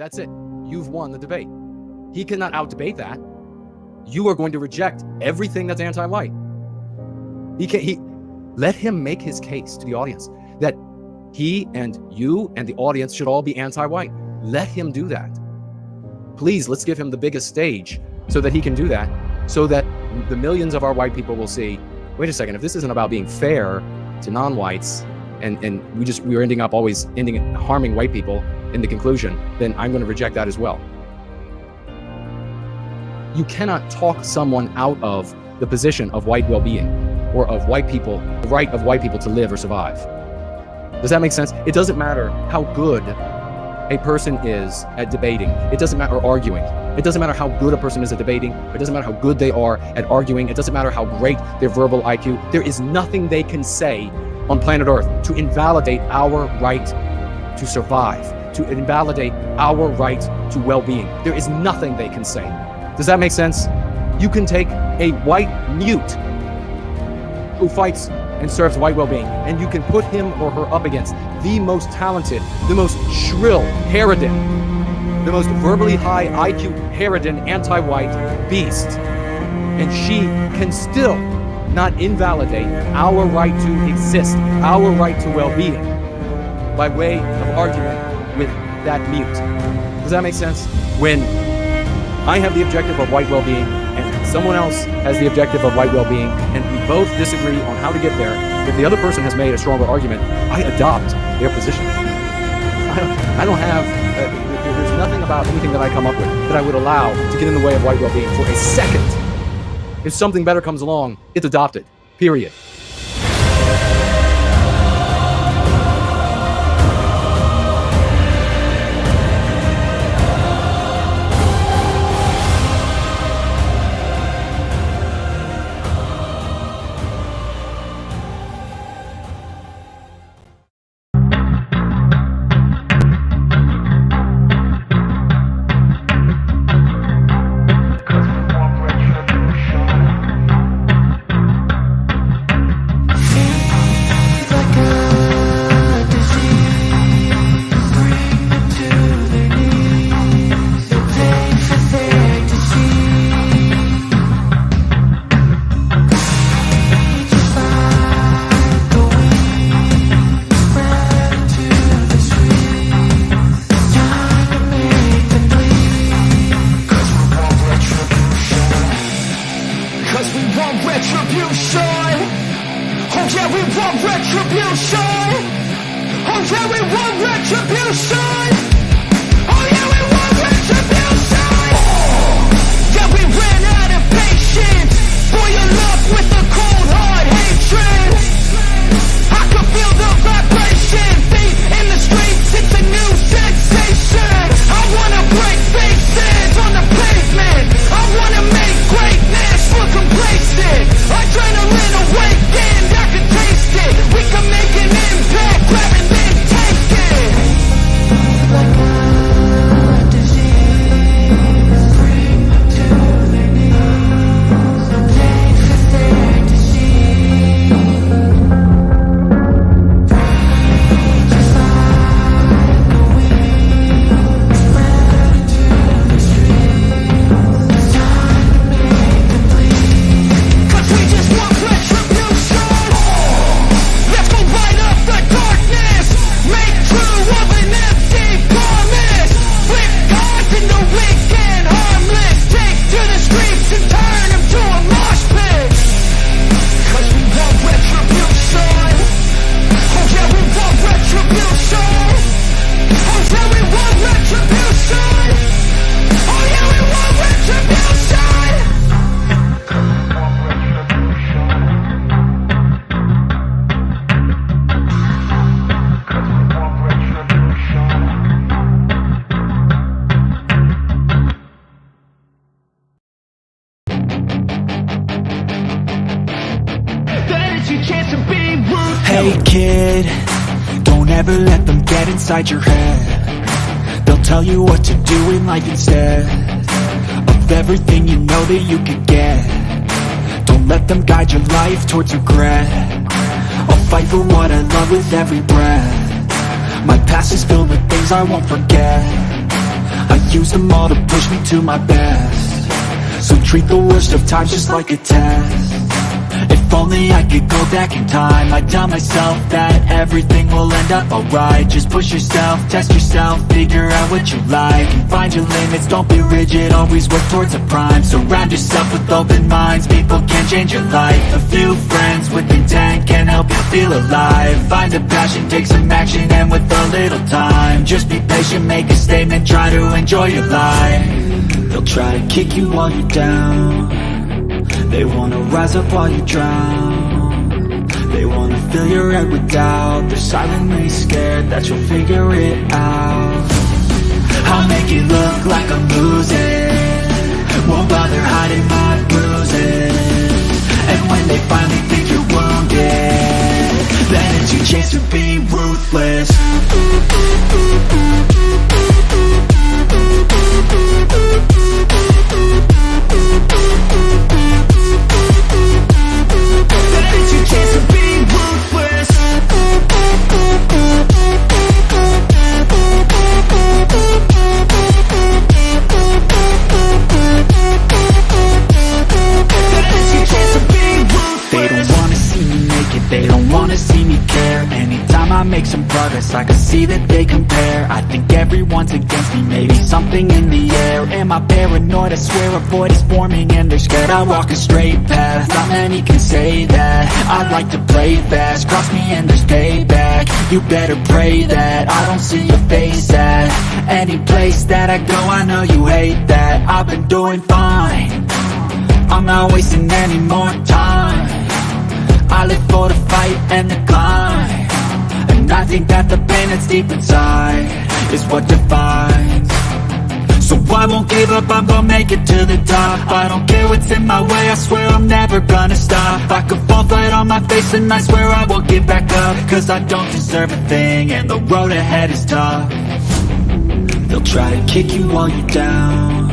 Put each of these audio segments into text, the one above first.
That's it. You've won the debate. He cannot out-debate that. You are going to reject everything that's anti-white. Let him make his case to the audience that he and you and the audience should all be anti-white. Let him do that. Please, let's give him the biggest stage so that he can do that, so that the millions of our white people will see, wait a second, if this isn't about being fair to non-whites, and we're ending up always harming white people in the conclusion, then I'm going to reject that as well. You cannot talk someone out of the position of white well-being or of white people, the right of white people to live or survive. Does that make sense? It doesn't matter how good a person is at debating. It doesn't matter, or arguing. It doesn't matter how good a person is at debating. It doesn't matter how good they are at arguing. It doesn't matter how great their verbal IQ. There is nothing they can say on planet Earth to invalidate our right to survive, to invalidate our right to well-being. There is nothing they can say. Does that make sense? You can take a white mute who fights and serves white well-being, and you can put him or her up against the most talented, the most shrill harridan, the most verbally high IQ harridan anti-white beast, and she can still not invalidate our right to exist, our right to well-being, by way of argument with that mute. Does that make sense? When I have the objective of white well-being, and someone else has the objective of white well-being, and we both disagree on how to get there, if the other person has made a stronger argument, I adopt their position. I don't have, there's nothing about anything that I come up with that I would allow to get in the way of white well-being for a second. If something better comes along, it's adopted, period. Hey kid, don't ever let them get inside your head. They'll tell you what to do in life instead of everything you know that you could get. Don't let them guide your life towards regret. I'll fight for what I love with every breath. My past is filled with things I won't forget. use them all to push me to my best. So treat the worst of times just like a test. If only I could go back in time, I'd tell myself that everything will end up alright. Just push yourself, test yourself, figure out what you like, and find your limits, don't be rigid, always work towards a prime. Surround yourself with open minds, people can change your life. A few friends with intent can help you feel alive. Find a passion, take some action, and with a little time, just be patient, make a statement, try to enjoy your life. They'll try to kick you while you're down, they wanna rise up while you drown. They wanna fill your head with doubt. They're silently scared that you'll figure it out. I'll make it look like I'm losing, won't bother hiding my bruises. And when they finally think you're wounded, then it's your chance to be ruthless. They don't wanna see me care. Anytime I make some progress, I can see that they compare. I think everyone's against me, maybe something in the air. Am I paranoid? I swear a void is forming and they're scared. I walk a straight path, not many can say that. I like to play fast, cross me and there's payback. You better pray that I don't see your face at any place that I go. I know you hate that. I've been doing fine, I'm not wasting any more time. I live for the fight and the climb, and I think that the pain that's deep inside is what defines. So I won't give up, I'm gonna make it to the top. I don't care what's in my way, I swear I'm never gonna stop. I could fall flat on my face and I swear I won't give back up, cause I don't deserve a thing and the road ahead is tough. They'll try to kick you while you're down,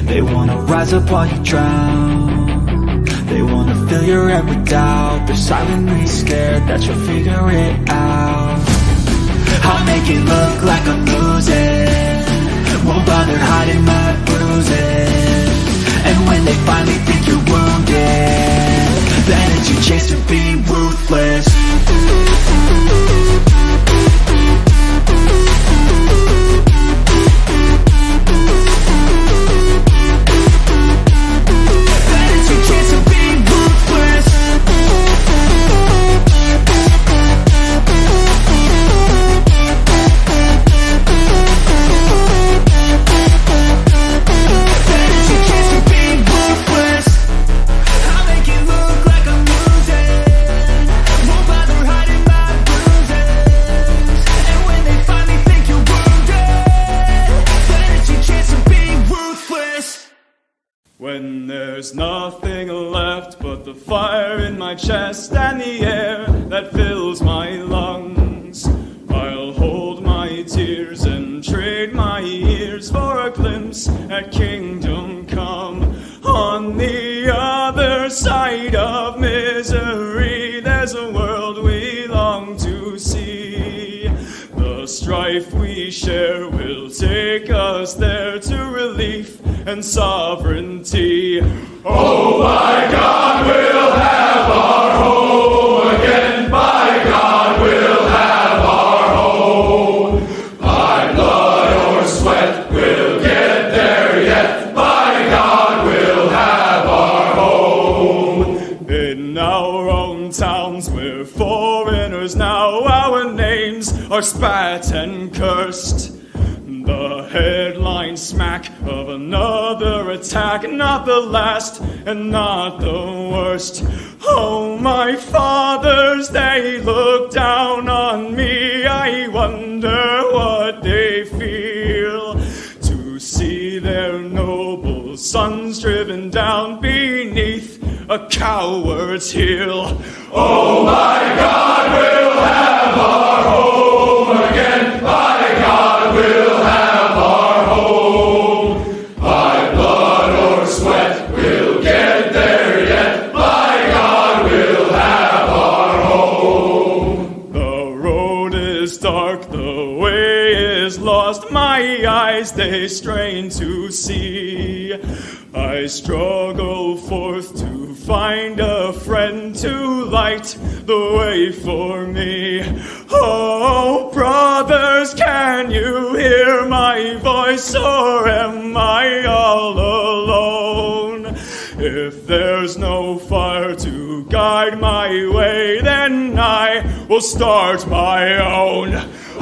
they wanna rise up while you drown. They wanna fill your head with doubt. They're silently scared that you'll figure it out. I'll make it look like I'm losing, won't bother hiding my bruises. And when they finally think you're wounded, then it's your chance to be ruthless. When there's nothing left but the fire in my chest and the air that fills my lungs, I'll hold my tears and trade my ears for a glimpse at kingdom come. On the other side of misery, there's a world we long to see. The strife we share will take us there to relief and sovereignty. Oh, by God, we'll have our home again. By God, we'll have our home. By blood or sweat, we'll get there yet. By God, we'll have our home. In our own towns, we're foreigners now. Our names are spat and cursed. The headline smack of another attack, not the last and not the worst. Oh, my fathers, they look down on me. I wonder what they feel to see their noble sons driven down beneath a coward's heel. Oh, my God, we'll have our home again. By God, we'll have our home. By blood or sweat, we'll get there yet. By God, we'll have our home. The road is dark, the way is is lost, my eyes they strain to see. I struggle forth to find a friend to light the way for me. Oh, brothers, can you hear my voice, or am I all alone? If there's no fire to guide my way, then I will start my own.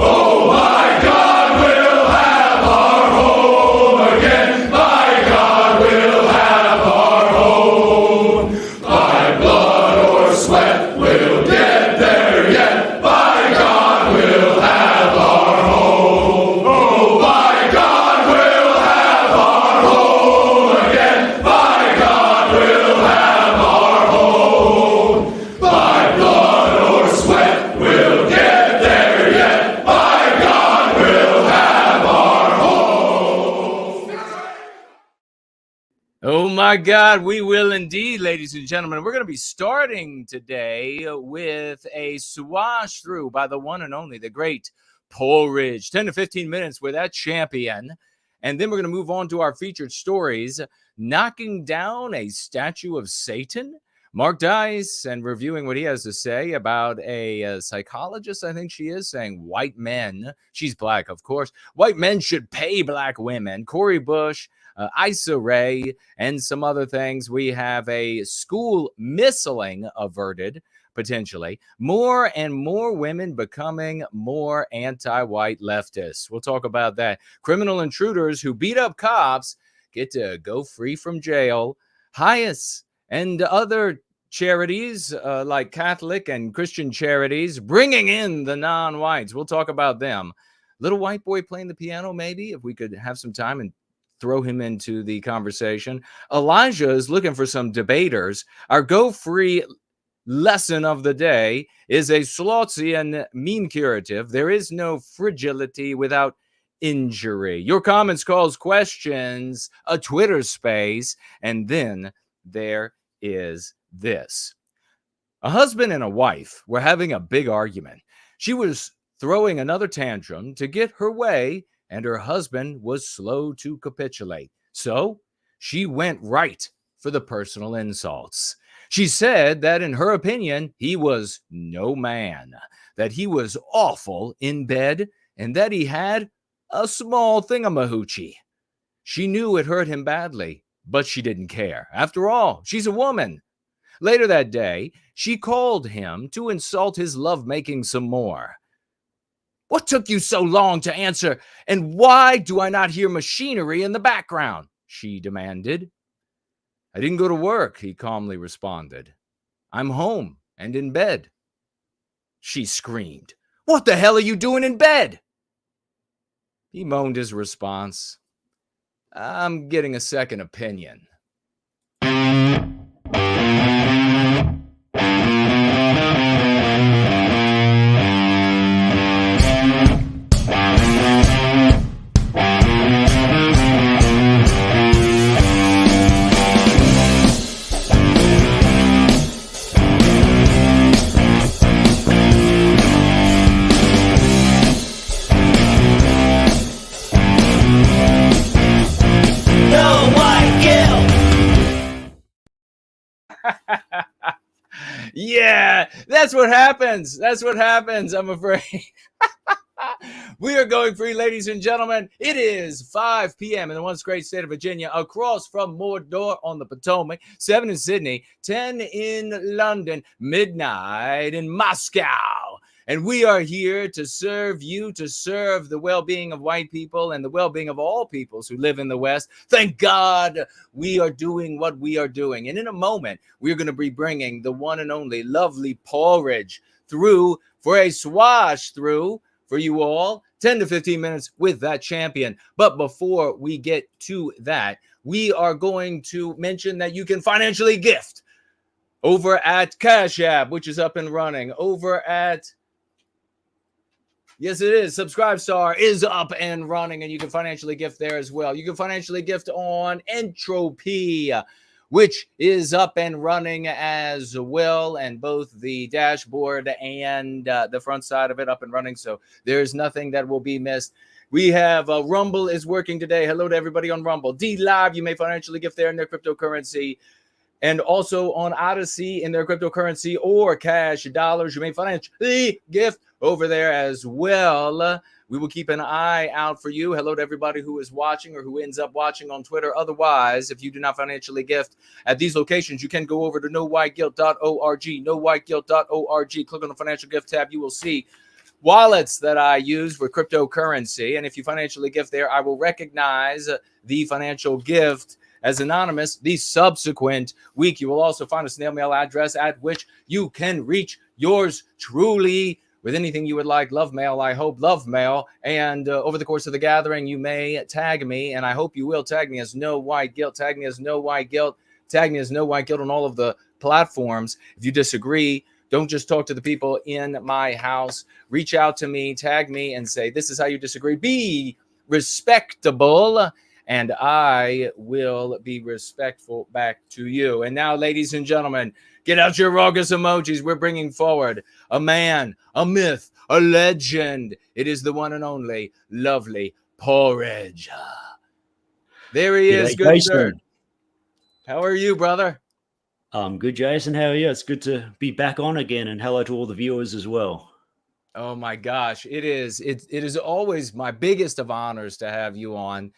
Oh, my God, we'll have our home again. My God, we'll have our home. By blood or sweat, we'll get there yet. By God, we'll have our home. Oh, by God, we'll have our home again. By God, we'll have our home. By blood or sweat, we'll get there yet. By God, we'll have our home. Oh my God, we will indeed, ladies and gentlemen. We're going to be starting today with a swash through by the one and only, the great Porridge. 10 to 15 minutes with that champion. And then we're going to move on to our featured stories, knocking down a statue of Satan, Mark Dice, and reviewing what he has to say about a psychologist, I think she is, saying white men, she's black, of course, white men should pay black women. Corey Bush, Issa Rae, and some other things. We have a school missling averted, potentially. More and more women becoming more anti-white leftists. We'll talk about that. Criminal intruders who beat up cops get to go free from jail. HIAS and other charities like Catholic and Christian charities bringing in the non-whites. We'll talk about them. Little white boy playing the piano, maybe, if we could have some time and throw him into the conversation. Elijah is looking for some debaters. Our Go Free lesson of the day is a Slaughtzian meme curative. There is no fragility without injury. Your comments, calls, questions, a Twitter space, and then there is this. A husband and a wife were having a big argument. She was throwing another tantrum to get her way, and her husband was slow to capitulate. So she went right for the personal insults. She said that in her opinion, he was no man, that he was awful in bed, and that he had a small thingamahoochie. She knew it hurt him badly, but she didn't care. After all, she's a woman. Later that day, she called him to insult his lovemaking some more. What took you so long to answer, and why do I not hear machinery in the background? She demanded. I didn't go to work, he calmly responded. I'm home and in bed. She screamed. What the hell are you doing in bed? He moaned his response. I'm getting a second opinion. Yeah, that's what happens. That's what happens, I'm afraid. We are going free, ladies and gentlemen. It is 5 p.m. in the once great state of Virginia, across from Mordor on the Potomac, 7 in Sydney, 10 in London, midnight in Moscow. And we are here to serve you, to serve the well-being of white people and the well-being of all peoples who live in the West. Thank God we are doing what we are doing. And in a moment, we're going to be bringing the one and only lovely Porridge through for a swash through for you all. 10 to 15 minutes with that champion. But before we get to that, we are going to mention that you can financially gift over at Cash App, which is up and running, over at yes, it is. Subscribestar is up and running, and you can financially gift there as well. You can financially gift on Entropy, which is up and running as well, and both the dashboard and the front side of it up and running, so there's nothing that will be missed. We have Rumble is working today. Hello to everybody on Rumble. D Live, you may financially gift there in their cryptocurrency. And also on Odyssey in their cryptocurrency or cash dollars, you may financially gift over there as well. We will keep an eye out for you. Hello to everybody who is watching or who ends up watching on Twitter. Otherwise, if you do not financially gift at these locations, you can go over to nowhiteguilt.org, nowhiteguilt.org. Click on the financial gift tab. You will see wallets that I use for cryptocurrency. And if you financially gift there, I will recognize the financial gift as anonymous the subsequent week. You will also find a snail mail address at which you can reach yours truly with anything you would like. Love mail, I hope. Love mail. And over the course of the gathering, you may tag me, and I hope you will tag me as No White Guilt. Tag me as No White Guilt. Tag me as No White Guilt on all of the platforms. If you disagree, don't just talk to the people in my house. Reach out to me, tag me, and say, this is how you disagree. Be respectable, and I will be respectful back to you. And now, ladies and gentlemen, get out your August emojis. We're bringing forward a man, a myth, a legend. It is the one and only lovely Porridge. There he is, good sir. How are you, brother? I'm good, Jason. How are you? It's good to be back on again, and hello to all the viewers as well. Oh my gosh, it is always my biggest of honors to have you on.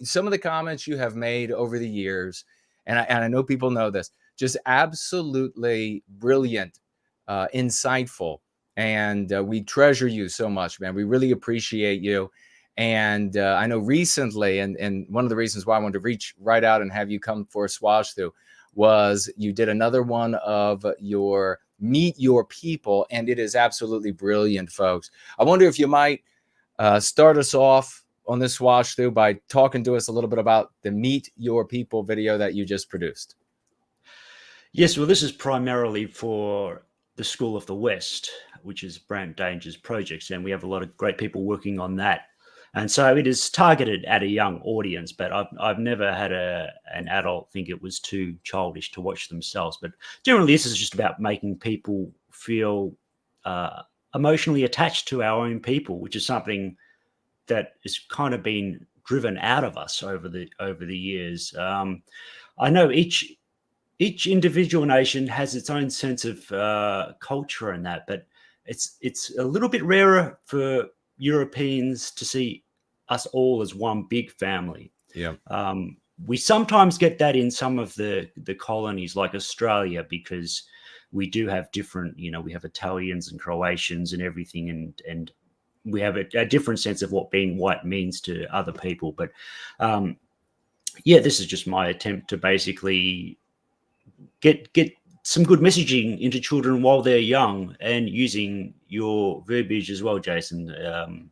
Some of the comments you have made over the years, and I know people know this, just absolutely brilliant, insightful, and we treasure you so much, man. We really appreciate you. And I know recently, and one of the reasons why I wanted to reach right out and have you come for a swash through was you did another one of your Meet Your People, and it is absolutely brilliant, folks. I wonder if you might start us off on this swash through by talking to us a little bit about the Meet Your People video that you just produced. Yes, well, this is primarily for the School of the West, which is Brant Danger's projects, and we have a lot of great people working on that. And so it is targeted at a young audience, but I've never had an adult think it was too childish to watch themselves. But generally, this is just about making people feel emotionally attached to our own people, which is something that has kind of been driven out of us over the years. I know each individual nation has its own sense of culture and that, but it's a little bit rarer for Europeans to see us all as one big family. Yeah. We sometimes get that in some of the colonies like Australia, because we do have different, we have Italians and Croatians and everything, and we have a different sense of what being white means to other people. But yeah, this is just my attempt to basically get some good messaging into children while they're young, and using your verbiage as well, Jason,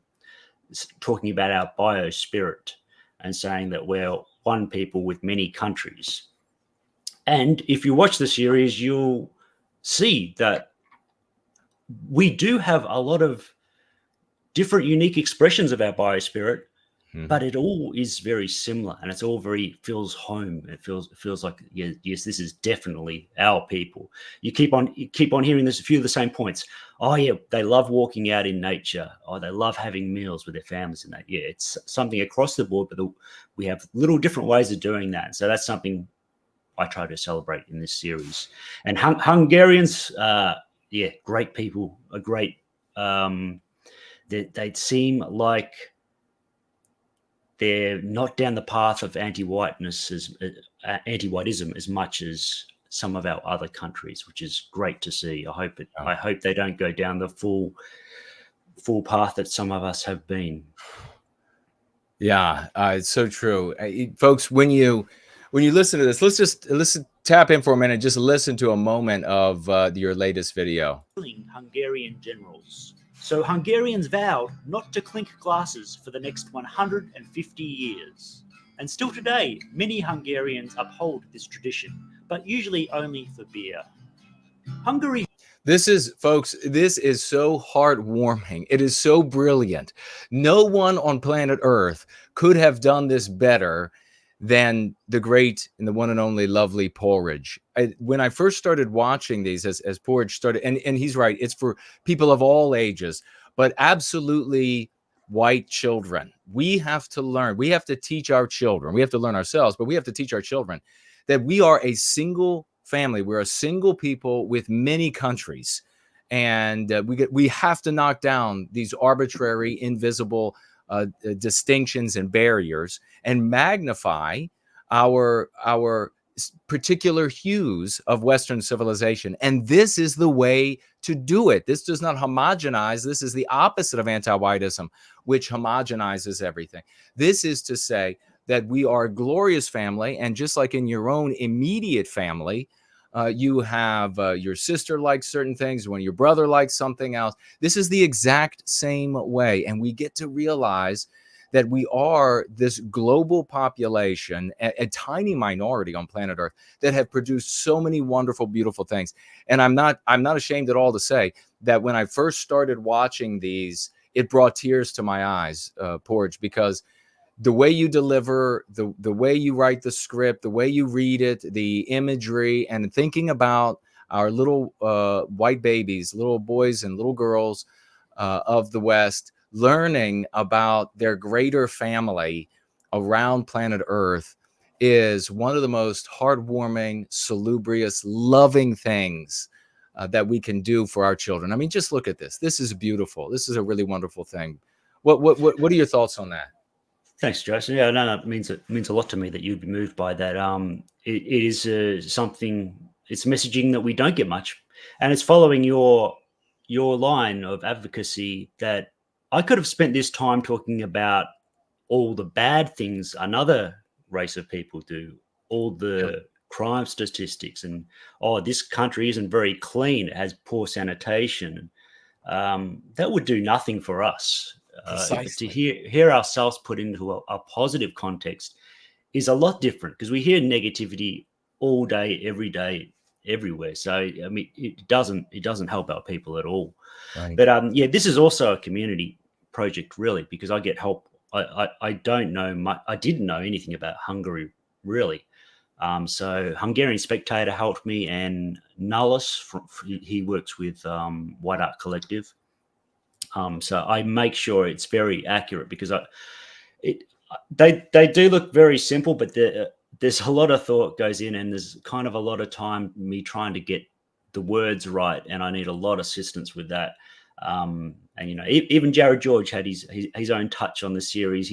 talking about our biospirit and saying that we're one people with many countries. And if you watch the series, you'll see that we do have a lot of different unique expressions of our biospirit, but it all is very similar, and it's all feels home. It feels like, yes, this is definitely our people. You keep on hearing this, a few of the same points. Oh yeah, they love walking out in nature. Oh, they love having meals with their families and that. Yeah, it's something across the board, but we have little different ways of doing that. So that's something I try to celebrate in this series. And Hungarians, great people, are great. They seem like they're not down the path of anti-whiteism as much as some of our other countries, which is great to see. I hope they don't go down the full path that some of us have been. Yeah, it's so true, folks. When you listen to this, let's tap in for a minute. Just listen to a moment of your latest video. Hungarian generals. So Hungarians vowed not to clink glasses for the next 150 years. And still today, many Hungarians uphold this tradition, but usually only for beer. Hungary. This is, folks, this is so heartwarming. It is so brilliant. No one on planet Earth could have done this better than the great and the one and only lovely Porridge. When I first started watching these, as Porridge started, and he's right, it's for people of all ages, but absolutely white children. We have to learn, we have to teach our children, we have to learn ourselves, but we have to teach our children that we are a single family. We're a single people with many countries. And we have to knock down these arbitrary, invisible distinctions and barriers and magnify our particular hues of Western civilization. And this is the way to do it. This does not homogenize. This is the opposite of anti-whiteism, which homogenizes everything. This is to say that we are a glorious family. And just like in your own immediate family, you have your sister likes certain things when your brother likes something else. This is the exact same way. And we get to realize that we are this global population, a tiny minority on planet Earth that have produced so many wonderful, beautiful things. And I'm not ashamed at all to say that when I first started watching these, it brought tears to my eyes, Porridge, because the way you deliver, the way you write the script, the way you read it, the imagery, and thinking about our little white babies, little boys and little girls of the West, learning about their greater family around planet Earth is one of the most heartwarming, salubrious, loving things that we can do for our children. I mean, just look at this. This is beautiful. This is a really wonderful thing. What are your thoughts on that? Thanks, Jason. Yeah, no, it means a lot to me that you'd be moved by that. It is something. It's messaging that we don't get much, and it's following your line of advocacy that I could have spent this time talking about all the bad things another race of people do, all the crime statistics, and this country isn't very clean. It has poor sanitation. That would do nothing for us. To hear ourselves put into a positive context is a lot different, because we hear negativity all day, every day, everywhere. So I mean, it doesn't help our people at all. Right. But this is also a community project, really, because I get help. I don't know much. I didn't know anything about Hungary, really. So Hungarian Spectator helped me, and Nullus, he works with White Art Collective. So I make sure it's very accurate, because they do look very simple, but there's a lot of thought goes in, and there's kind of a lot of time me trying to get the words right, and I need a lot of assistance with that. And even Jared George had his own touch on the series.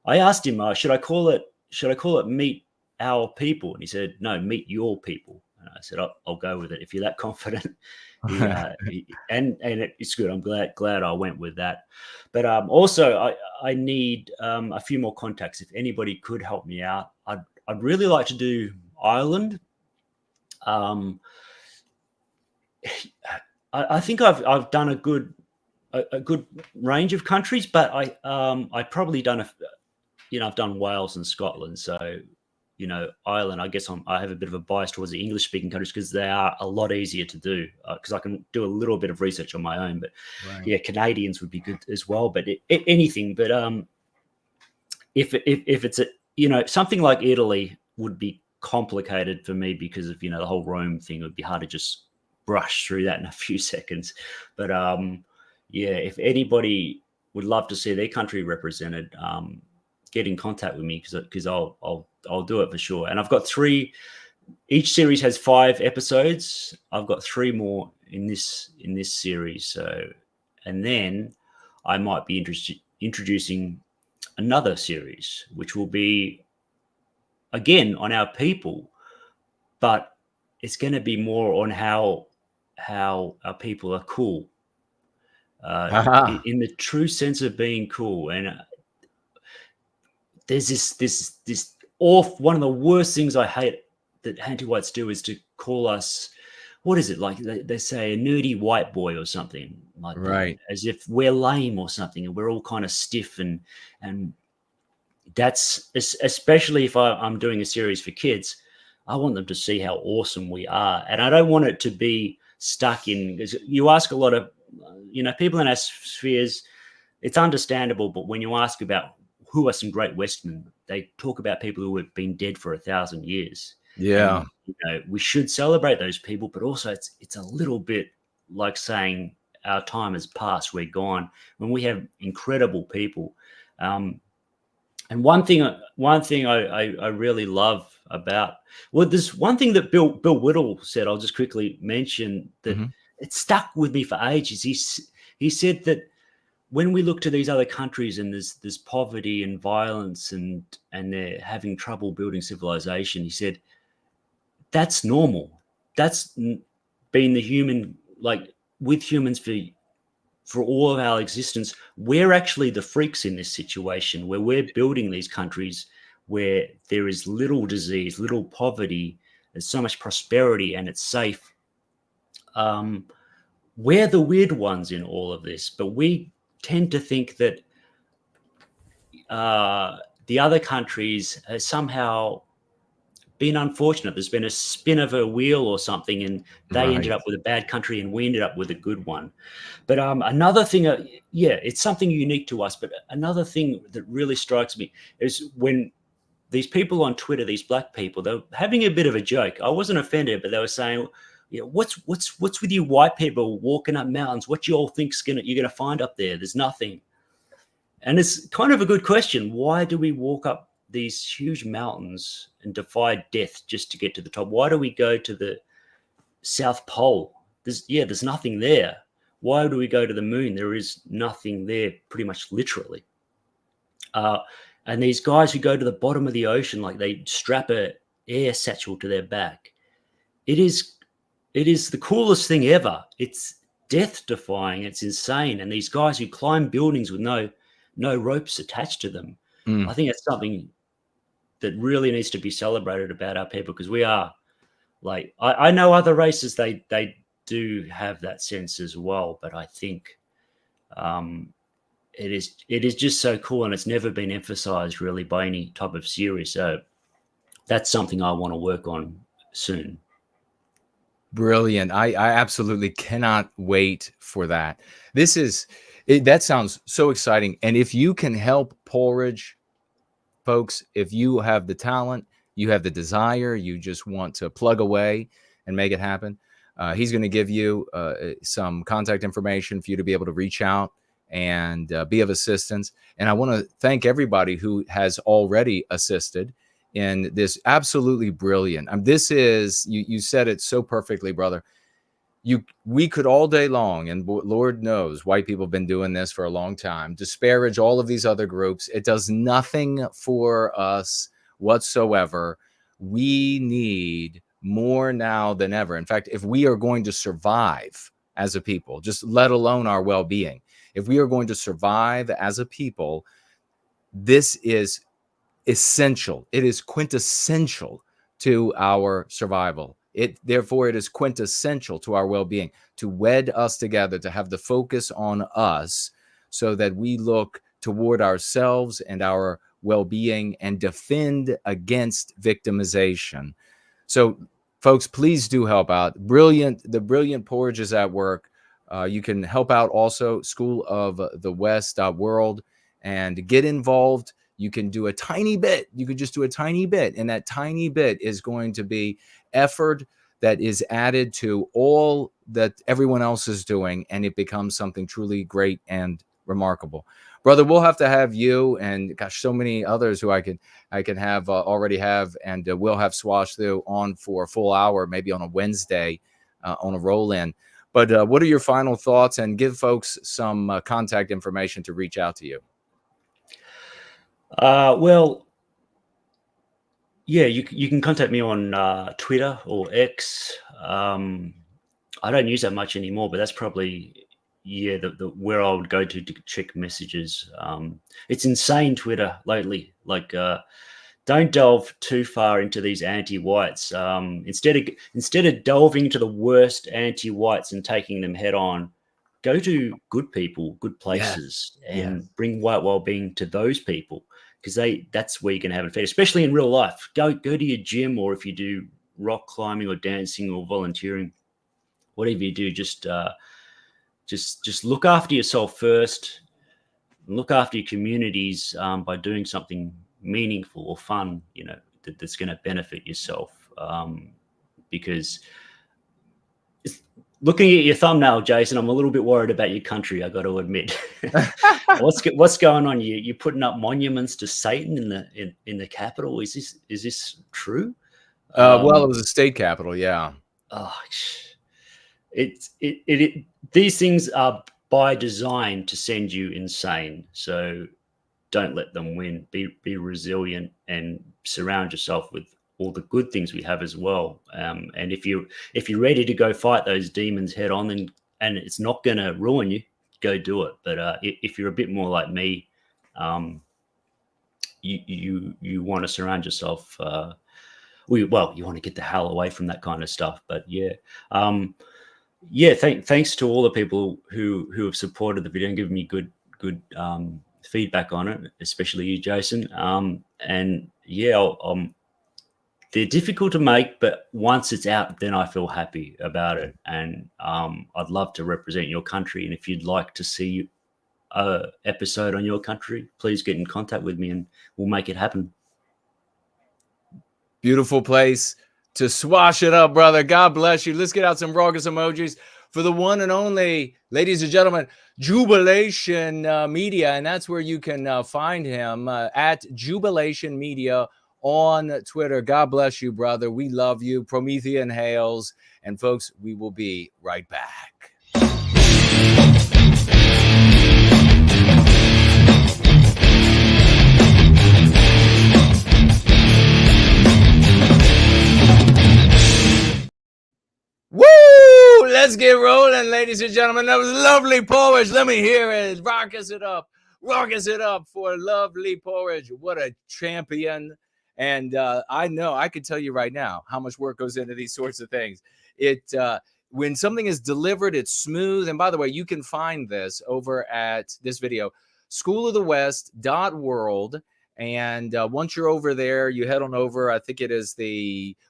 I asked him, should I call it Meet Our People? And he said, no, Meet Your People. And I said, I'll go with it if you're that confident. And it's good. I'm glad I went with that. But also I need a few more contacts. If anybody could help me out, I'd really like to do Ireland. I think I've done a good range of countries, but I probably done I've done Wales and Scotland. So Ireland, I guess I have a bit of a bias towards the English speaking countries, because they are a lot easier to do, because I can do a little bit of research on my own. But right. Canadians would be good as well. But anything. But if it's something like Italy would be complicated for me, because of the whole Rome thing. It would be hard to just brush through that in a few seconds. But if anybody would love to see their country represented, get in contact with me, because I'll do it for sure. And I've got 3. Each series has 5 episodes. I've got 3 more in this series. So, and then I might be introducing another series, which will be again on our people, but it's going to be more on how our people are cool, in the true sense of being cool. And there's this one of the worst things I hate that anti-whites do is to call us, what is it, like they say, a nerdy white boy or something like right. that, as if we're lame or something, and we're all kind of stiff, and that's, especially if I'm doing a series for kids, I want them to see how awesome we are. And I don't want it to be stuck in, because you ask a lot of people in our spheres, it's understandable, but when you ask about who are some great Westmen, they talk about people who have been dead for 1,000 years. Yeah. And, we should celebrate those people, but also it's a little bit like saying our time has passed. We're gone. When we have incredible people. And one thing I really love about, well, there's one thing that Bill Whittle said. I'll just quickly mention that it stuck with me for ages. He said that when we look to these other countries and there's poverty and violence and they're having trouble building civilization, he said that's normal. That's been the human, like with humans for all of our existence. We're actually the freaks in this situation where we're building these countries where there is little disease, little poverty, there's so much prosperity, and it's safe. We're the weird ones in all of this, but we tend to think that the other countries have somehow been unfortunate. There's been a spin of a wheel or something, and they ended up with a bad country and we ended up with a good one. But another thing, it's something unique to us. But another thing that really strikes me is when these people on Twitter, these black people, they're having a bit of a joke. I wasn't offended, but they were saying, what's with you white people walking up mountains? What you all think you're gonna find up there? There's nothing. And it's kind of a good question. Why do we walk up these huge mountains and defy death just to get to the top? Why do we go to the South Pole? There's nothing there. Why do we go to the moon? There is nothing there, pretty much literally. And these guys who go to the bottom of the ocean, like they strap a air satchel to their back. It is the coolest thing ever. It's death defying. It's insane. And these guys who climb buildings with no ropes attached to them. I think it's something that really needs to be celebrated about our people, because we are like, I know other races, they do have that sense as well, but I think it is just so cool, and it's never been emphasized really by any type of series. So that's something I want to work on soon. Brilliant. I absolutely cannot wait for that. That sounds so exciting. And if you can help Porridge, folks, if you have the talent, you have the desire, you just want to plug away and make it happen, he's going to give you some contact information for you to be able to reach out and be of assistance. And I want to thank everybody who has already assisted in this. Absolutely brilliant. This is, you said it so perfectly, brother. We could all day long, and Lord knows white people have been doing this for a long time, disparage all of these other groups. It does nothing for us whatsoever. We need more now than ever. In fact, if we are going to survive as a people, just let alone our well-being, if we are going to survive as a people, this is essential. It is quintessential to our survival. Therefore, it is quintessential to our well-being to wed us together, to have the focus on us so that we look toward ourselves and our well-being and defend against victimization. So, folks, please do help out. The brilliant Porridge is at work. You can help out also, schoolofthewest.world, and get involved. You can do a tiny bit. You could just do a tiny bit. And that tiny bit is going to be effort that is added to all that everyone else is doing. And it becomes something truly great and remarkable. Brother, we'll have to have you and so many others who I can have already have, and we'll have Swashlu on for a full hour, maybe on a Wednesday on a roll-in. But what are your final thoughts? And give folks some contact information to reach out to you. Well, yeah, you can contact me on Twitter or X. I don't use that much anymore, but that's probably the where I would go to check messages. It's insane, Twitter lately. Like, don't delve too far into these anti-whites. Instead of delving into the worst anti-whites and taking them head on, go to good people, good places, and bring white well-being to those people, because that's where you can have it fair, especially in real life. Go to your gym, or if you do rock climbing or dancing or volunteering, whatever you do, just look after yourself first. Look after your communities by doing something meaningful or fun, that's going to benefit yourself. Because Looking at your thumbnail, Jason, I'm a little bit worried about your country. I got to admit. What's going on? You're putting up monuments to Satan in the capital. Is this true? Well, it was a state capital, yeah. Oh, these things are by design to send you insane. So don't let them win. Be resilient and surround yourself with all the good things we have as well. And if you're ready to go fight those demons head on, and it's not going to ruin you, go do it. But if you're a bit more like me, you want to surround yourself. You want to get the hell away from that kind of stuff. But thanks to all the people who have supported the video and given me good feedback on it, especially you, Jason. They're difficult to make, but once it's out, then I feel happy about it. And I'd love to represent your country. And if you'd like to see an episode on your country, please get in contact with me and we'll make it happen. Beautiful place to swash it up, brother. God bless you. Let's get out some raucous emojis for the one and only, ladies and gentlemen, Jubilation Media. And that's where you can find him at Jubilation Media on Twitter. God bless you, brother. We love you. Promethean hails. And folks, we will be right back. Woo! Let's get rolling, ladies and gentlemen. That was lovely Porridge. Let me hear it. Raucous it up. Raucous it up for lovely Porridge. What a champion. And I know, I can tell you right now how much work goes into these sorts of things. When something is delivered, it's smooth. And by the way, you can find this over at this video, schoolofthewest.world. And once you're over there, you head on over. I think it is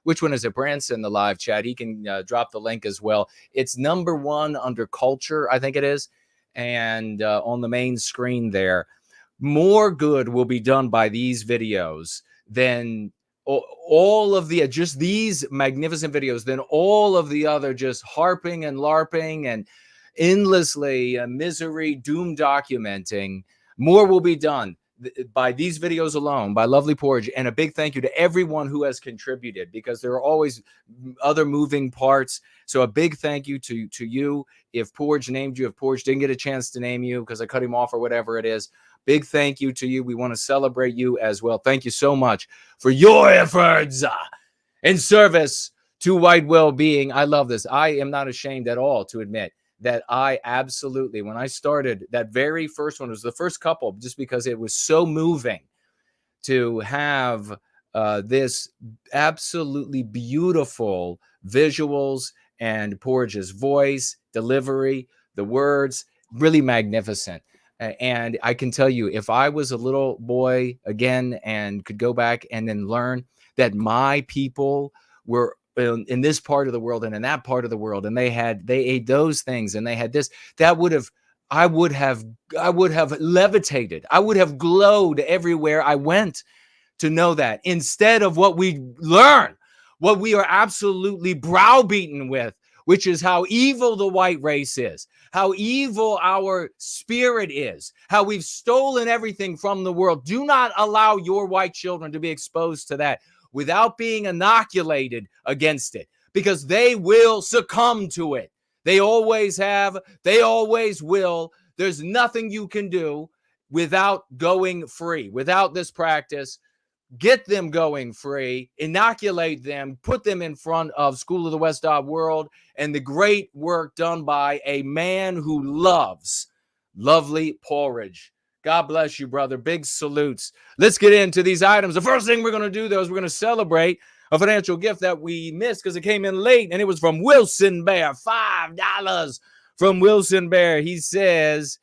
which one is it? Branson, the live chat. He can drop the link as well. It's #1 under culture, I think it is. And on the main screen there, more good will be done by these videos than all of the just these magnificent videos, than all of the other just harping and LARPing and endlessly misery, doom documenting. More will be done by these videos alone, by lovely Porridge. And a big thank you to everyone who has contributed, because there are always other moving parts. So a big thank you to you. If Porridge named you, if Porridge didn't get a chance to name you because I cut him off or whatever it is, big thank you to you. We want to celebrate you as well. Thank you so much for your efforts in service to white well-being. I love this. I am not ashamed at all to admit that I absolutely, when I started that very first one, it was the first couple, just because it was so moving to have this absolutely beautiful visuals and Porridge's voice, delivery, the words, really magnificent. And I can tell you, if I was a little boy again and could go back and then learn that my people were in this part of the world and in that part of the world, and they ate those things and they had this, I would have levitated. I would have glowed everywhere I went to know that, instead of what we learn, what we are absolutely browbeaten with, which is how evil the white race is, how evil our spirit is, how we've stolen everything from the world. Do not allow your white children to be exposed to that without being inoculated against it, because they will succumb to it. They always have. They always will. There's nothing you can do without going free, without this practice. Get them going free, inoculate them, put them in front of schoolofthewest.world and the great work done by a man who loves lovely Porridge. God bless you, brother. Big salutes. Let's get into these items. The first thing we're going to do, though, is we're going to celebrate a financial gift that we missed because it came in late, and it was from Wilson Bear. $5 from Wilson Bear. He says,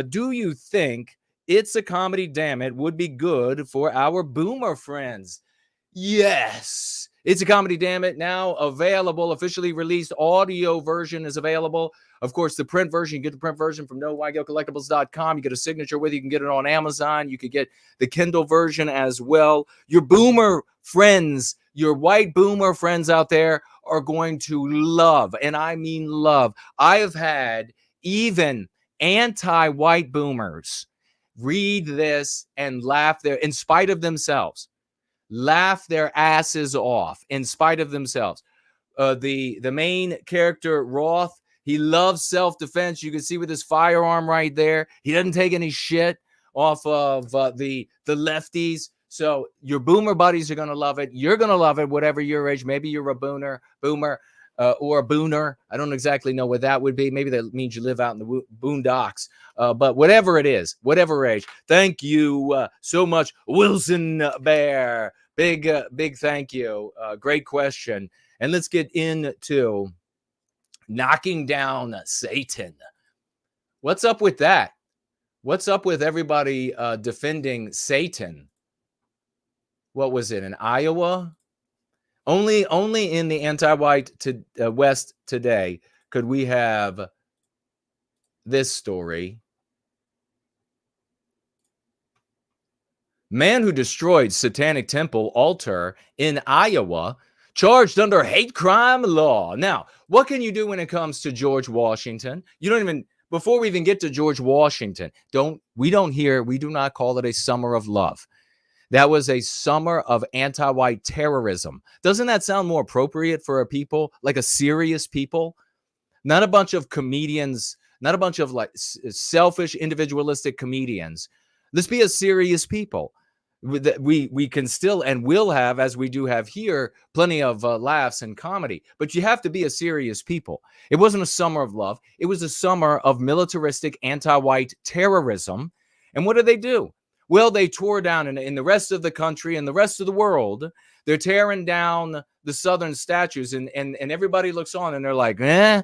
do you think It's a Comedy, damn it, would be good for our boomer friends? Yes. It's a Comedy, damn it, now available, officially released. Audio version is available. Of course, the print version, you get the print version from NoWhiteGuiltCollectibles.com. You get a signature with it. You can get it on Amazon. You could get the Kindle version as well. Your boomer friends, your white boomer friends out there are going to love, and I mean love. I have had even anti-white boomers read this and laugh there in spite of themselves, laugh their asses off in spite of themselves. The main character, Roth, he loves self-defense. You can see with his firearm right there. He doesn't take any shit off of the lefties. So your boomer buddies are going to love it. You're going to love it, whatever your age. Maybe you're a boomer, or a booner. I don't exactly know what that would be. Maybe that means you live out in the boondocks. But whatever it is, whatever age. Thank you so much, Wilson Bear. Big thank you. Great question. And let's get into knocking down Satan. What's up with that? What's up with everybody defending Satan? What was it, in Iowa? Only in the anti-white West today could we have this story. Man who destroyed Satanic Temple altar in Iowa charged under hate crime law. Now, what can you do when it comes to George Washington? You don't even, before we even get to George Washington, we do not call it a summer of love. That was a summer of anti-white terrorism. Doesn't that sound more appropriate for a people, like a serious people? Not a bunch of comedians, not a bunch of like selfish, individualistic comedians. Let's be a serious people. We can still and will have, as we do have here, plenty of laughs and comedy. But you have to be a serious people. It wasn't a summer of love. It was a summer of militaristic anti-white terrorism. And what did they do? Well, they tore down in the rest of the country and the rest of the world. They're tearing down the Southern statues, and everybody looks on and they're like, oh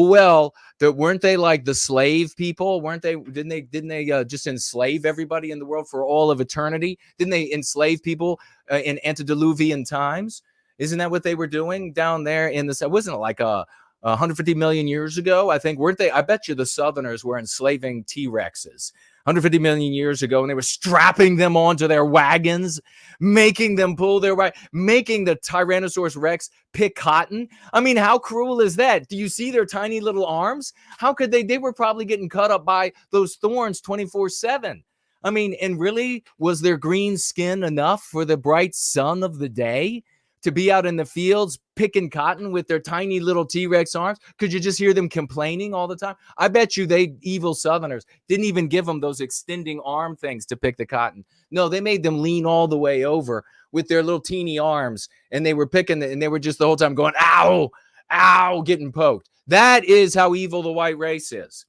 well, weren't they like the slave people? Weren't they? Didn't they just enslave everybody in the world for all of eternity? Didn't they enslave people in antediluvian times? Isn't that what they were doing down there in the? Wasn't it like 150 million years ago? I think, weren't they? I bet you the Southerners were enslaving T-Rexes 150 million years ago, and they were strapping them onto their wagons, making them pull their wagon, making the Tyrannosaurus Rex pick cotton. I mean, how cruel is that? Do you see their tiny little arms? How could they were probably getting cut up by those thorns 24/7. I mean, and really, was their green skin enough for the bright sun of the day to be out in the fields picking cotton with their tiny little T-Rex arms? Could you just hear them complaining all the time? I bet you evil Southerners didn't even give them those extending arm things to pick the cotton. No, they made them lean all the way over with their little teeny arms, and they were picking and they were just the whole time going, ow, ow, getting poked. That is how evil the white race is,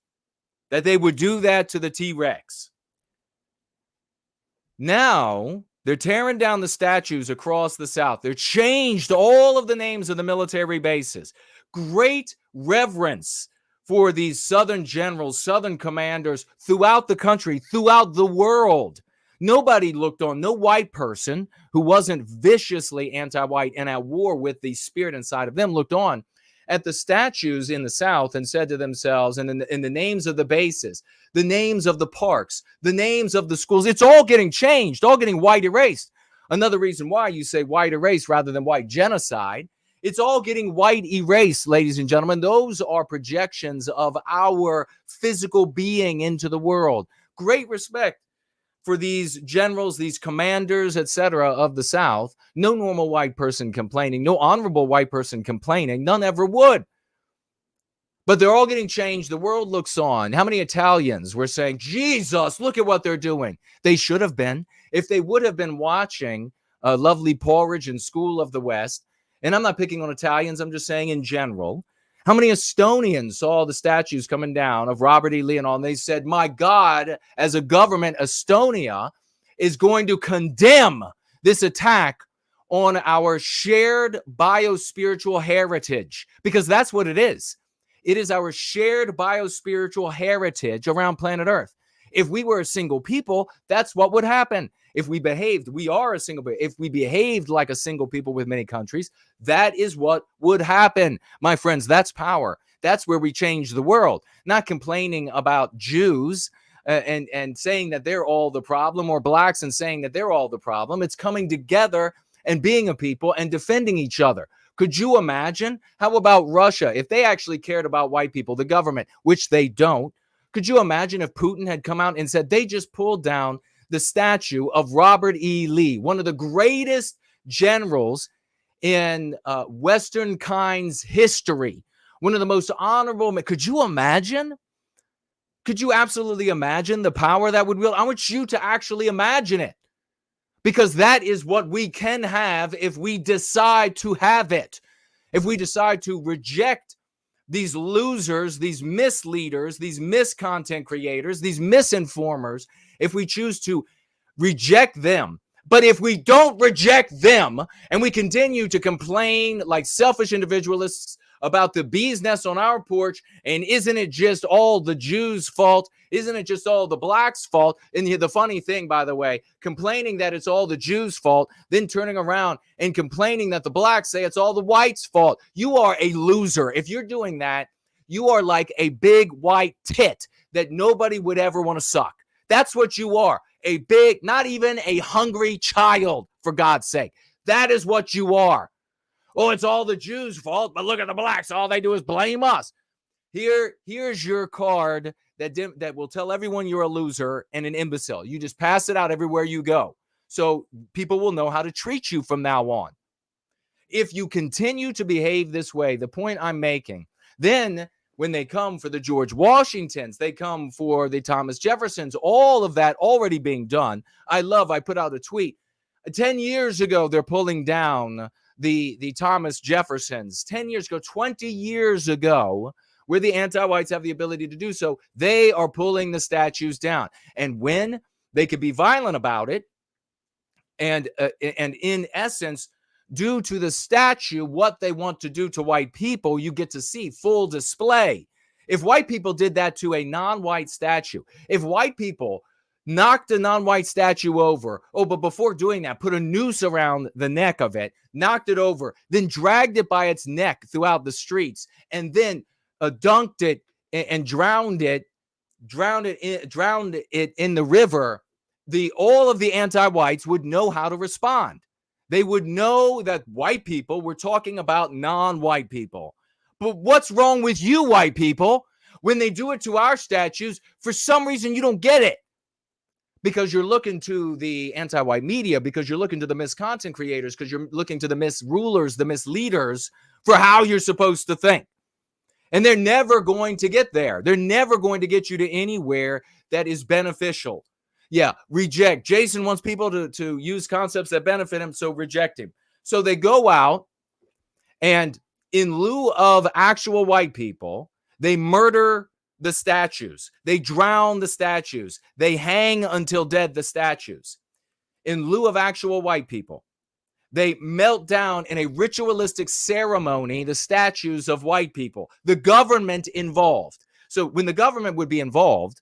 that they would do that to the T-Rex. Now, they're tearing down the statues across the South. They're changed all of the names of the military bases. Great reverence for these Southern generals, Southern commanders throughout the country, throughout the world. Nobody looked on, no white person who wasn't viciously anti-white and at war with the spirit inside of them looked on at the statues in the South and said to themselves, and in the names of the bases, the names of the parks, the names of the schools, it's all getting changed, all getting white erased. Another reason why you say white erased rather than white genocide. It's all getting white erased, ladies and gentlemen. Those are projections of our physical being into the world. Great respect for these generals, these commanders, etc. of the South. No normal white person complaining, no honorable white person complaining, none ever would. But they're all getting changed. The world looks on. How many Italians were saying, Jesus, look at what they're doing? They should have been. If they would have been watching lovely Porridge and School of the West, and I'm not picking on Italians, I'm just saying in general, how many Estonians saw the statues coming down of Robert E. Lee and all, and they said, my God, as a government, Estonia is going to condemn this attack on our shared biospiritual heritage, because that's what it is. It is our shared biospiritual heritage around planet Earth. If we were a single people, that's what would happen. If we behaved, we are a single people. If we behaved like a single people with many countries, that is what would happen. My friends, that's power. That's where we change the world. Not complaining about Jews and saying that they're all the problem, or blacks and saying that they're all the problem. It's coming together and being a people and defending each other. Could you imagine? How about Russia? If they actually cared about white people, the government, which they don't, could you imagine if Putin had come out and said they just pulled down the statue of Robert E. Lee, one of the greatest generals in Western kind's history, one of the most honorable men. Could you imagine? Could you absolutely imagine the power that would wield? I want you to actually imagine it, because that is what we can have if we decide to have it. If we decide to reject these losers, these misleaders, these miscontent creators, these misinformers, if we choose to reject them. But if we don't reject them and we continue to complain like selfish individualists about the bee's nest on our porch, and isn't it just all the Jews' fault? Isn't it just all the blacks' fault? And the funny thing, by the way, complaining that it's all the Jews' fault, then turning around and complaining that the blacks say it's all the whites' fault. You are a loser. If you're doing that, you are like a big white tit that nobody would ever want to suck. That's what you are. A big, not even a hungry child, for God's sake. That is what you are. Oh, it's all the Jews' fault, but look at the blacks. All they do is blame us. Here's your card that will tell everyone you're a loser and an imbecile. You just pass it out everywhere you go, so people will know how to treat you from now on. If you continue to behave this way, the point I'm making, then when they come for the George Washingtons, they come for the Thomas Jeffersons, all of that already being done. I put out a tweet. 10 years ago, they're pulling down the Thomas Jeffersons. 10 years ago, 20 years ago, where the anti-whites have the ability to do so, they are pulling the statues down. And when they could be violent about it, and in essence, due to the statue, what they want to do to white people, you get to see full display. If white people did that to a non-white statue, if white people knocked a non-white statue over, but before doing that, put a noose around the neck of it, knocked it over, then dragged it by its neck throughout the streets, and then dunked it and drowned it in the river, all of the anti-whites would know how to respond. They would know that white people were talking about non-white people. But what's wrong with you, white people? When they do it to our statues, for some reason you don't get it. Because you're looking to the anti-white media, because you're looking to the miscontent creators, because you're looking to the misrulers, the misleaders for how you're supposed to think. And they're never going to get there. They're never going to get you to anywhere that is beneficial. Yeah, reject. Jason wants people to use concepts that benefit him, so reject him. So they go out, and in lieu of actual white people, they murder the statues. They drown the statues. They hang until dead the statues. In lieu of actual white people, they melt down in a ritualistic ceremony the statues of white people. The government involved. So when the government would be involved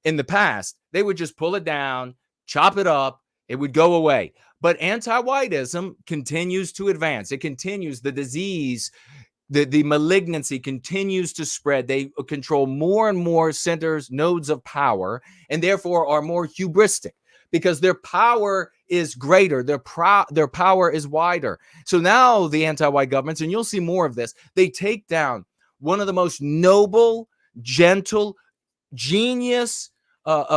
in the past, they would just pull it down, chop it up, it would go away. But anti-whiteism continues to advance. It continues. The disease, the malignancy continues to spread. They control more and more centers, nodes of power, and therefore are more hubristic because their power is greater. Their power is wider. So now the anti-white governments, and you'll see more of this, they take down one of the most noble, gentle, genius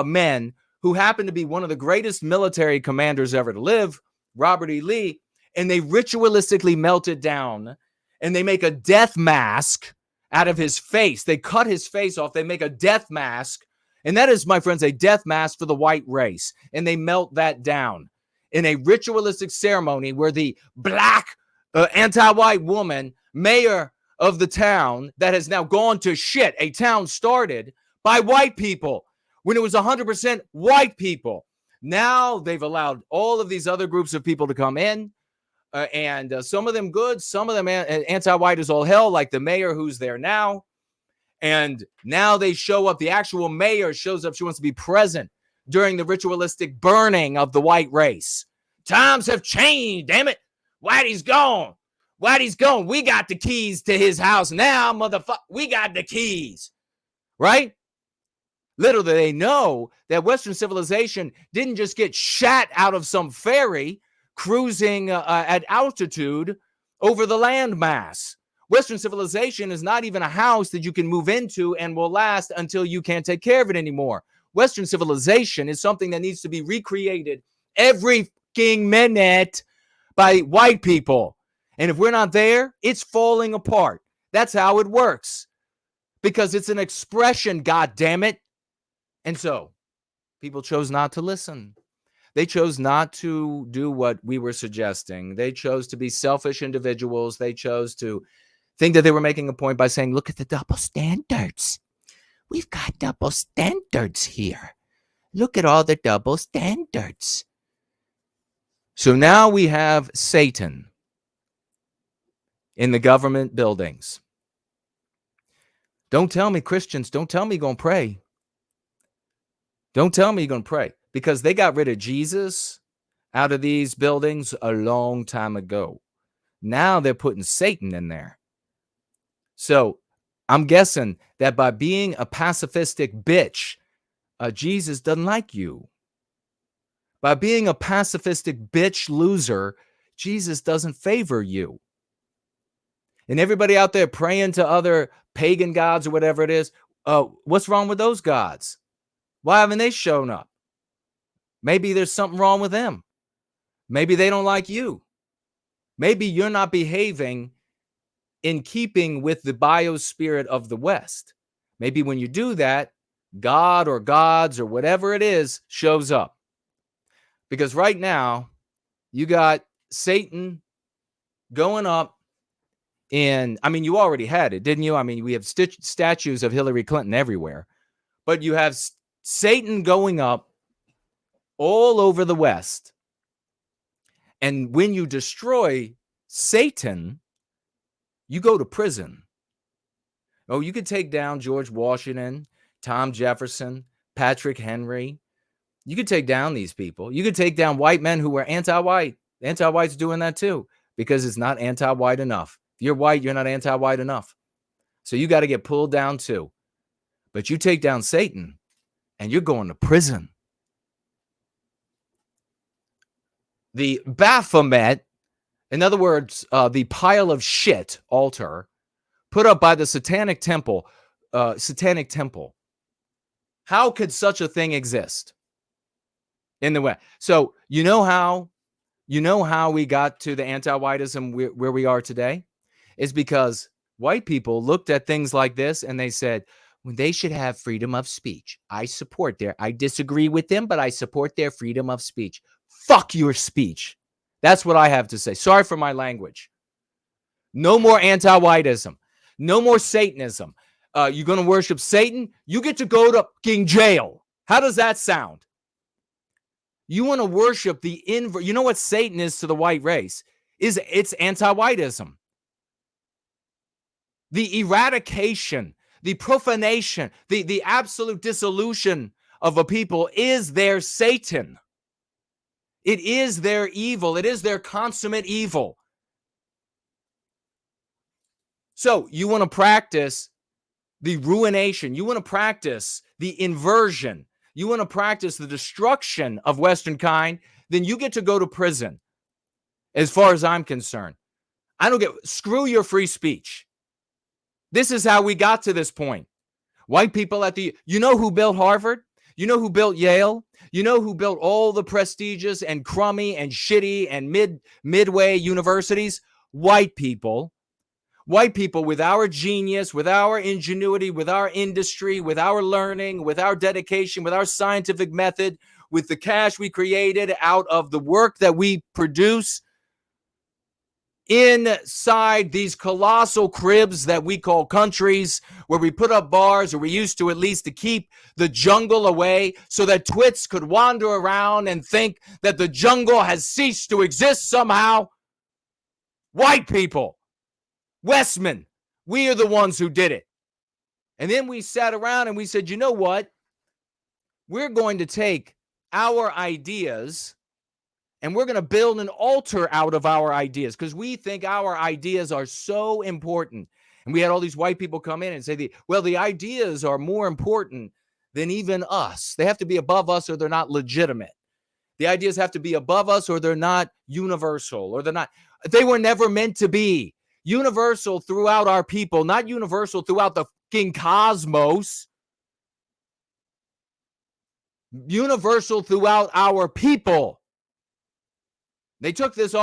men who happened to be one of the greatest military commanders ever to live, Robert E. Lee, and they ritualistically melt it down, and they make a death mask out of his face. They cut his face off. They make a death mask, and that is, my friends, a death mask for the white race, and they melt that down in a ritualistic ceremony where the black anti-white woman, mayor of the town that has now gone to shit, a town started by white people, when it was 100% white people. Now they've allowed all of these other groups of people to come in, and some of them good, some of them anti-white as all hell, like the mayor who's there now. And now they show up. The actual mayor shows up. She wants to be present during the ritualistic burning of the white race. Times have changed, damn it. Whitey's gone. Whitey's gone. We got the keys to his house now, motherfucker. We got the keys, right? Little do they know that Western civilization didn't just get shat out of some ferry cruising at altitude over the land mass. Western civilization is not even a house that you can move into and will last until you can't take care of it anymore. Western civilization is something that needs to be recreated every fucking minute by white people. And if we're not there, it's falling apart. That's how it works. Because it's an expression, God damn it. And so people chose not to listen. They chose not to do what we were suggesting. They chose to be selfish individuals. They chose to think that they were making a point by saying, look at the double standards. We've got double standards here. Look at all the double standards. So now we have Satan in the government buildings. Don't tell me, Christians, don't tell me you're going to pray. Don't tell me you're going to pray, because they got rid of Jesus out of these buildings a long time ago. Now they're putting Satan in there. So I'm guessing that by being a pacifistic bitch, Jesus doesn't like you. By being a pacifistic bitch loser, Jesus doesn't favor you. And everybody out there praying to other pagan gods or whatever it is, what's wrong with those gods? Why haven't they shown up? Maybe there's something wrong with them. Maybe they don't like you. Maybe you're not behaving in keeping with the biospirit of the West. Maybe when you do that, God or gods or whatever it is shows up. Because right now, you got Satan going up in, I mean, you already had it, didn't you? I mean, we have statues of Hillary Clinton everywhere. But you have Satan going up all over the West. And when you destroy Satan, you go to prison. Oh, you could take down George Washington, Tom Jefferson, Patrick Henry. You could take down these people. You could take down white men who were anti-white. Anti-white's doing that too, because it's not anti-white enough. If you're white, you're not anti-white enough. So you got to get pulled down too. But you take down Satan, and you're going to prison. The Baphomet, in other words, the pile of shit altar put up by the Satanic Temple. How could such a thing exist in the West? So you know how we got to the anti-whiteism where we are today? Is because white people looked at things like this and they said, well, they should have freedom of speech. I disagree with them, but I support their freedom of speech. Fuck your speech. That's what I have to say. Sorry for my language. No more anti-whiteism. No more Satanism. You're going to worship Satan? You get to go to fucking jail. How does that sound? You want to worship the you know what Satan is to the white race? It's anti-whiteism. The eradication, the profanation, the absolute dissolution of a people is their Satan. It is their evil. It is their consummate evil. So you want to practice the ruination. You want to practice the inversion. You want to practice the destruction of Western kind, then you get to go to prison. As far as I'm concerned, screw your free speech. This is how we got to this point. White people you know who built Harvard? You know who built Yale? You know who built all the prestigious and crummy and shitty and midway universities? White people. White people with our genius, with our ingenuity, with our industry, with our learning, with our dedication, with our scientific method, with the cash we created out of the work that we produce inside these colossal cribs that we call countries, where we put up bars, or we used to, at least, to keep the jungle away so that twits could wander around and think that the jungle has ceased to exist somehow. White people, Westmen, we are the ones who did it. And then we sat around and we said, you know what? We're going to take our ideas and we're going to build an altar out of our ideas, because we think our ideas are so important. And we had all these white people come in and say, the ideas are more important than even us. They have to be above us or they're not legitimate. The ideas have to be above us or they're not universal, or they're not. They were never meant to be. Universal throughout our people, not universal throughout the fucking cosmos. Universal throughout our people. They took these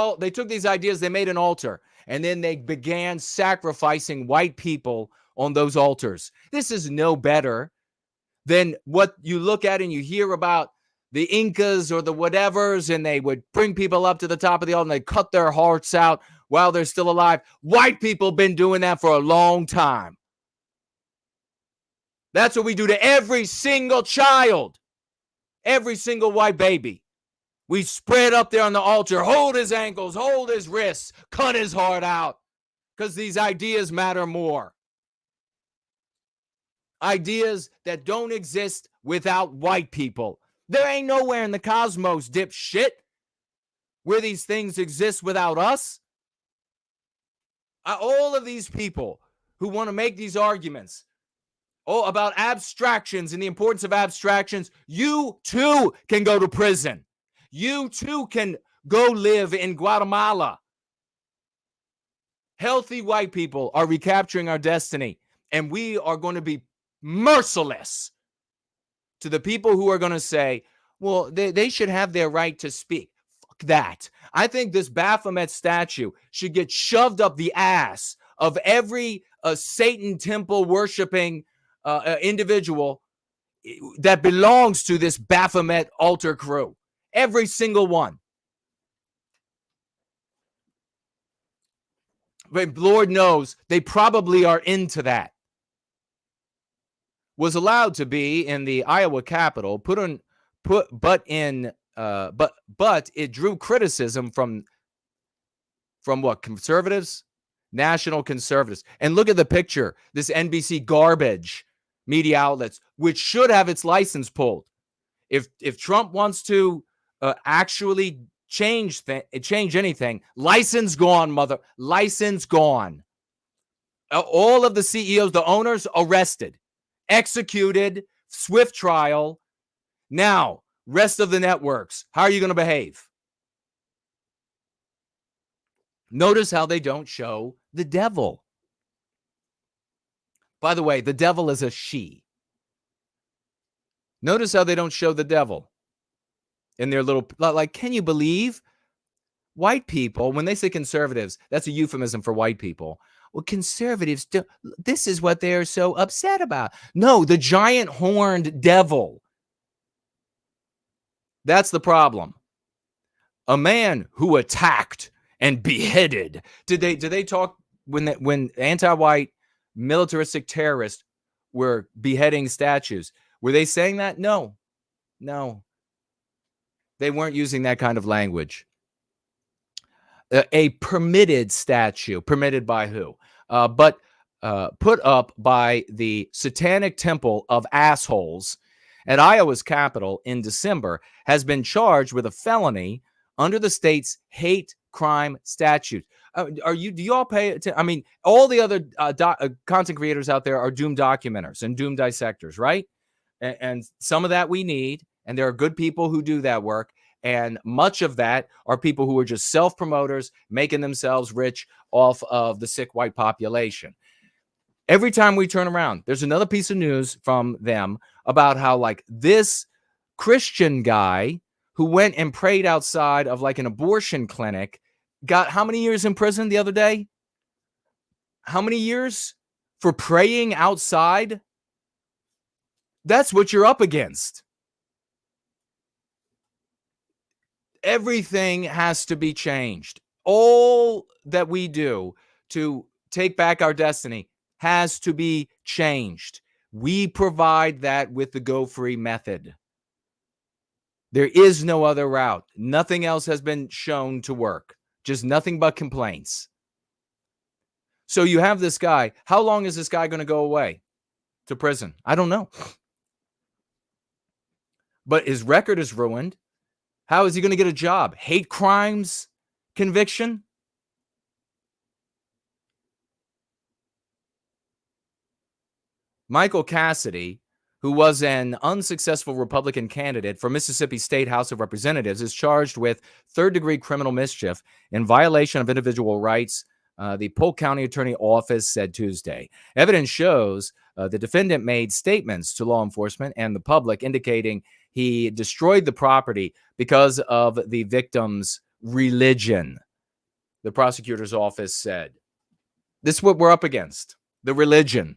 ideas, they made an altar, and then they began sacrificing white people on those altars. This is no better than what you look at and you hear about the Incas or the whatevers, and they would bring people up to the top of the altar and they cut their hearts out while they're still alive. White people been doing that for a long time. That's what we do to every single child, every single white baby. We spread up there on the altar, hold his ankles, hold his wrists, cut his heart out, because these ideas matter more. Ideas that don't exist without white people. There ain't nowhere in the cosmos, dipshit, where these things exist without us. All of these people who want to make these arguments about abstractions and the importance of abstractions, you too can go to prison. You too can go live in Guatemala. Healthy white people are recapturing our destiny, and we are going to be merciless to the people who are going to say, well, they should have their right to speak. Fuck that. I think this Baphomet statue should get shoved up the ass of every Satan temple worshiping individual that belongs to this Baphomet altar crew. Every single one. But Lord knows they probably are into that. Was allowed to be in the Iowa Capitol, but it drew criticism from what? Conservatives? National conservatives. And look at the picture. This NBC garbage media outlets, which should have its license pulled. If Trump wants to actually change anything, license gone, license gone. All of the CEOs, the owners, arrested, executed, swift trial. Now, rest of the networks, how are you going to behave? Notice how they don't show the devil. By the way, the devil is a she. Notice how they don't show the devil in their little, like, can you believe white people, when they say conservatives, that's a euphemism for white people. Well, conservatives, this is what they're so upset about. No, the giant horned devil. That's the problem. A man who attacked and beheaded. Did they talk when anti-white militaristic terrorists were beheading statues? Were they saying that? No. They weren't using that kind of language. A permitted statue. Permitted by who? But put up by the Satanic Temple of Assholes at Iowa's Capitol in December has been charged with a felony under the state's hate crime statute. Do you all pay attention? I mean, all the other content creators out there are doom documenters and doom dissectors, right? And some of that we need, and there are good people who do that work. And much of that are people who are just self-promoters, making themselves rich off of the sick white population. Every time we turn around, there's another piece of news from them about how, like, this Christian guy who went and prayed outside of like an abortion clinic got how many years in prison the other day? How many years for praying outside? That's what you're up against. Everything has to be changed. All that we do to take back our destiny has to be changed. We provide that with the Go Free method. There is no other route. Nothing else has been shown to work. Just nothing but complaints. So you have this guy. How long is this guy going to go away to prison? I don't know. But his record is ruined. How is he going to get a job? Hate crimes conviction? Michael Cassidy, who was an unsuccessful Republican candidate for Mississippi State House of Representatives, is charged with third-degree criminal mischief in violation of individual rights, the Polk County Attorney Office said Tuesday. Evidence shows the defendant made statements to law enforcement and the public indicating he destroyed the property because of the victim's religion, the prosecutor's office said. This is what we're up against, the religion.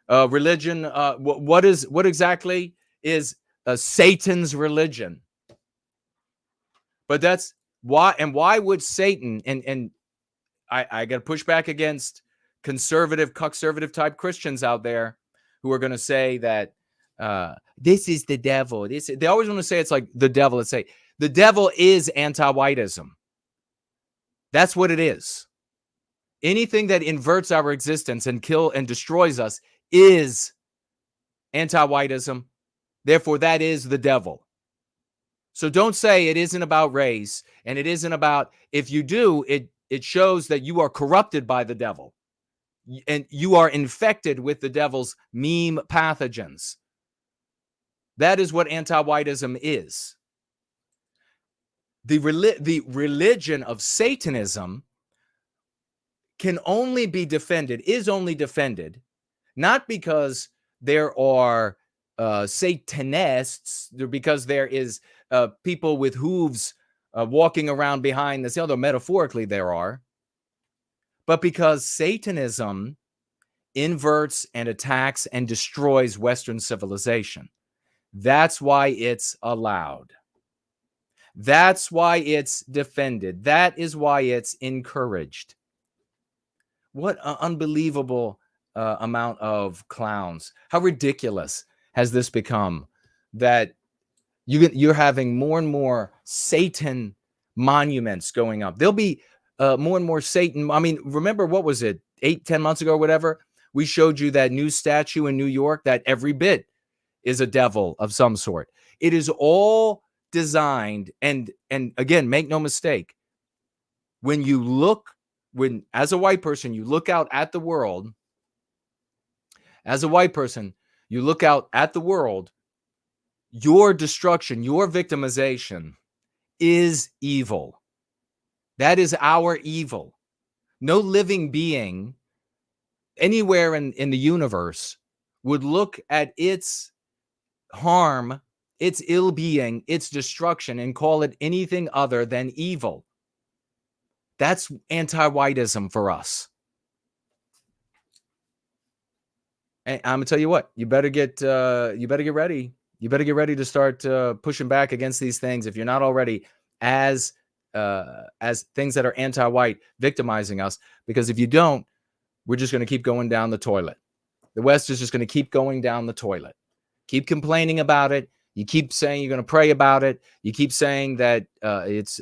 What exactly is Satan's religion? But that's why, and why would Satan, and I got to push back against conservative type Christians out there who are going to say that this is the devil. They always want to say it's like the devil. Let's say the devil is anti-whiteism. That's what it is. Anything that inverts our existence and kill and destroys us is anti-whiteism. Therefore, that is the devil. So don't say it isn't about race, and it isn't about, if you do, it shows that you are corrupted by the devil and you are infected with the devil's meme pathogens. That is what anti-whiteism is. The religion of Satanism can only be defended, is only defended, not because there are Satanists, because there is people with hooves walking around behind this, although metaphorically there are, but because Satanism inverts and attacks and destroys Western civilization. That's why it's allowed. That's why it's defended. That is why it's encouraged. What an unbelievable amount of clowns. How ridiculous has this become that you're having more and more Satan monuments going up. There'll be more and more Satan. I mean, remember, what was it, 8-10 months ago or whatever? We showed you that new statue in New York that every bit is a devil of some sort. It is all designed, and again, make no mistake, when as a white person, you look out at the world, as a white person, you look out at the world, your destruction, your victimization is evil. That is our evil. No living being anywhere in the universe would look at its harm, its ill-being, its destruction, and call it anything other than evil. That's anti-whiteism for us. And I'm gonna tell you what, you better get ready. You better get ready to start pushing back against these things if you're not already, as things that are anti-white victimizing us. Because if you don't, we're just going to keep going down the toilet. The West is just going to keep going down the toilet. Keep complaining about it. You keep saying you're going to pray about it. You keep saying that it's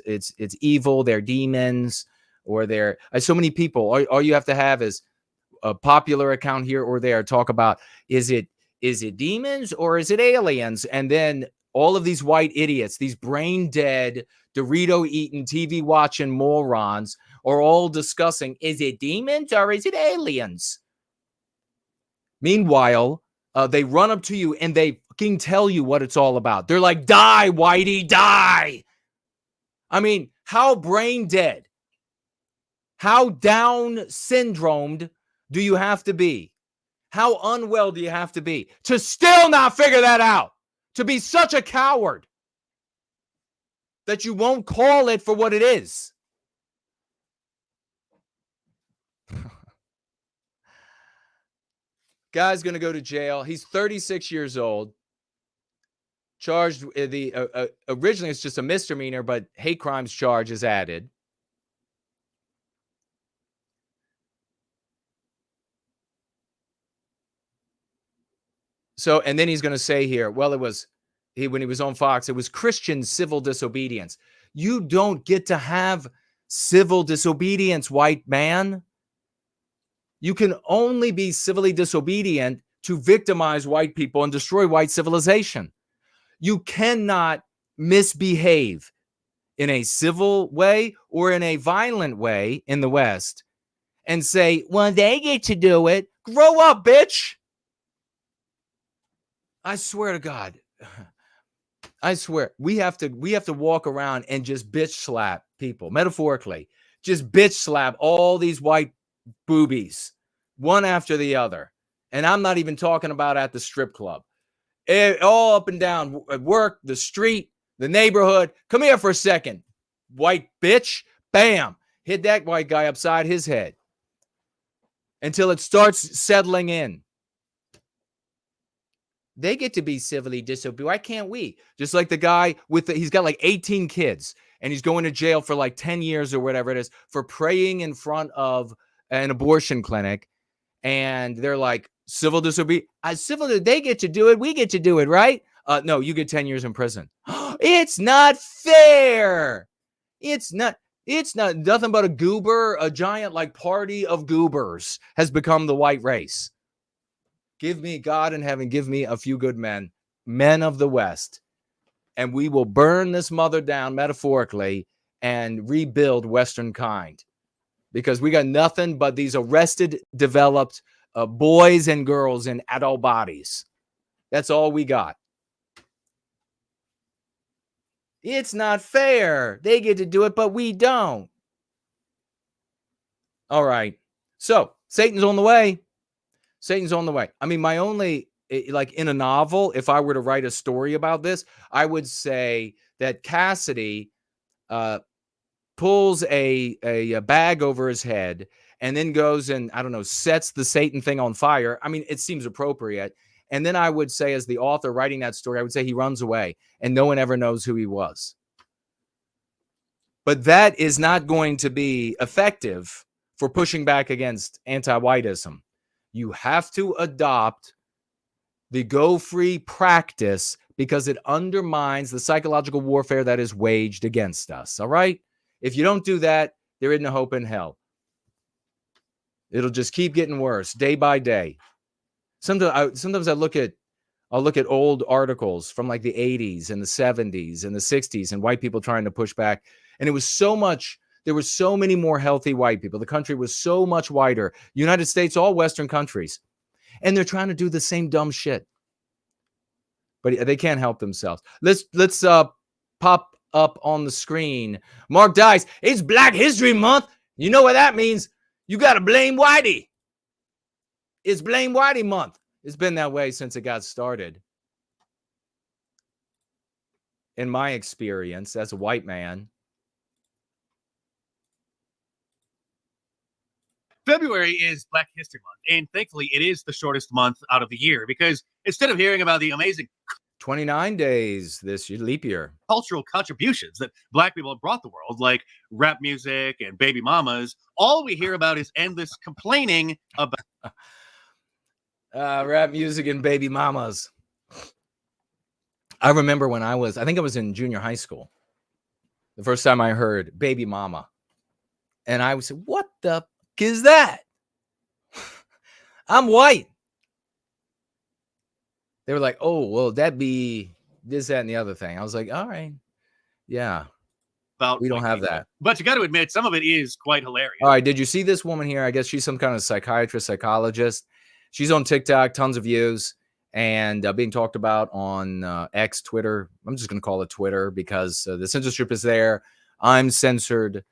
evil, they're demons, or they're so many people. All you have to have is a popular account here or there talk about, is it demons or is it aliens? And then all of these white idiots, these brain dead, Dorito eating, TV watching morons are all discussing, is it demons or is it aliens? Meanwhile, they run up to you and they fucking tell you what it's all about. They're like, die, Whitey, die. I mean, how brain dead, how down syndromed do you have to be? How unwell do you have to be to still not figure that out? To be such a coward that you won't call it for what it is. Guy's going to go to jail. He's 36 years old. Charged originally it's just a misdemeanor, but hate crimes charge is added. So, and then he's going to say here, well, it was when he was on Fox, it was Christian civil disobedience. You don't get to have civil disobedience, white man. You can only be civilly disobedient to victimize white people and destroy white civilization. You cannot misbehave in a civil way or in a violent way in the West and say, well, they get to do it. Grow up, bitch. I swear to God, I swear we have to walk around and just bitch slap people, metaphorically, just bitch slap all these white boobies, one after the other. And I'm not even talking about at the strip club. All up and down at work, the street, the neighborhood. Come here for a second, white bitch. Bam. Hit that white guy upside his head until it starts settling in. They get to be civilly disobedient. Why can't we? Just like the guy he's got like 18 kids and he's going to jail for like 10 years or whatever it is for praying in front of an abortion clinic. And they're like, civil disobedience. They get to do it. We get to do it, right? No, you get 10 years in prison. It's not fair. It's not nothing but a goober, a giant like party of goobers has become the white race. Give me God in heaven. Give me a few good men of the West, and we will burn this mother down metaphorically and rebuild Western kind, because we got nothing but these arrested, developed boys and girls in adult bodies. That's all we got. It's not fair. They get to do it, but we don't. All right. So Satan's on the way. Satan's on the way. I mean, my only, like in a novel, if I were to write a story about this, I would say that Cassidy pulls a bag over his head and then goes and, I don't know, sets the Satan thing on fire. I mean, it seems appropriate. And then I would say, as the author writing that story, I would say he runs away and no one ever knows who he was. But that is not going to be effective for pushing back against anti-whiteism. You have to adopt the go-free practice because it undermines the psychological warfare that is waged against us. All right? If you don't do that, there isn't a hope in hell. It'll just keep getting worse day by day. Sometimes I'll look at old articles from like the 80s and the 70s and the 60s and white people trying to push back. And it was so much. There were so many more healthy white people. The country was so much whiter. United States, all Western countries. And they're trying to do the same dumb shit. But they can't help themselves. Let's pop up on the screen. Mark Dice, it's Black History Month. You know what that means? You got to blame Whitey. It's Blame Whitey Month. It's been that way since it got started. In my experience as a white man. February is Black History Month, and thankfully it is the shortest month out of the year, because instead of hearing about the amazing 29 days this year, leap year, cultural contributions that Black people have brought the world, like rap music and baby mamas, all we hear about is endless complaining about rap music and baby mamas. I remember when I think I was in junior high school, the first time I heard baby mama, and I was, what the is that? I'm white. They were like, oh, well, that'd be this, that, and the other thing. I was like, all right. Yeah. We don't have that. But you got to admit, some of it is quite hilarious. All right. Did you see this woman here? I guess she's some kind of psychiatrist, psychologist. She's on TikTok, tons of views, and being talked about on X, Twitter. I'm just going to call it Twitter because the censorship is there. I'm censored.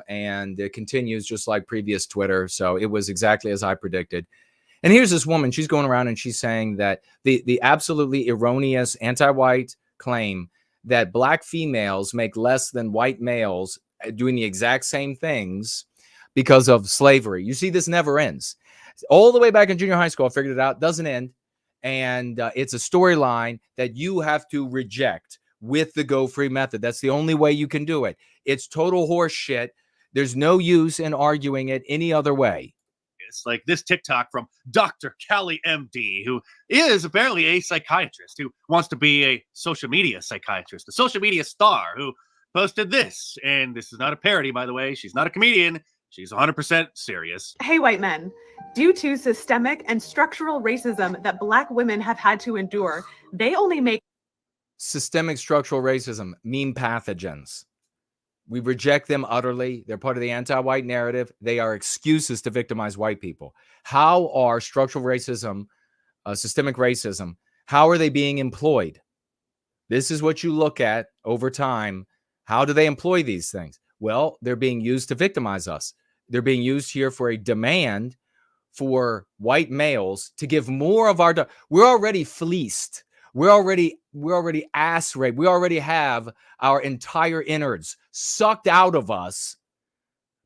And it continues just like previous Twitter. So it was exactly as I predicted. And here's this woman. She's going around and she's saying that the absolutely erroneous anti-white claim that Black females make less than white males doing the exact same things because of slavery. You see, this never ends. All the way back in junior high school, I figured it out. Doesn't end. And it's a storyline that you have to reject with the go-free method. That's the only way you can do it. It's total horse shit. There's no use in arguing it any other way. It's like this TikTok from Dr. Callie MD, who is apparently a psychiatrist who wants to be a social media psychiatrist, a social media star, who posted this. And this is not a parody, by the way. She's not a comedian. She's 100% serious. Hey, white men. Due to systemic and structural racism that Black women have had to endure, they only make systemic structural racism, meme pathogens. We reject them utterly. They're part of the anti-white narrative. They are excuses to victimize white people. How are structural racism, systemic racism, How are they being employed? This is what you look at over time. How do they employ these things? Well, they're being used to victimize us. They're being used here for a demand for white males to give more of our we're already fleeced. We're already ass raped. We already have our entire innards sucked out of us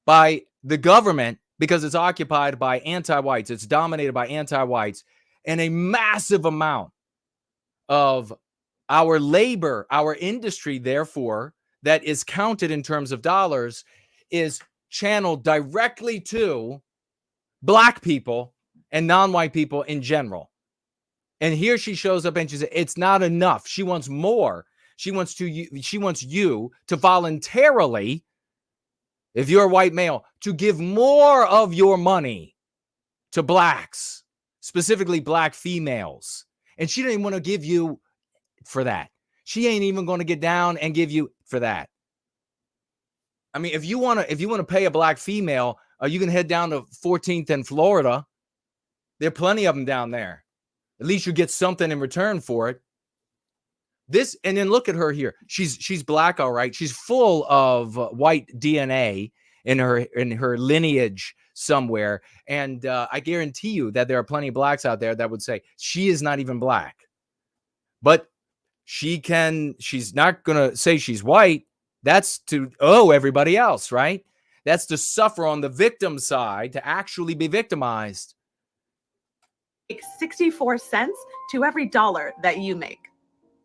by the government because it's occupied by anti-whites. It's dominated by anti-whites, and a massive amount of our labor, our industry, therefore, that is counted in terms of dollars, is channeled directly to Black people and non-white people in general. And here she shows up and she says, it's not enough. She wants more. She wants you to voluntarily, if you're a white male, to give more of your money to Blacks, specifically Black females. And she didn't want to give you for that. She ain't even going to get down and give you for that. I mean, if you want to pay a Black female, you can head down to 14th in Florida. There are plenty of them down there. At least you get something in return for it. This, and then look at her here. She's Black, all right. She's full of white DNA in her lineage somewhere. And I guarantee you that there are plenty of Blacks out there that would say she is not even Black. But she's not going to say she's white. That's to everybody else, right? That's to suffer on the victim side, to actually be victimized. Make 64 cents to every dollar that you make.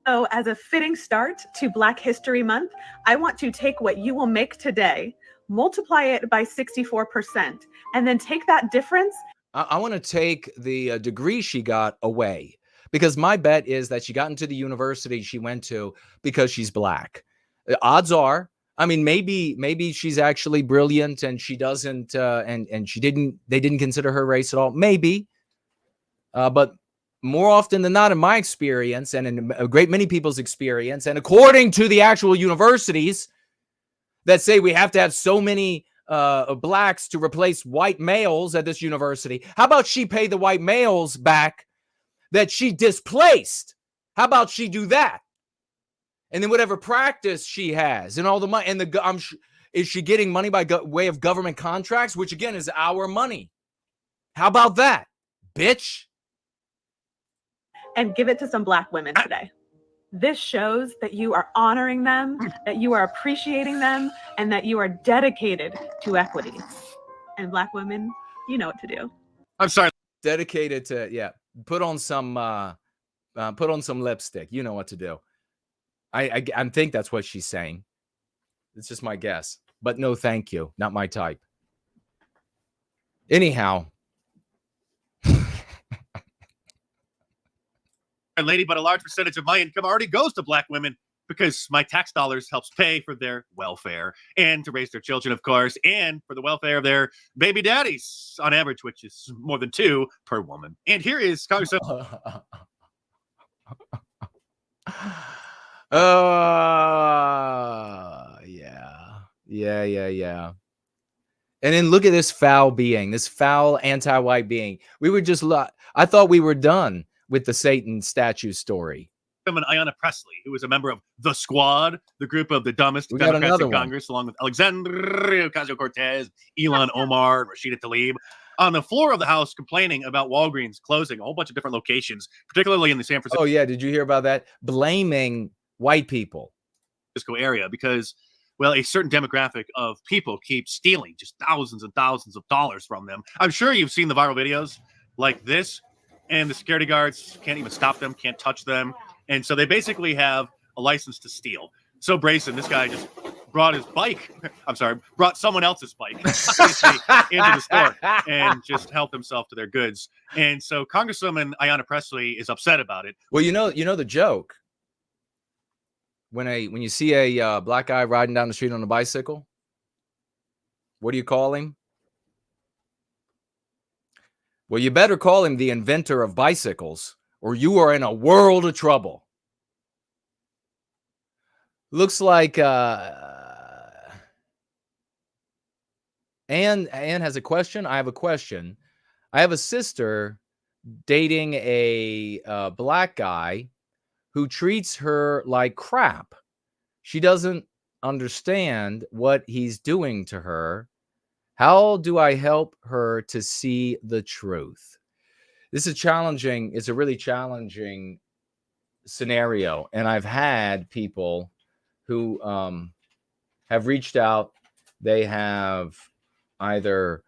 So as a fitting start to Black History Month, I want to take what you will make today, multiply it by 64%, and then take that difference. I want to take the degree she got away, because my bet is that she got into the university she went to because she's Black. Odds are, I mean, maybe she's actually brilliant and she doesn't, and they didn't consider her race at all. Maybe. But more often than not, in my experience and in a great many people's experience, and according to the actual universities that say we have to have so many Blacks to replace white males at this university, how about she pay the white males back that she displaced? How about she do that? And then whatever practice she has and all the money, and is she getting money by way of government contracts, which again is our money? How about that, bitch? And give it to some Black women today. This shows that you are honoring them, that you are appreciating them, and that you are dedicated to equity. And Black women, you know what to do. I'm sorry. Dedicated to, put on some lipstick. You know what to do. I think that's what she's saying. It's just my guess. But no, thank you. Not my type. Anyhow. Lady, but a large percentage of my income already goes to Black women because my tax dollars helps pay for their welfare and to raise their children, of course, and for the welfare of their baby daddies on average, which is more than 2 per woman. And here is Congressman. Yeah. And then look at this foul being, this foul anti-white being. We were just, I thought we were done with the Satan statue story. Ayanna Pressley, who was a member of the Squad, the group of the dumbest We got Democrats in another one. Congress, along with Alexandria Ocasio-Cortez, Ilhan Omar, and Rashida Tlaib, on the floor of the House complaining about Walgreens closing a whole bunch of different locations, particularly in the San Francisco Oh, yeah. Did you hear about that? Blaming white people. area because, well, a certain demographic of people keep stealing just thousands and thousands of dollars from them. I'm sure you've seen the viral videos like this, and the security guards can't even stop them, can't touch them. And so they basically have a license to steal. So Brayson, this guy just brought someone else's bike into the store and just helped himself to their goods. And so Congresswoman Ayanna Pressley is upset about it. Well, you know the joke. When you see a Black guy riding down the street on a bicycle, what do you call him? Well, you better call him the inventor of bicycles, or you are in a world of trouble. Looks like Anne has a question. I have a question. I have a sister dating a black guy who treats her like crap. She doesn't understand what he's doing to her. How do I help her to see the truth? This is challenging. It's a really challenging scenario. And I've had people who have reached out. They have either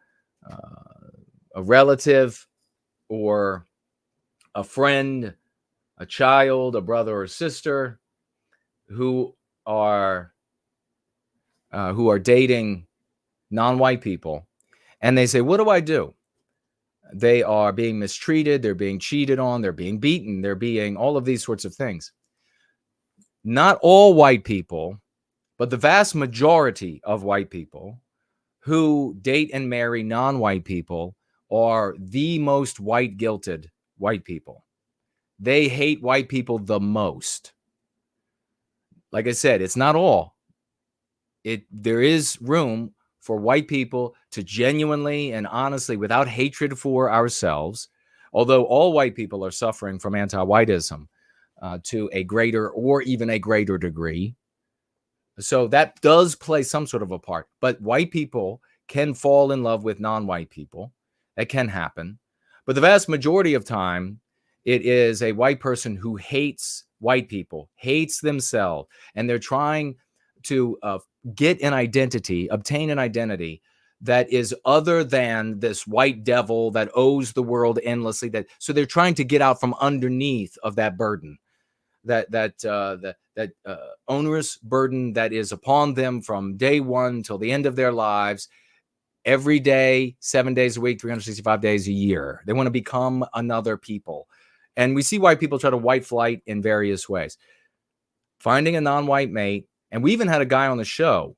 a relative or a friend, a child, a brother or sister who are dating non-white people, and they say, what do I do? They are being mistreated, they're being cheated on, they're being beaten, they're being all of these sorts of things. Not all white people, but the vast majority of white people who date and marry non-white people are the most white guilted white people. They hate white people the most. Like I said, it's not all. There is room for white people to genuinely and honestly, without hatred for ourselves, although all white people are suffering from anti-whiteism to a greater or even a greater degree. So that does play some sort of a part. But white people can fall in love with non-white people. That can happen. But the vast majority of time, it is a white person who hates white people, hates themselves, and they're trying to get an identity, obtain an identity that is other than this white devil that owes the world endlessly. So they're trying to get out from underneath of that burden, that onerous burden that is upon them from day one till the end of their lives, every day, 7 days a week, 365 days a year. They want to become another people. And we see white people try to white flight in various ways. Finding a non-white mate. And we even had a guy on the show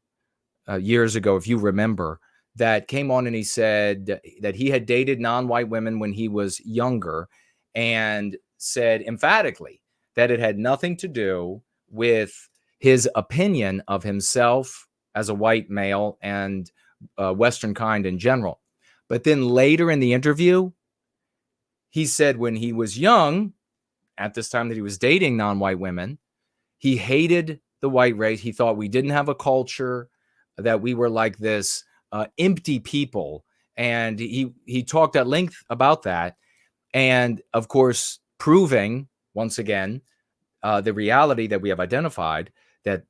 years ago, if you remember, that came on and he said that he had dated non-white women when he was younger, and said emphatically that it had nothing to do with his opinion of himself as a white male and Western kind in general. But then later in the interview, he said when he was young, at this time that he was dating non-white women, he hated the white race. He thought we didn't have a culture, that we were like this empty people. And he talked at length about that. And of course, proving once again, the reality that we have identified, that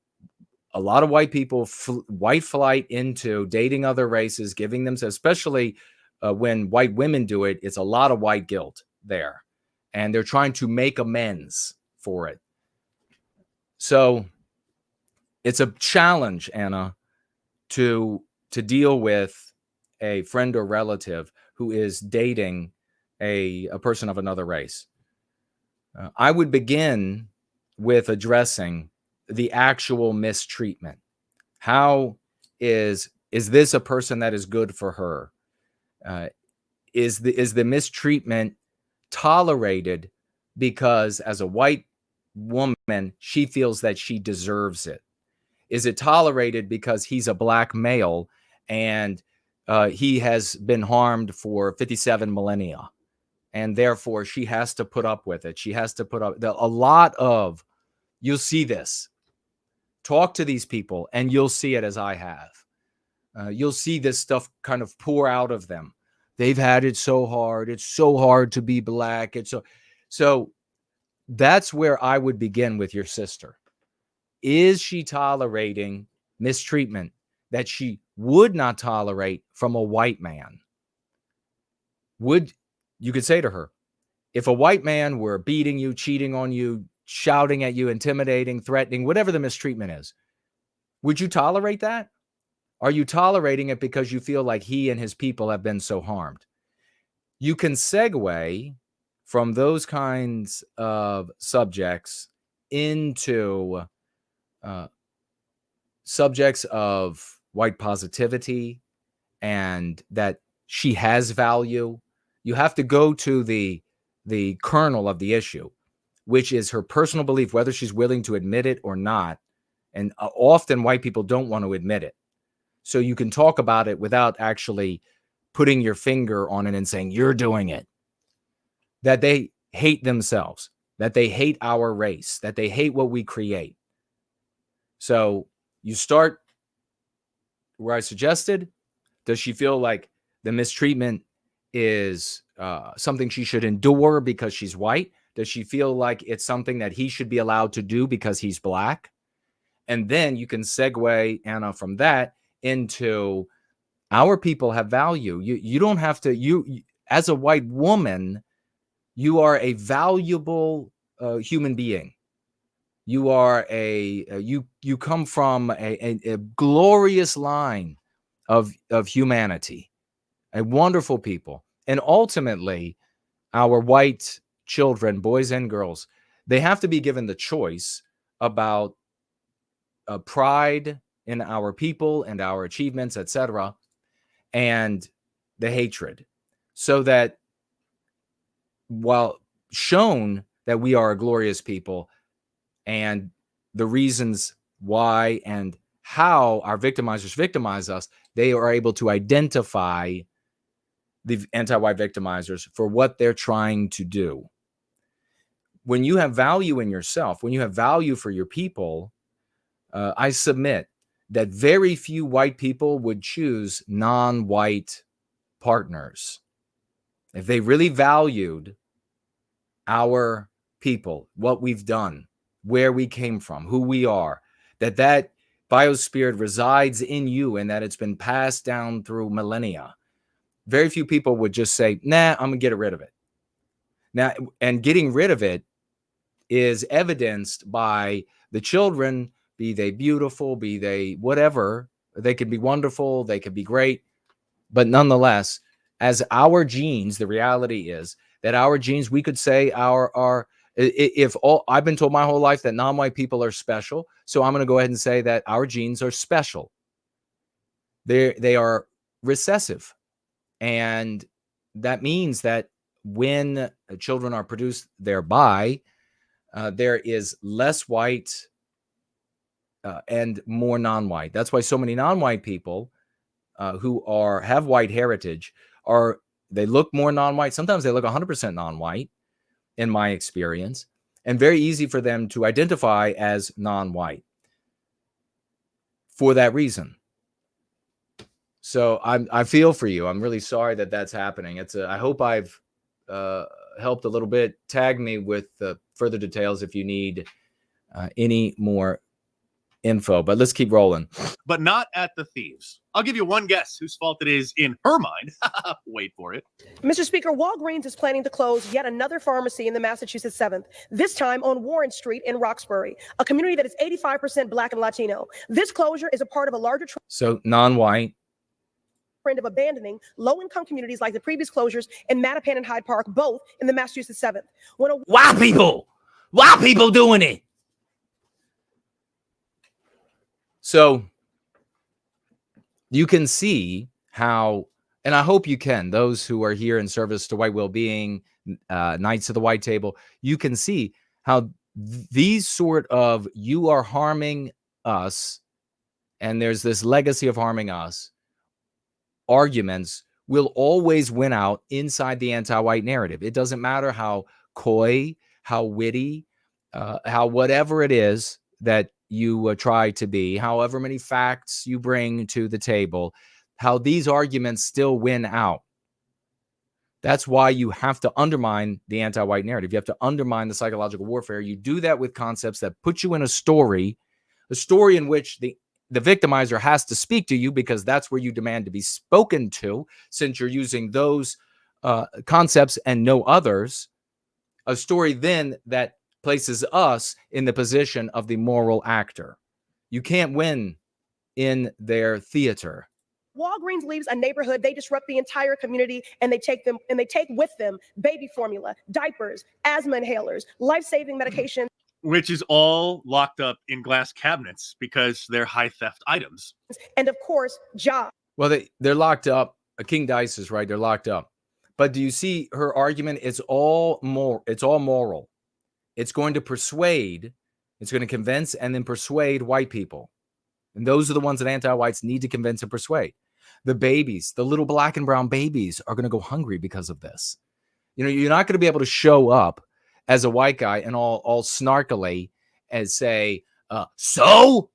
a lot of white people white flight into dating other races, giving them, especially when white women do it, it's a lot of white guilt there. And they're trying to make amends for it. So it's a challenge, Anna, to deal with a friend or relative who is dating a person of another race. I would begin with addressing the actual mistreatment. How is this a person that is good for her? Is the mistreatment tolerated because as a white woman, she feels that she deserves it? Is it tolerated because he's a black male and he has been harmed for 57 millennia, and therefore she has to put up with it? She has to put up a lot of, you'll see this. Talk to these people and you'll see it as I have. You'll see this stuff kind of pour out of them. They've had it so hard. It's so hard to be black. So that's where I would begin with your sister. Is she tolerating mistreatment that she would not tolerate from a white man? You could say to her, if a white man were beating you, cheating on you, shouting at you, intimidating, threatening, whatever the mistreatment is, would you tolerate that? Are you tolerating it because you feel like he and his people have been so harmed? You can segue from those kinds of subjects into subjects of white positivity and that she has value. You have to go to the kernel of the issue, which is her personal belief, whether she's willing to admit it or not. And often white people don't want to admit it. So you can talk about it without actually putting your finger on it and saying, you're doing it. that they hate themselves, that they hate our race, that they hate what we create. So you start where I suggested. Does she feel like the mistreatment is something she should endure because she's white? Does she feel like it's something that he should be allowed to do because he's black? And then you can segue, Anna, from that into our people have value. You don't have to, you as a white woman, you are a valuable human being. You are you come from a glorious line of humanity, a wonderful people. And ultimately, our white children, boys and girls, they have to be given the choice about pride in our people and our achievements, etc., and the hatred, so that while shown that we are a glorious people and the reasons why and how our victimizers victimize us, they are able to identify the anti-white victimizers for what they're trying to do. When you have value in yourself, when you have value for your people, I submit that very few white people would choose non-white partners. If they really valued our people, what we've done, where we came from, who we are, that biospirit resides in you and that it's been passed down through millennia, very few people would just say, nah, I'm gonna get rid of it. Now, and getting rid of it is evidenced by the children, be they beautiful, be they whatever. They could be wonderful, they could be great, but nonetheless, as our genes, the reality is that our genes, we could say I've been told my whole life that non-white people are special, so I'm going to go ahead and say that our genes are special. They are recessive, and that means that when children are produced thereby, there is less white and more non-white. That's why so many non-white people who have white heritage they look more non-white. Sometimes they look 100% non-white, in my experience, and very easy for them to identify as non-white for that reason. So I feel for you. I'm really sorry that that's happening. I hope I've helped a little bit. Tag me with further details if you need any more info, but let's keep rolling. But not at the thieves. I'll give you one guess whose fault it is in her mind. Wait for it. Mr. Speaker, Walgreens is planning to close yet another pharmacy in the Massachusetts 7th, this time on Warren Street in Roxbury, a community that is 85% Black and Latino. This closure is a part of a larger So non-white trend of abandoning low-income communities like the previous closures in Mattapan and Hyde Park, both in the Massachusetts 7th. White people doing it. So you can see how, and I hope you can, those who are here in service to white well-being, Knights of the White Table, you can see how these sort of you are harming us and there's this legacy of harming us arguments will always win out inside the anti-white narrative. It doesn't matter how coy, how witty, how whatever it is that you try to be, however many facts you bring to the table, how these arguments still win out. That's why you have to undermine the anti-white narrative. You have to undermine the psychological warfare. You do that with concepts that put you in a story in which the victimizer has to speak to you because that's where you demand to be spoken to, since you're using those concepts and no others. A story then that places us in the position of the moral actor. You can't win in their theater. Walgreens leaves a neighborhood, they disrupt the entire community, and they take with them baby formula, diapers, asthma inhalers, life-saving medication. Which is all locked up in glass cabinets because they're high theft items. And of course, jobs. Well, they're locked up. King Dice is right. They're locked up. But do you see her argument? It's all moral. It's going to persuade, it's going to convince and then persuade white people. And those are the ones that anti-whites need to convince and persuade. The babies, the little black and brown babies are going to go hungry because of this. You know, you're not going to be able to show up as a white guy and all snarkily and say, so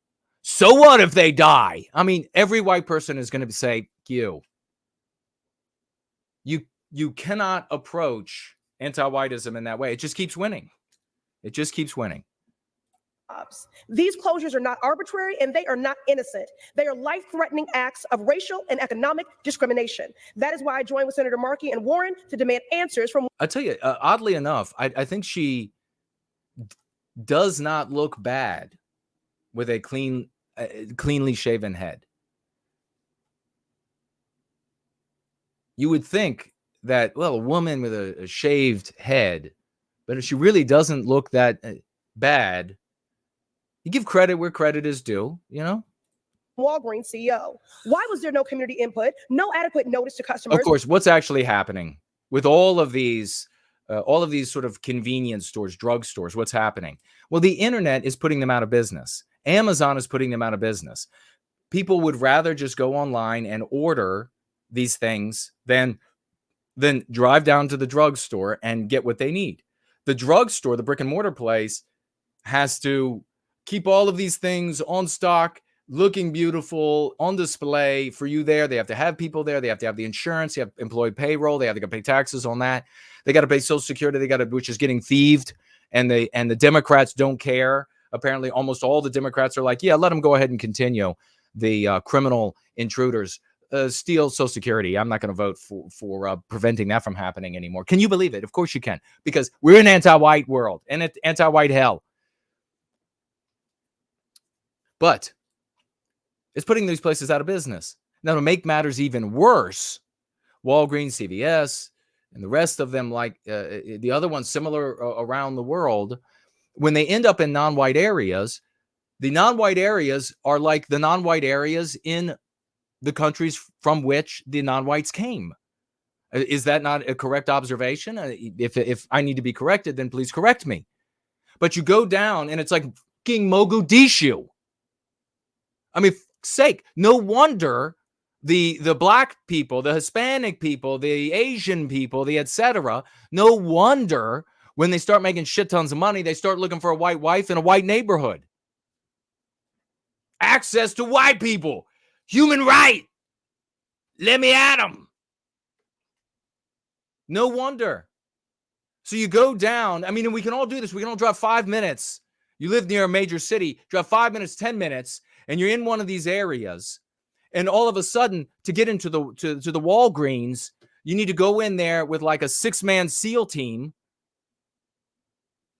what if they die? I mean, every white person is going to say, you cannot approach anti-whiteism in that way. It just keeps winning. It just keeps winning. These closures are not arbitrary and they are not innocent. They are life-threatening acts of racial and economic discrimination. That is why I joined with Senator Markey and Warren to demand answers from. I tell you, oddly enough, I think she does not look bad with a cleanly shaven head. You would think that, well, a woman with a shaved head, but she really doesn't look that bad. You give credit where credit is due, you know? Walgreens CEO. Why was there no community input, no adequate notice to customers? Of course, what's actually happening with all of these sort of convenience stores, drugstores? What's happening? Well, the internet is putting them out of business. Amazon is putting them out of business. People would rather just go online and order these things than drive down to the drugstore and get what they need. The drugstore, the brick and mortar place, has to keep all of these things on stock, looking beautiful, on display for you there. They have to have people there. They have to have the insurance. They have employee payroll. They have to pay taxes on that. They got to pay Social Security. Which is getting thieved. And the Democrats don't care. Apparently, almost all the Democrats are like, yeah, let them go ahead and continue. The criminal intruders steal Social Security. I'm not going to vote for preventing that from happening anymore. Can you believe it? Of course you can, because we're in an anti-white world and anti-white hell. But it's putting these places out of business. Now, to make matters even worse, Walgreens, CVS, and the rest of them, like the other ones similar around the world, when they end up in non-white areas, the non-white areas are like the non-white areas in the countries from which the non-whites came. Is that not a correct observation? If I need to be corrected, then please correct me. But you go down and it's like fucking Mogadishu. I mean, sake, no wonder the black people, the Hispanic people, the Asian people, the etc. No wonder when they start making shit tons of money, they start looking for a white wife in a white neighborhood. Access to white people, human right. Let me at them. No wonder. So you go down. I mean, and we can all do this. We can all drive 5 minutes. You live near a major city, drive 5 minutes, 10 minutes. And you're in one of these areas, and all of a sudden, to get into the Walgreens, you need to go in there with like a 6-man SEAL team,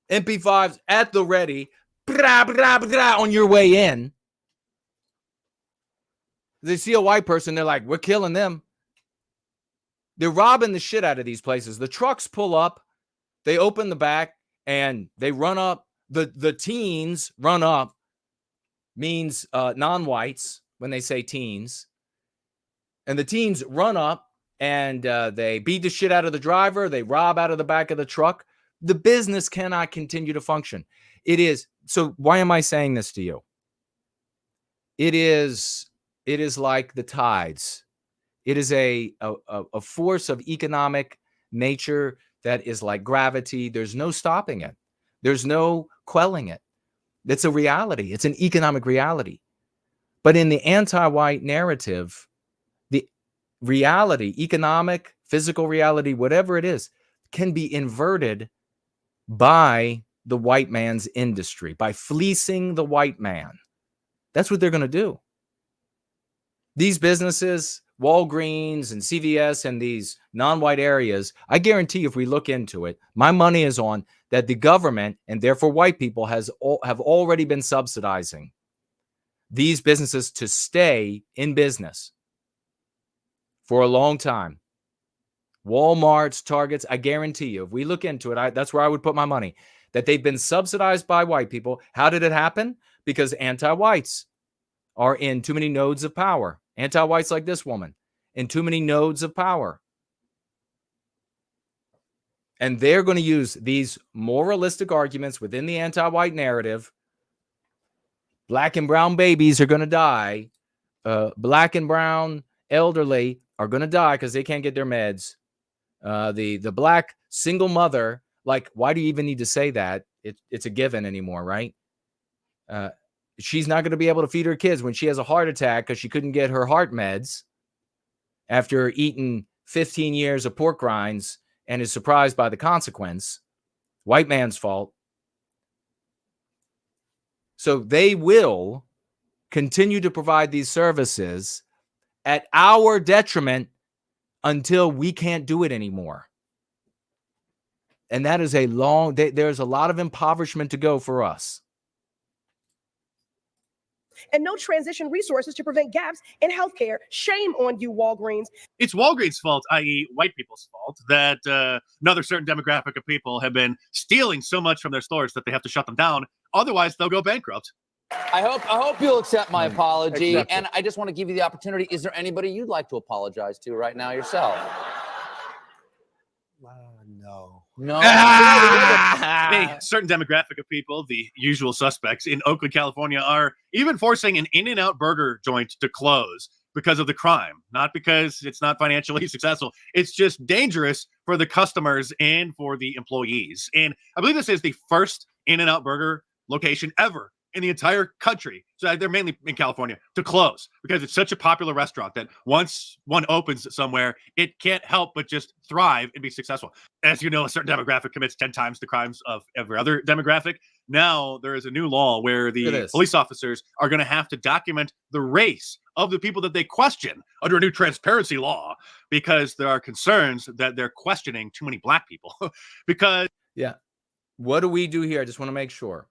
MP5s at the ready, blah, blah, blah, on your way in. They see a white person, they're like, we're killing them. They're robbing the shit out of these places. The trucks pull up, they open the back, and they run up. The teens run up. Means non-whites when they say teens. And the teens run up and they beat the shit out of the driver. They rob out of the back of the truck. The business cannot continue to function. It is. So why am I saying this to you? It is like the tides. It is a force of economic nature that is like gravity. There's no stopping it. There's no quelling it. It's a reality. It's an economic reality. But in the anti-white narrative, the reality, economic, physical reality, whatever it is, can be inverted by the white man's industry, by fleecing the white man. That's what they're going to do. These businesses, Walgreens and CVS and these non-white areas, I guarantee if we look into it, my money is on that the government and therefore white people have already been subsidizing these businesses to stay in business for a long time. Walmart's, Targets, I guarantee you, if we look into it, that's where I would put my money, that they've been subsidized by white people. How did it happen? Because anti-whites are in too many nodes of power. Anti-whites like this woman in too many nodes of power. And they're going to use these moralistic arguments within the anti-white narrative. Black and brown babies are going to die. Black and brown elderly are going to die because they can't get their meds. The black single mother, like, why do you even need to say that? It's a given anymore, right? She's not going to be able to feed her kids when she has a heart attack because she couldn't get her heart meds after eating 15 years of pork rinds and is surprised by the consequence. White man's fault. So they will continue to provide these services at our detriment until we can't do it anymore. And that is there's a lot of impoverishment to go for us. And no transition resources to prevent gaps in healthcare. Shame on you, Walgreens. It's Walgreens' fault, i.e. white people's fault, that another certain demographic of people have been stealing so much from their stores that they have to shut them down. Otherwise, they'll go bankrupt. I hope you'll accept my apology. Accept it. And I just want to give you the opportunity. Is there anybody you'd like to apologize to right now yourself? No. No. A certain demographic of people, the usual suspects in Oakland, California, are even forcing an In-N-Out burger joint to close because of the crime, not because it's not financially successful. It's just dangerous for the customers and for the employees. And I believe this is the first In-N-Out burger location ever in the entire country, so they're mainly in California, to close because it's such a popular restaurant that once one opens somewhere, it can't help but just thrive and be successful. As you know, a certain demographic commits 10 times the crimes of every other demographic. Now there is a new law where the police officers are going to have to document the race of the people that they question under a new transparency law because there are concerns that they're questioning too many black people. Because what do we do here? I just want to make sure.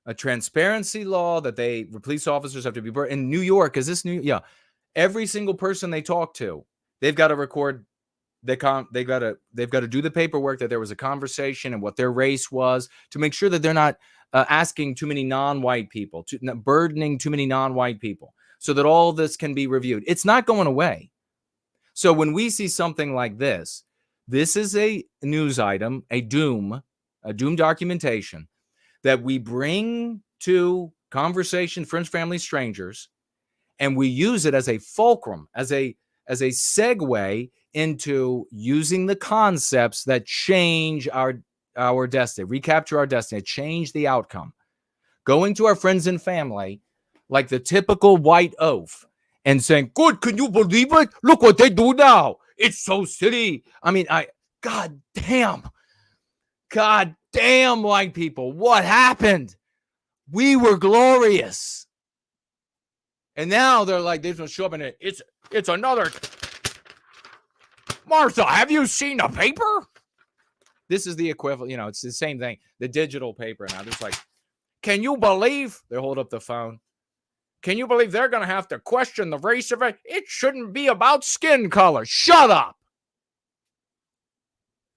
A transparency law that police officers have to be in New York. Is this new? Yeah. Every single person they talk to, they've got to record. They've got to do the paperwork that there was a conversation and what their race was to make sure that they're not asking too many non-white people, burdening too many non-white people, so that all this can be reviewed. It's not going away. So when we see something like this is a news item, a doom documentation that we bring to conversation, friends, family, strangers, and we use it as a fulcrum, as a segue into using the concepts that change our destiny, recapture our destiny, change the outcome. Going to our friends and family like the typical white oaf and saying, "Good, can you believe it? Look what they do now. It's so silly." I mean, God damn, white people, what happened? We were glorious. And now they're like, they're just shoving it. It's another. Martha, have you seen the paper? This is the equivalent, it's the same thing. The digital paper now. It's like, can you believe? They hold up the phone. Can you believe they're going to have to question the race of it? It shouldn't be about skin color. Shut up.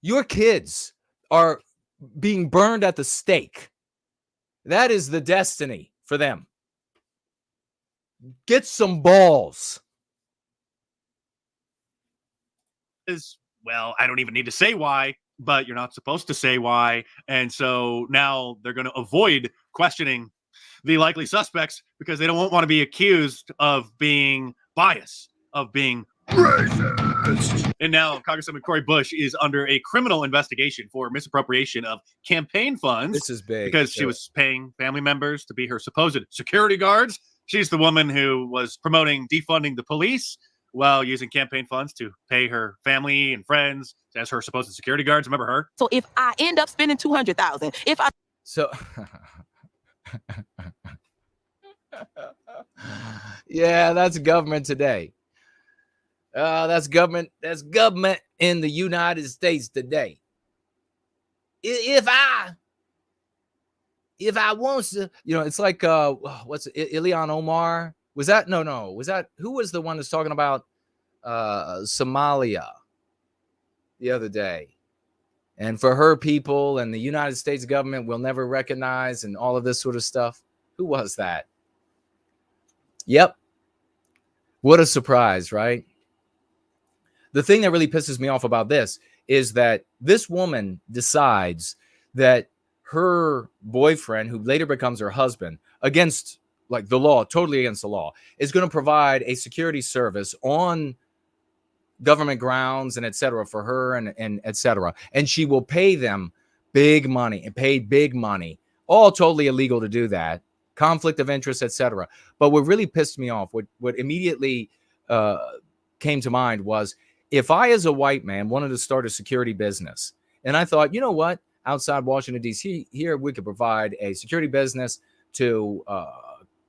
Your kids are being burned at the stake. That is the destiny for them. Get some balls. Well, I don't even need to say why, but you're not supposed to say why. And so now they're going to avoid questioning the likely suspects because they don't want to be accused of being biased, of being racist. And now Congresswoman Cori Bush is under a criminal investigation for misappropriation of campaign funds. This is big. Because she was paying family members to be her supposed security guards. She's the woman who was promoting defunding the police while using campaign funds to pay her family and friends as her supposed security guards. Remember her? So if I end up spending $200,000, So yeah, that's government today. That's government in the United States today. If I want to, it's like what's it, Ilhan Omar? Was that who was the one that's talking about Somalia the other day? And for her people and the United States government will never recognize and all of this sort of stuff. Who was that? Yep. What a surprise, right? The thing that really pisses me off about this is that this woman decides that her boyfriend, who later becomes her husband, against the law, totally against the law, is going to provide a security service on government grounds and etc. for her and etc. And she will pay them big money and paid big money. All totally illegal to do that. Conflict of interest, etc. But what really pissed me off, what immediately came to mind was, if I, as a white man, wanted to start a security business, and I thought, you know what, outside Washington, D.C., here we could provide a security business to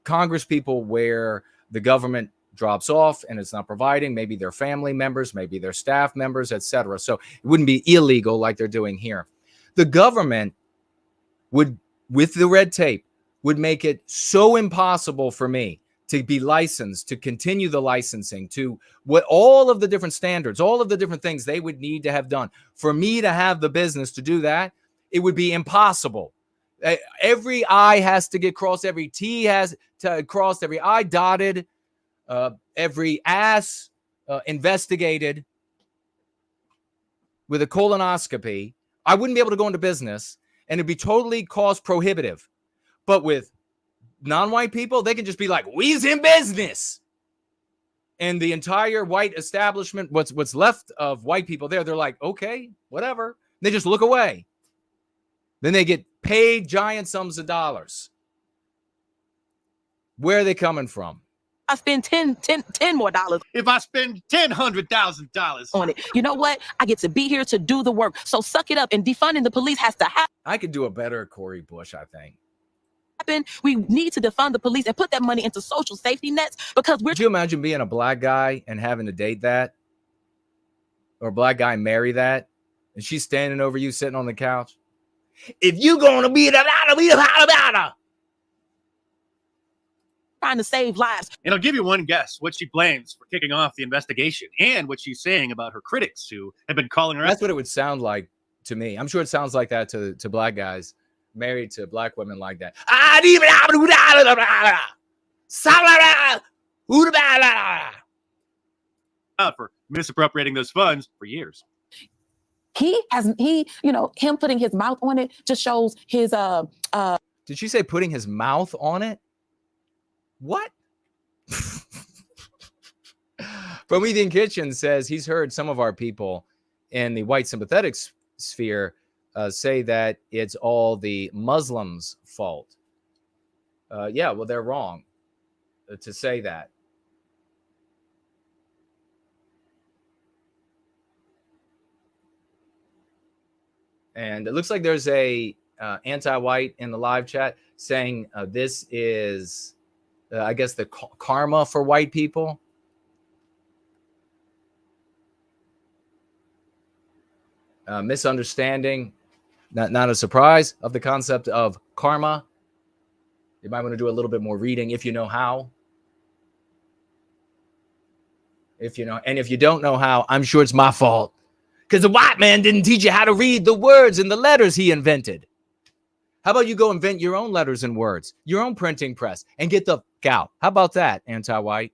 Congress people where the government drops off and it's not providing, maybe their family members, maybe their staff members, etc. So it wouldn't be illegal like they're doing here. The government would, with the red tape, would make it so impossible for me to be licensed, to continue the licensing, to what all of the different standards, all of the different things they would need to have done for me to have the business to do that. It would be impossible. Every I has to get crossed, every T has to crossed, every I dotted, every ass investigated with a colonoscopy. I wouldn't be able to go into business, and it'd be totally cost prohibitive. But with non-white people, they can just be like, we's in business. And the entire white establishment, what's left of white people there, they're like, okay, whatever. They just look away. Then they get paid giant sums of dollars. Where are they coming from? I spend 10 more dollars. If I spend $100,000 on it, you know what? I get to be here to do the work. So suck it up, and defunding the police has to happen. I could do a better Cori Bush, I think. We need to defund the police and put that money into social safety nets, because Could you imagine being a black guy and having to date that? Or a black guy marry that? And she's standing over you sitting on the couch? If you gonna be the trying to save lives. And I'll give you one guess what she blames for kicking off the investigation and what she's saying about her critics who have been calling her out. That's what it would sound like to me. I'm sure it sounds like that to black guys married to black women like that. For misappropriating those funds for years. Him putting his mouth on it just shows his Did she say putting his mouth on it? What? Promethean Kitchen says he's heard some of our people in the white sympathetic sphere say that it's all the Muslims' fault. Yeah, well, they're wrong to say that. And it looks like there's a anti-white in the live chat saying this is, I guess, the karma for white people. Misunderstanding, not a surprise, of the concept of karma. You might want to do a little bit more reading if you know how. If you know, and if you don't know how, I'm sure it's my fault. Because the white man didn't teach you how to read the words and the letters he invented. How about you go invent your own letters and words, your own printing press, and get the f*** out? How about that, anti-white?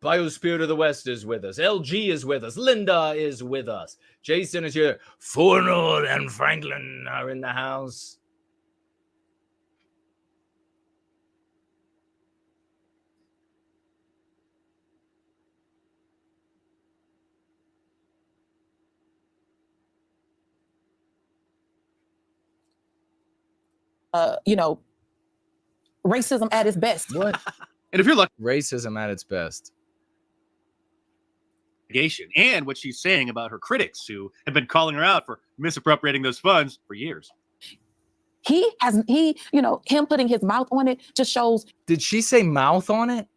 Biospirit of the West is with us. LG is with us. Linda is with us. Jason is here. Fornell and Franklin are in the house. Racism at its best. What? And if you're lucky, racism at its best. And what she's saying about her critics who have been calling her out for misappropriating those funds for years. Him putting his mouth on it just shows. Did she say mouth on it?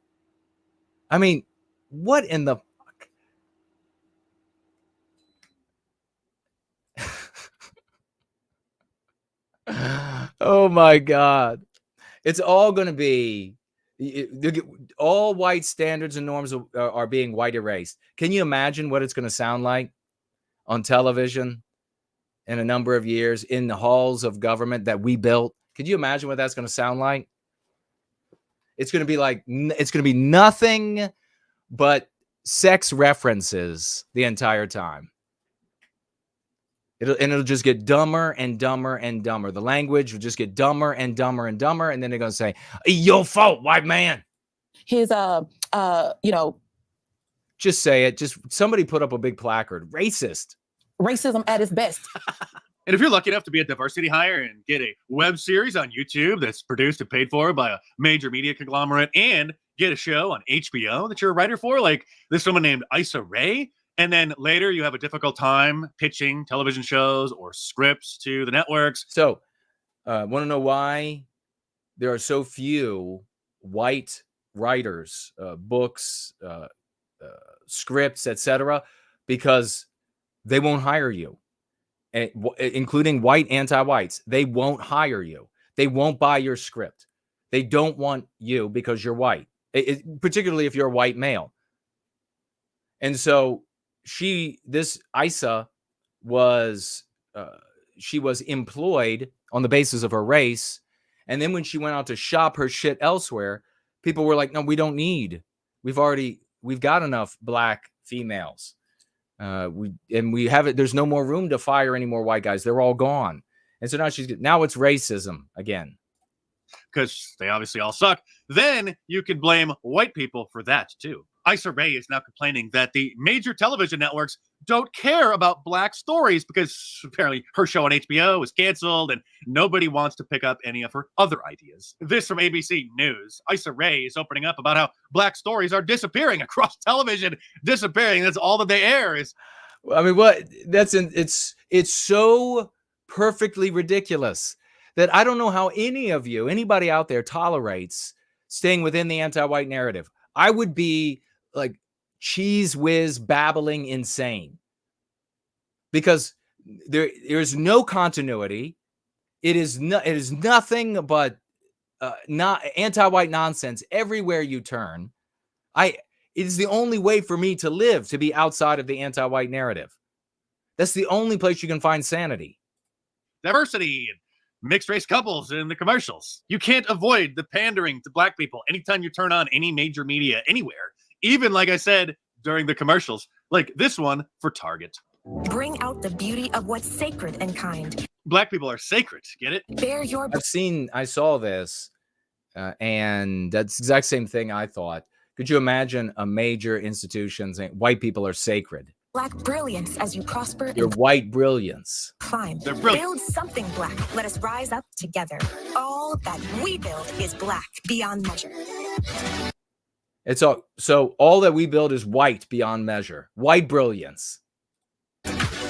I mean, what in the fuck? Oh my God. It's all going to be, all white standards and norms are being white erased. Can you imagine what it's going to sound like on television in a number of years in the halls of government that we built? Could you imagine what that's going to sound like? It's going to be like, it's going to be nothing but sex references the entire time. It'll just get dumber and dumber and dumber. The language will just get dumber and dumber and dumber. And then they're going to say, your fault, white man. His, you know, Just say it. Just somebody put up a big placard. Racist. racism at its best. And if you're lucky enough to be a diversity hire and get a web series on YouTube that's produced and paid for by a major media conglomerate and get a show on HBO that you're a writer for, like this woman named Issa Rae, and then later you have a difficult time pitching television shows or scripts to the networks. So, want to know why there are so few white writers, books, scripts, etc.? Because they won't hire you, including white anti-whites. They won't hire you. They won't buy your script. They don't want you because you're white, particularly if you're a white male. And so this Issa was, she was employed on the basis of her race. And then when she went out to shop her shit elsewhere, people were like, no, we don't need, we've got enough black females. We have it. There's no more room to fire any more white guys. They're all gone. And so now it's racism again. Because they obviously all suck. Then you can blame white people for that too. Issa Rae is now complaining that the major television networks don't care about black stories because apparently her show on HBO is canceled and nobody wants to pick up any of her other ideas. This from ABC News. Issa Rae is opening up about how black stories are disappearing across television. Disappearing. That's all that they air is. I mean, it's so perfectly ridiculous that I don't know how anybody out there tolerates staying within the anti-white narrative. I would be like cheese whiz babbling insane because there's no continuity. It is nothing but not anti-white nonsense everywhere you turn. It is the only way for me to live, to be outside of the anti-white narrative. That's the only place you can find sanity. Diversity and mixed race couples in the commercials. You can't avoid the pandering to black people anytime you turn on any major media anywhere. Even, like I said, during the commercials, like this one for Target. Bring out the beauty of what's sacred and kind. Black people are sacred, get it? Bear your... I saw this, and that's the exact same thing I thought. Could you imagine a major institution saying white people are sacred? Black brilliance as you prosper. Your white brilliance. Climb. They're brilliant. Build something black. Let us rise up together. All that we build is black beyond measure. So all that we build is white beyond measure. White brilliance.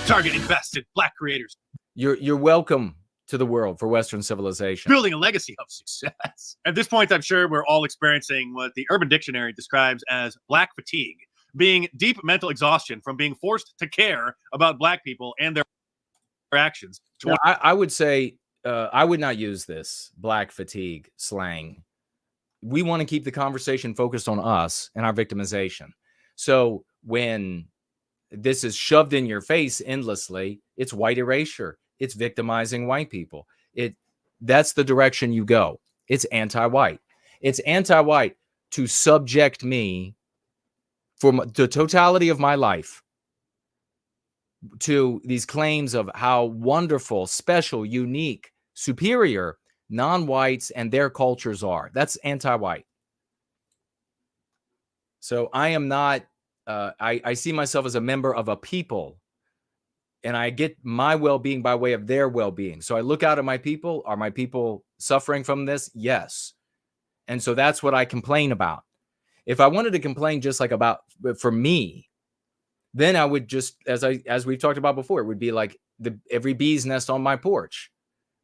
Target invested black creators. You're welcome to the world for Western civilization. Building a legacy of success. At this point, I'm sure we're all experiencing what the Urban Dictionary describes as black fatigue, being deep mental exhaustion from being forced to care about black people and their actions. Now, I would say I would not use this black fatigue slang. We want to keep the conversation focused on us and our victimization. So when this is shoved in your face endlessly, it's white erasure. It's victimizing white people. That's the direction you go. It's anti-white. It's anti-white to subject me for the totality of my life to these claims of how wonderful, special, unique, superior non-whites and their cultures are. That's anti-white. So I am not, I see myself as a member of a people, and I get my well-being by way of their well-being. So I look out at my people. Are my people suffering from this? Yes. And so that's what I complain about. If I wanted to complain just like about for me, then I would just, as we've talked about before, it would be like every bee's nest on my porch.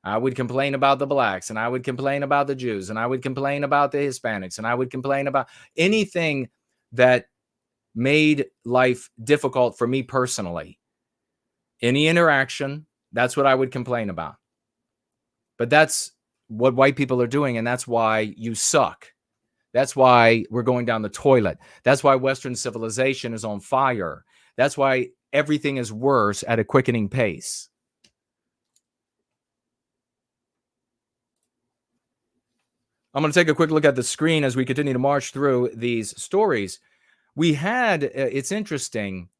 I would complain about the blacks, and I would complain about the Jews, and I would complain about the Hispanics, and I would complain about anything that made life difficult for me personally. Any interaction, that's what I would complain about. But that's what white people are doing, and that's why you suck. That's why we're going down the toilet. That's why Western civilization is on fire. That's why everything is worse at a quickening pace. I'm going to take a quick look at the screen as we continue to march through these stories. We had, it's interesting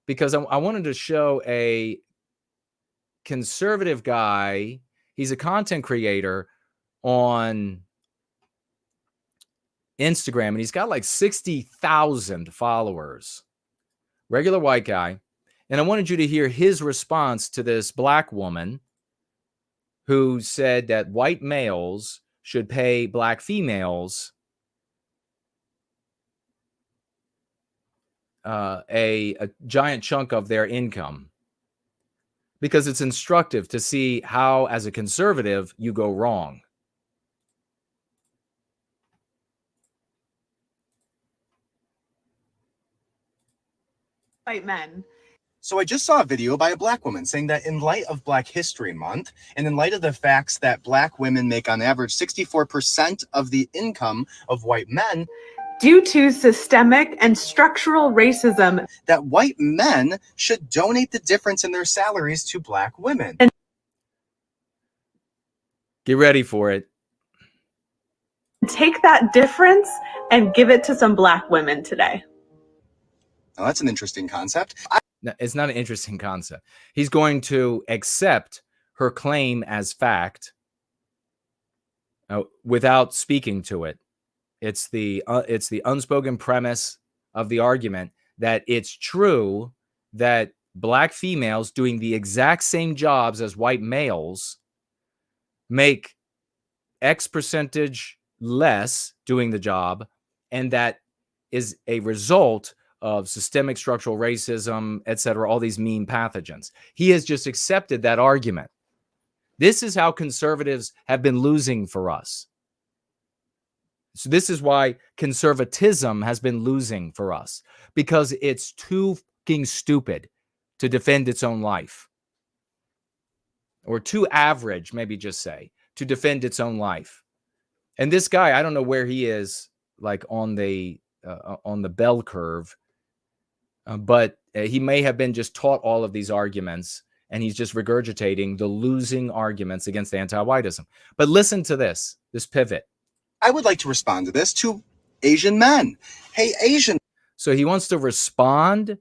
because I wanted to show conservative guy. He's a content creator on Instagram, and he's got like 60,000 followers. Regular white guy. And I wanted you to hear his response to this black woman who said that white males should pay black females a giant chunk of their income, because it's instructive to see how, as a conservative, you go wrong. White men. So I just saw a video by a black woman saying that in light of Black History Month, and in light of the facts that black women make on average 64% of the income of white men, Due to systemic and structural racism, that white men should donate the difference in their salaries to black women. Get ready for it. Take that difference and give it to some black women today. Now, that's an interesting concept. No, it's not an interesting concept. He's going to accept her claim as fact without speaking to it. It's the unspoken premise of the argument that it's true that black females doing the exact same jobs as white males make X percentage less doing the job, and that is a result of systemic structural racism, etc., all these mean pathogens. He has just accepted that argument. This is how conservatives have been losing for us. So this is why conservatism has been losing for us, because it's too fucking stupid to defend its own life, or too average, maybe just say, to defend its own life. And this guy, I don't know where he is, like on the bell curve, but he may have been just taught all of these arguments, and he's just regurgitating the losing arguments against anti-whiteism. But listen to this pivot. I would like to respond to this to Asian men. Hey, Asian. So he wants to respond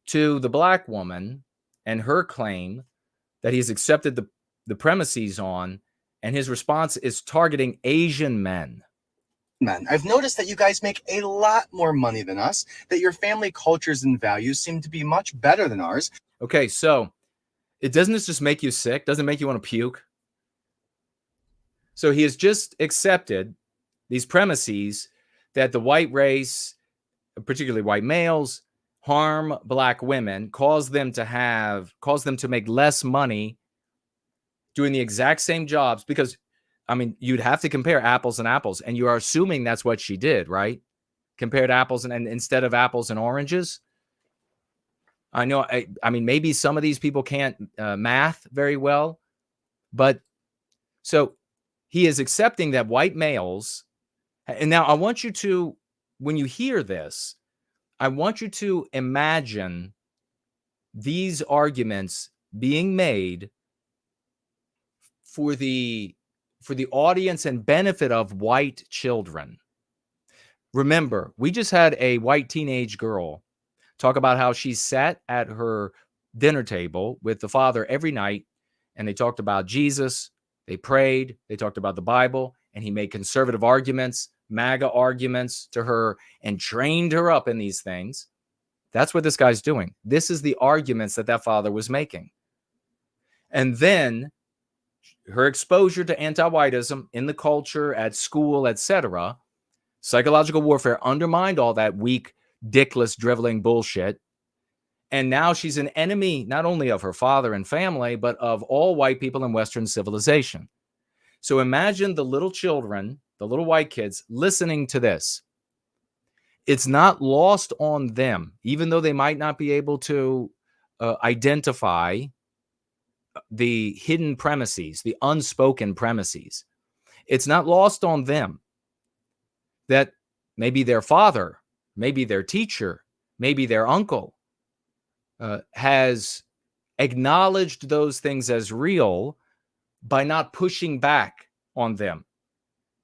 to the black woman and her claim that he's accepted the premises on, and his response is targeting Asian men. I've noticed that you guys make a lot more money than us, that your family cultures and values seem to be much better than ours. Okay, so doesn't this just make you sick? Doesn't it make you want to puke? So he has just accepted these premises that the white race, particularly white males, harm black women, cause them to make less money doing the exact same jobs, because I mean, you'd have to compare apples and apples, and you are assuming that's what she did, right? Compared apples and instead of apples and oranges. I know, I mean, maybe some of these people can't math very well, but so he is accepting that white males. And now I want you to, when you hear this, I want you to imagine these arguments being made for the audience and benefit of white children. Remember, we just had a white teenage girl talk about how she sat at her dinner table with the father every night, and they talked about Jesus, they prayed, they talked about the Bible, and he made conservative arguments, MAGA arguments to her, and trained her up in these things. That's what this guy's doing. This is the arguments that father was making. And then her exposure to anti-whiteism in the culture, at school, etc., psychological warfare undermined all that weak, dickless, driveling bullshit. And now she's an enemy not only of her father and family, but of all white people in Western civilization. So imagine the little children, the little white kids listening to this. It's not lost on them, even though they might not be able to identify the hidden premises, the unspoken premises. It's not lost on them that maybe their father, maybe their teacher, maybe their uncle has acknowledged those things as real by not pushing back on them,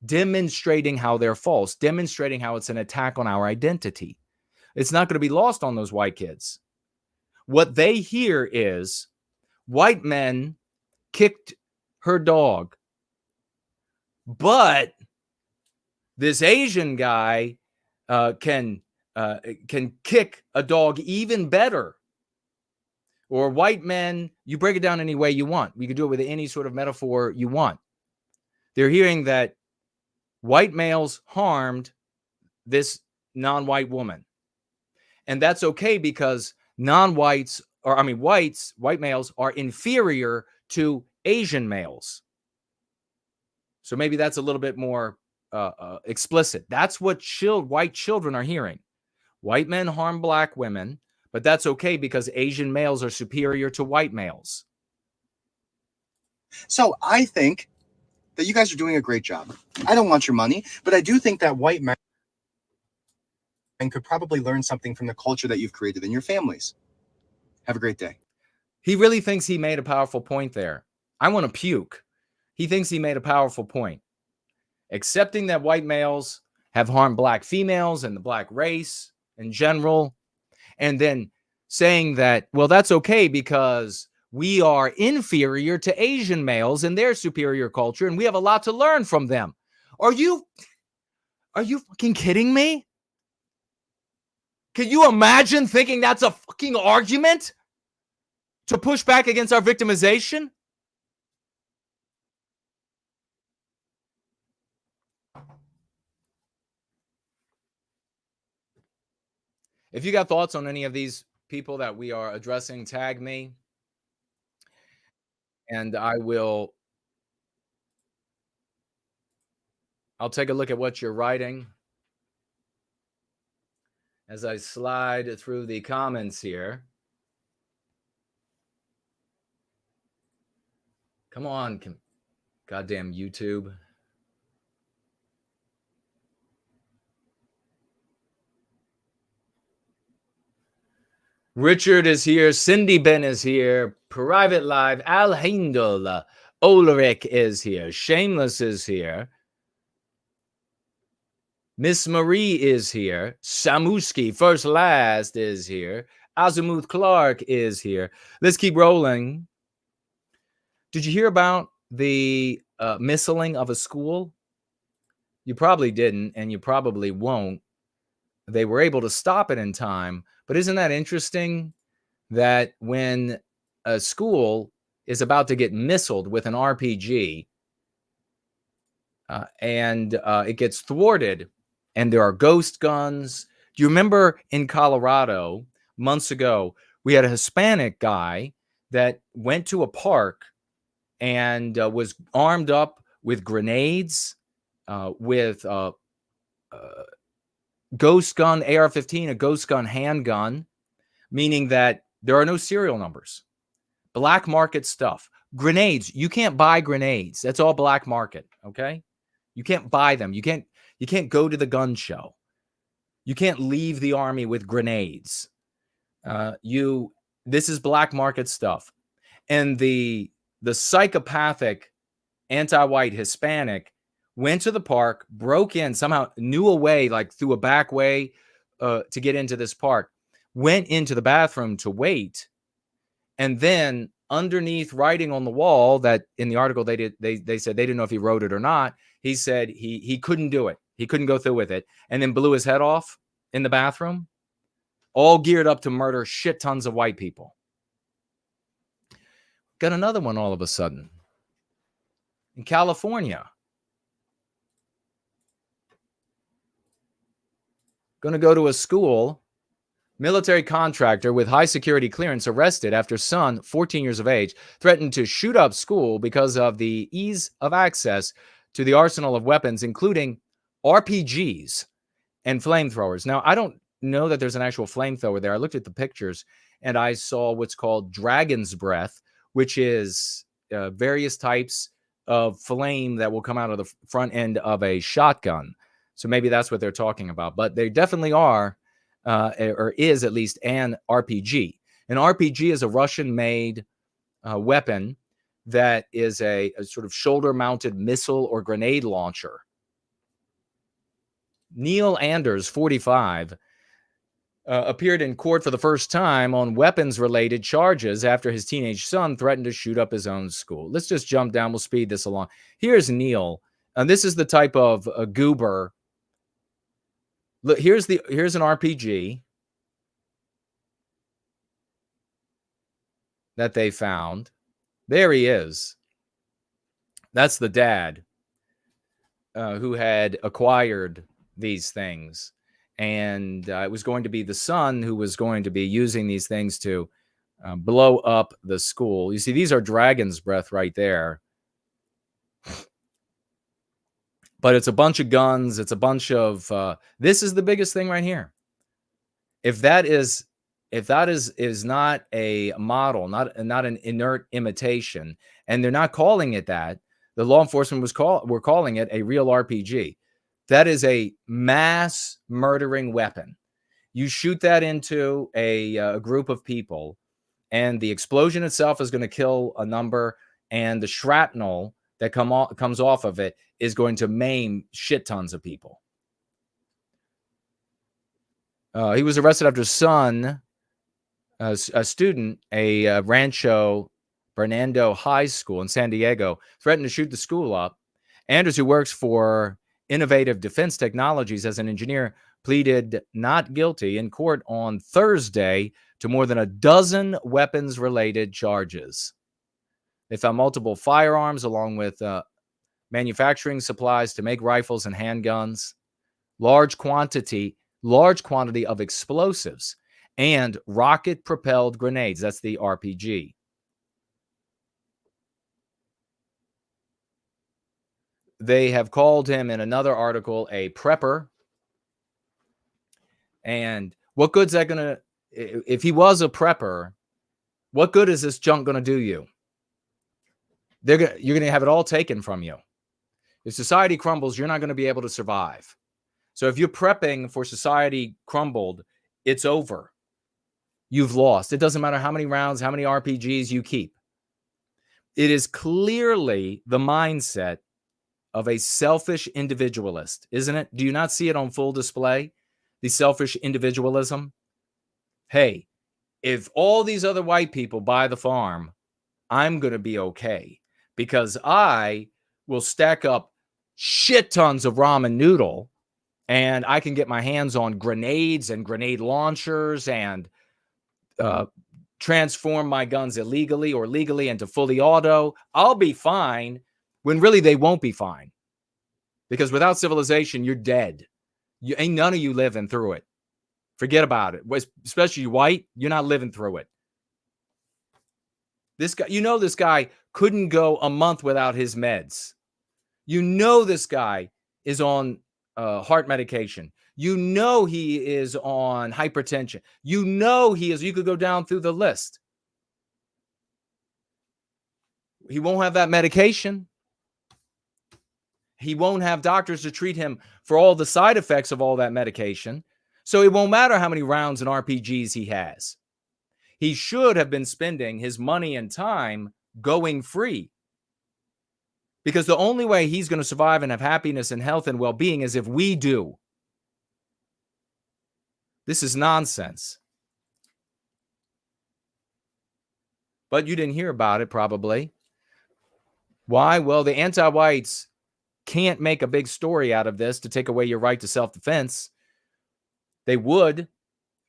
demonstrating how they're false, demonstrating how it's an attack on our identity. It's not going to be lost on those white kids. What they hear is white men kicked her dog. But this Asian guy can kick a dog even better. Or white men, you break it down any way you want. You can do it with any sort of metaphor you want. They're hearing that white males harmed this non-white woman. And that's okay because white males are inferior to Asian males. So maybe that's a little bit more explicit. That's what white children are hearing. White men harm black women, but that's okay because Asian males are superior to white males. So I think that you guys are doing a great job. I don't want your money, but I do think that white men could probably learn something from the culture that you've created in your families. Have a great day. He really thinks he made a powerful point there. I want to puke. He thinks he made a powerful point. Accepting that white males have harmed black females and the black race in general, and then saying that, well, that's okay because we are inferior to Asian males in their superior culture, and we have a lot to learn from them. Are you fucking kidding me? Can you imagine thinking that's a fucking argument to push back against our victimization? If you got thoughts on any of these people that we are addressing, tag me. And I'll take a look at what you're writing as I slide through the comments here. Come on, goddamn YouTube. Richard is here. Cindy Ben is here. Private Live. Al Hindel. Ulrich is here. Shameless is here. Miss Marie is here. Samuski, First Last, is here. Azimuth Clark is here. Let's keep rolling. Did you hear about the missiling of a school? You probably didn't, and you probably won't. They were able to stop it in time. But isn't that interesting that when a school is about to get missiled with an RPG and it gets thwarted and there are ghost guns? Do you remember in Colorado months ago, we had a Hispanic guy that went to a park and was armed up with grenades, with ghost gun, AR-15, a ghost gun handgun, meaning that there are no serial numbers. Black market stuff. Grenades, you can't buy grenades. That's all black market, okay? You can't buy them. You can't go to the gun show. You can't leave the army with grenades. This is black market stuff. And the psychopathic anti-white Hispanic went to the park, broke in, somehow knew a way, like through a back way to get into this park, went into the bathroom to wait, and then underneath writing on the wall that in the article they said they didn't know if he wrote it or not, he said he couldn't do it. He couldn't go through with it, and then blew his head off in the bathroom, all geared up to murder shit tons of white people. Got another one all of a sudden. In California. Going to go to a school. Military contractor with high security clearance arrested after son, 14 years of age, threatened to shoot up school because of the ease of access to the arsenal of weapons, including RPGs and flamethrowers. Now, I don't know that there's an actual flamethrower there. I looked at the pictures and I saw what's called dragon's breath, which is various types of flame that will come out of the front end of a shotgun. So maybe that's what they're talking about. But they definitely are, or is at least, an RPG. An RPG is a Russian-made weapon that is a sort of shoulder-mounted missile or grenade launcher. Neil Anders, 45, appeared in court for the first time on weapons-related charges after his teenage son threatened to shoot up his own school. Let's just jump down. We'll speed this along. Here's Neil. And this is the type of goober. Look, here's an RPG that they found. There he is. That's the dad who had acquired these things. And it was going to be the son who was going to be using these things to blow up the school. You see, these are dragon's breath right there. But it's a bunch of guns. It's a bunch of, this is the biggest thing right here. If that is not a model, not an inert imitation, and they're not calling it that, the law enforcement were calling it a real RPG. That is a mass murdering weapon. You shoot that into a group of people, and the explosion itself is going to kill a number, and the shrapnel that comes off of it is going to maim shit tons of people. He was arrested after his son, a student, a Rancho Bernardo High School in San Diego, threatened to shoot the school up. Anders, who works for Innovative Defense Technologies as an engineer, pleaded not guilty in court on Thursday to more than a dozen weapons-related charges. They found multiple firearms along with manufacturing supplies to make rifles and handguns, large quantity of explosives, and rocket-propelled grenades. That's the RPG. They have called him in another article a prepper. And what good's that going to, if he was a prepper, what good is this junk going to do you? You're going to have it all taken from you. If society crumbles, you're not going to be able to survive. So if you're prepping for society crumbled, it's over. You've lost. It doesn't matter how many rounds, how many RPGs you keep. It is clearly the mindset of a selfish individualist, isn't it? Do you not see it on full display? The selfish individualism. Hey, if all these other white people buy the farm, I'm going to be okay because I will stack up shit tons of ramen noodle and I can get my hands on grenades and grenade launchers and transform my guns illegally or legally into fully auto. I'll be fine. When really they won't be fine. Because without civilization, you're dead. Ain't none of you living through it. Forget about it. Especially white, you're not living through it. This guy, this guy couldn't go a month without his meds. This guy is on heart medication. He is on hypertension. You could go down through the list. He won't have that medication. He won't have doctors to treat him for all the side effects of all that medication. So it won't matter how many rounds and RPGs he has. He should have been spending his money and time going free. Because the only way he's going to survive and have happiness and health and well-being is if we do. This is nonsense. But you didn't hear about it, probably. Why? Well, the anti-whites can't make a big story out of this to take away your right to self-defense. They would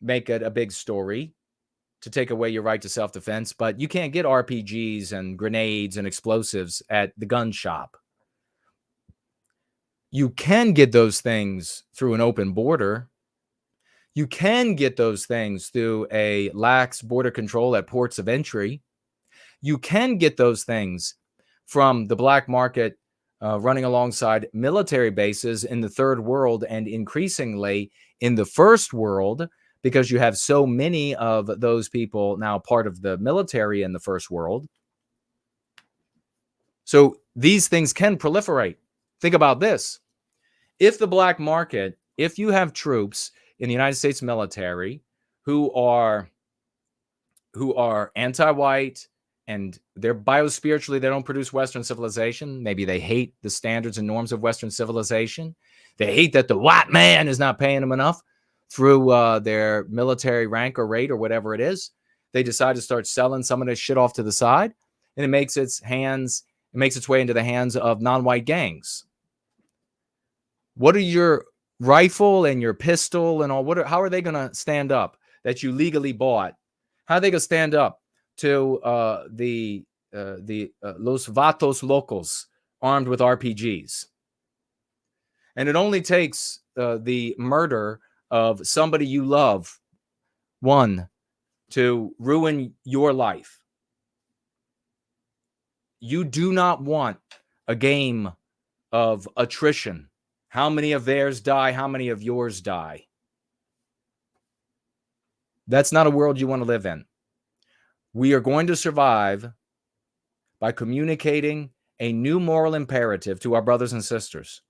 make it a big story to take away your right to self-defense, but you can't get RPGs and grenades and explosives at the gun shop. You can get those things through an open border. You can get those things through a lax border control at ports of entry. You can get those things from the black market running alongside military bases in the third world and increasingly in the first world, because you have so many of those people now part of the military in the first world. So these things can proliferate. Think about this. If the black market, if you have troops in the United States military who are anti-white, and they're biospiritually, they don't produce Western civilization. Maybe they hate the standards and norms of Western civilization. They hate that the white man is not paying them enough. through their military rank or rate or whatever it is. They decide to start selling some of this shit off to the side, and it makes its way into the hands of non-white gangs. What are your rifle and your pistol and all? How are they going to stand up that you legally bought? How are they going to stand up to the Los Vatos Locos armed with RPGs? And it only takes the murder of somebody you love, one, to ruin your life. You do not want a game of attrition. How many of theirs die? How many of yours die? That's not a world you want to live in. We are going to survive by communicating a new moral imperative to our brothers and sisters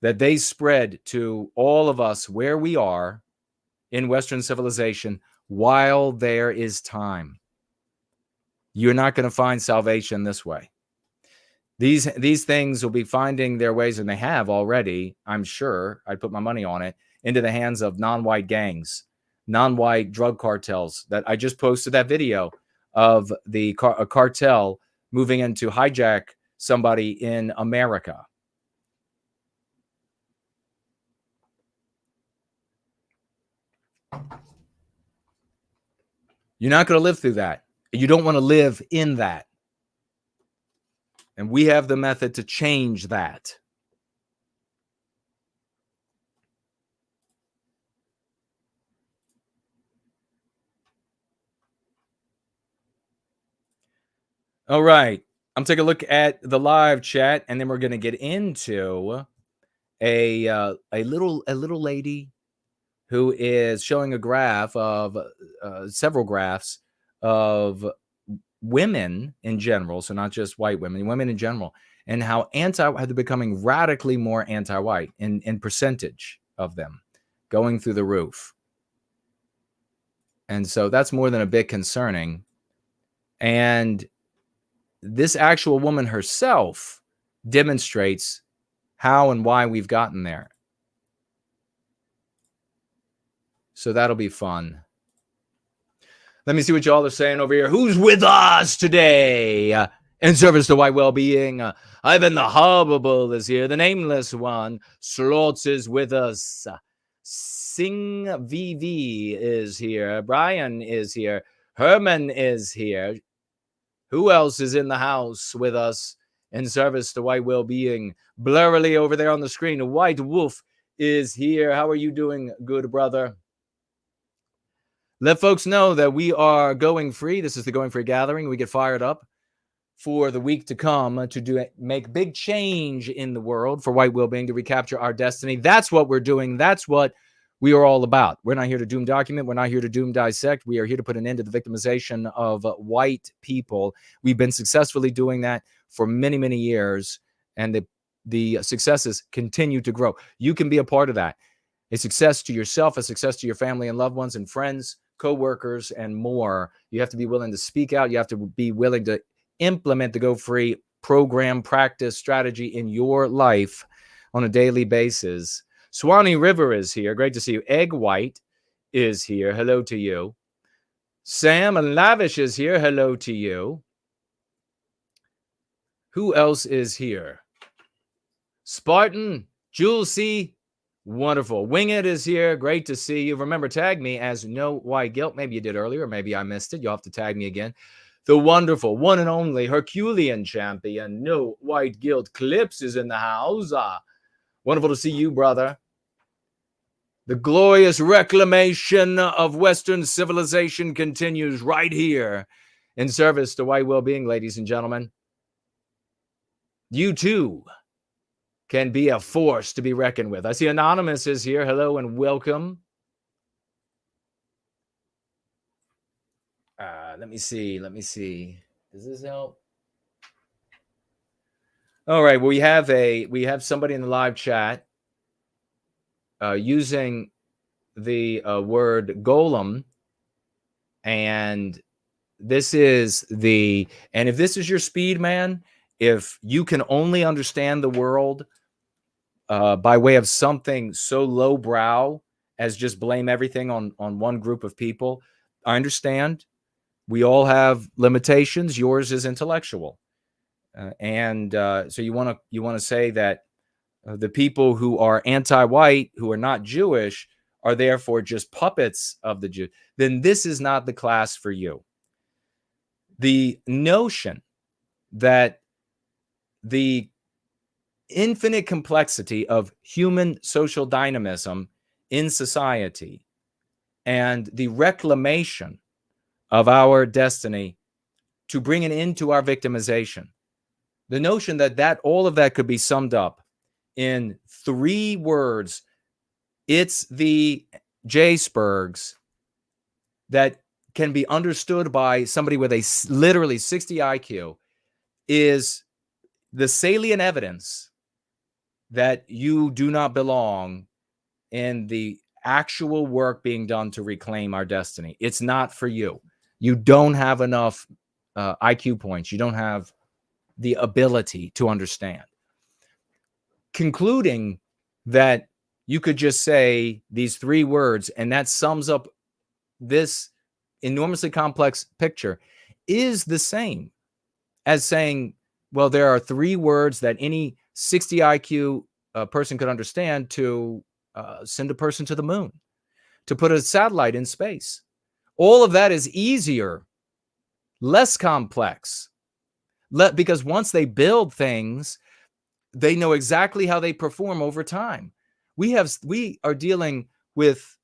that they spread to all of us where we are in Western civilization while there is time. You're not going to find salvation this way. These things will be finding their ways, and they have already, I'm sure, I'd put my money on it, into the hands of non-white gangs, non-white drug cartels. That I just posted that video of a cartel moving in to hijack somebody in America. You're not going to live through that. You don't want to live in that. And we have the method to change that. All right. I'm taking a look at the live chat, and then we're going to get into a little lady who is showing a graph of several graphs of women in general, so not just white women, women in general, and how they're becoming radically more anti-white in percentage of them, going through the roof. And so that's more than a bit concerning. And this actual woman herself demonstrates how and why we've gotten there. So that'll be fun. Let me see what y'all are saying over here. Who's with us today? In service to white well-being, Ivan the Horrible is here. The Nameless One. Slaughtz is with us. Sing VV is here. Brian is here. Herman is here. Who else is in the house with us in service to white well-being? Blurrily over there on the screen, White Wolf is here. How are you doing, good brother? Let folks know that we are going free. This is the Going Free Gathering. We get fired up for the week to come to make big change in the world for white well-being, to recapture our destiny. That's what we're doing. That's what we are all about. We're not here to doom document. We're not here to doom dissect. We are here to put an end to the victimization of white people. We've been successfully doing that for many, many years, and the successes continue to grow. You can be a part of that. A success to yourself, a success to your family and loved ones and friends, co-workers, and more. You have to be willing to speak out. You have to be willing to implement the Go Free program, practice, strategy in your life on a daily basis. Swanee River is here. Great to see you. Egg White is here. Hello to you. Sam and Lavish is here. Hello to you. Who else is here? Spartan, Jules C. Wonderful. Winged is here. Great to see you. Remember, tag me as No White Guilt. Maybe you did earlier, or maybe I missed it. You'll have to tag me again. The wonderful, one and only Herculean champion, No White Guilt Clips is in the house. Wonderful to see you, brother. The glorious reclamation of Western civilization continues right here in service to white well-being, ladies and gentlemen. You too can be a force to be reckoned with. I see Anonymous is here. Hello and welcome. Let me see. Does this help? All right. Well, we have somebody in the live chat using the word golem, and this is and if this is your speed, man, if you can only understand the world by way of something so lowbrow as just blame everything on one group of people. I understand. We all have limitations. Yours is intellectual. So you want to say that the people who are anti-white, who are not Jewish, are therefore just puppets of the Jew. Then this is not the class for you. The notion that the infinite complexity of human social dynamism in society and the reclamation of our destiny to bring an end to our victimization, the notion that all of that could be summed up in 3 words, it's the J-Spurgs that can be understood by somebody with a literally 60 IQ, is the salient evidence that you do not belong in the actual work being done to reclaim our destiny. It's not for you. You don't have enough IQ points. You don't have the ability to understand. Concluding that you could just say these 3 words and that sums up this enormously complex picture is the same as saying, well, there are 3 words that any 60 IQ person could understand to send a person to the moon, to put a satellite in space. All of that is easier, less complex, because once they build things, they know exactly how they perform over time. We are dealing with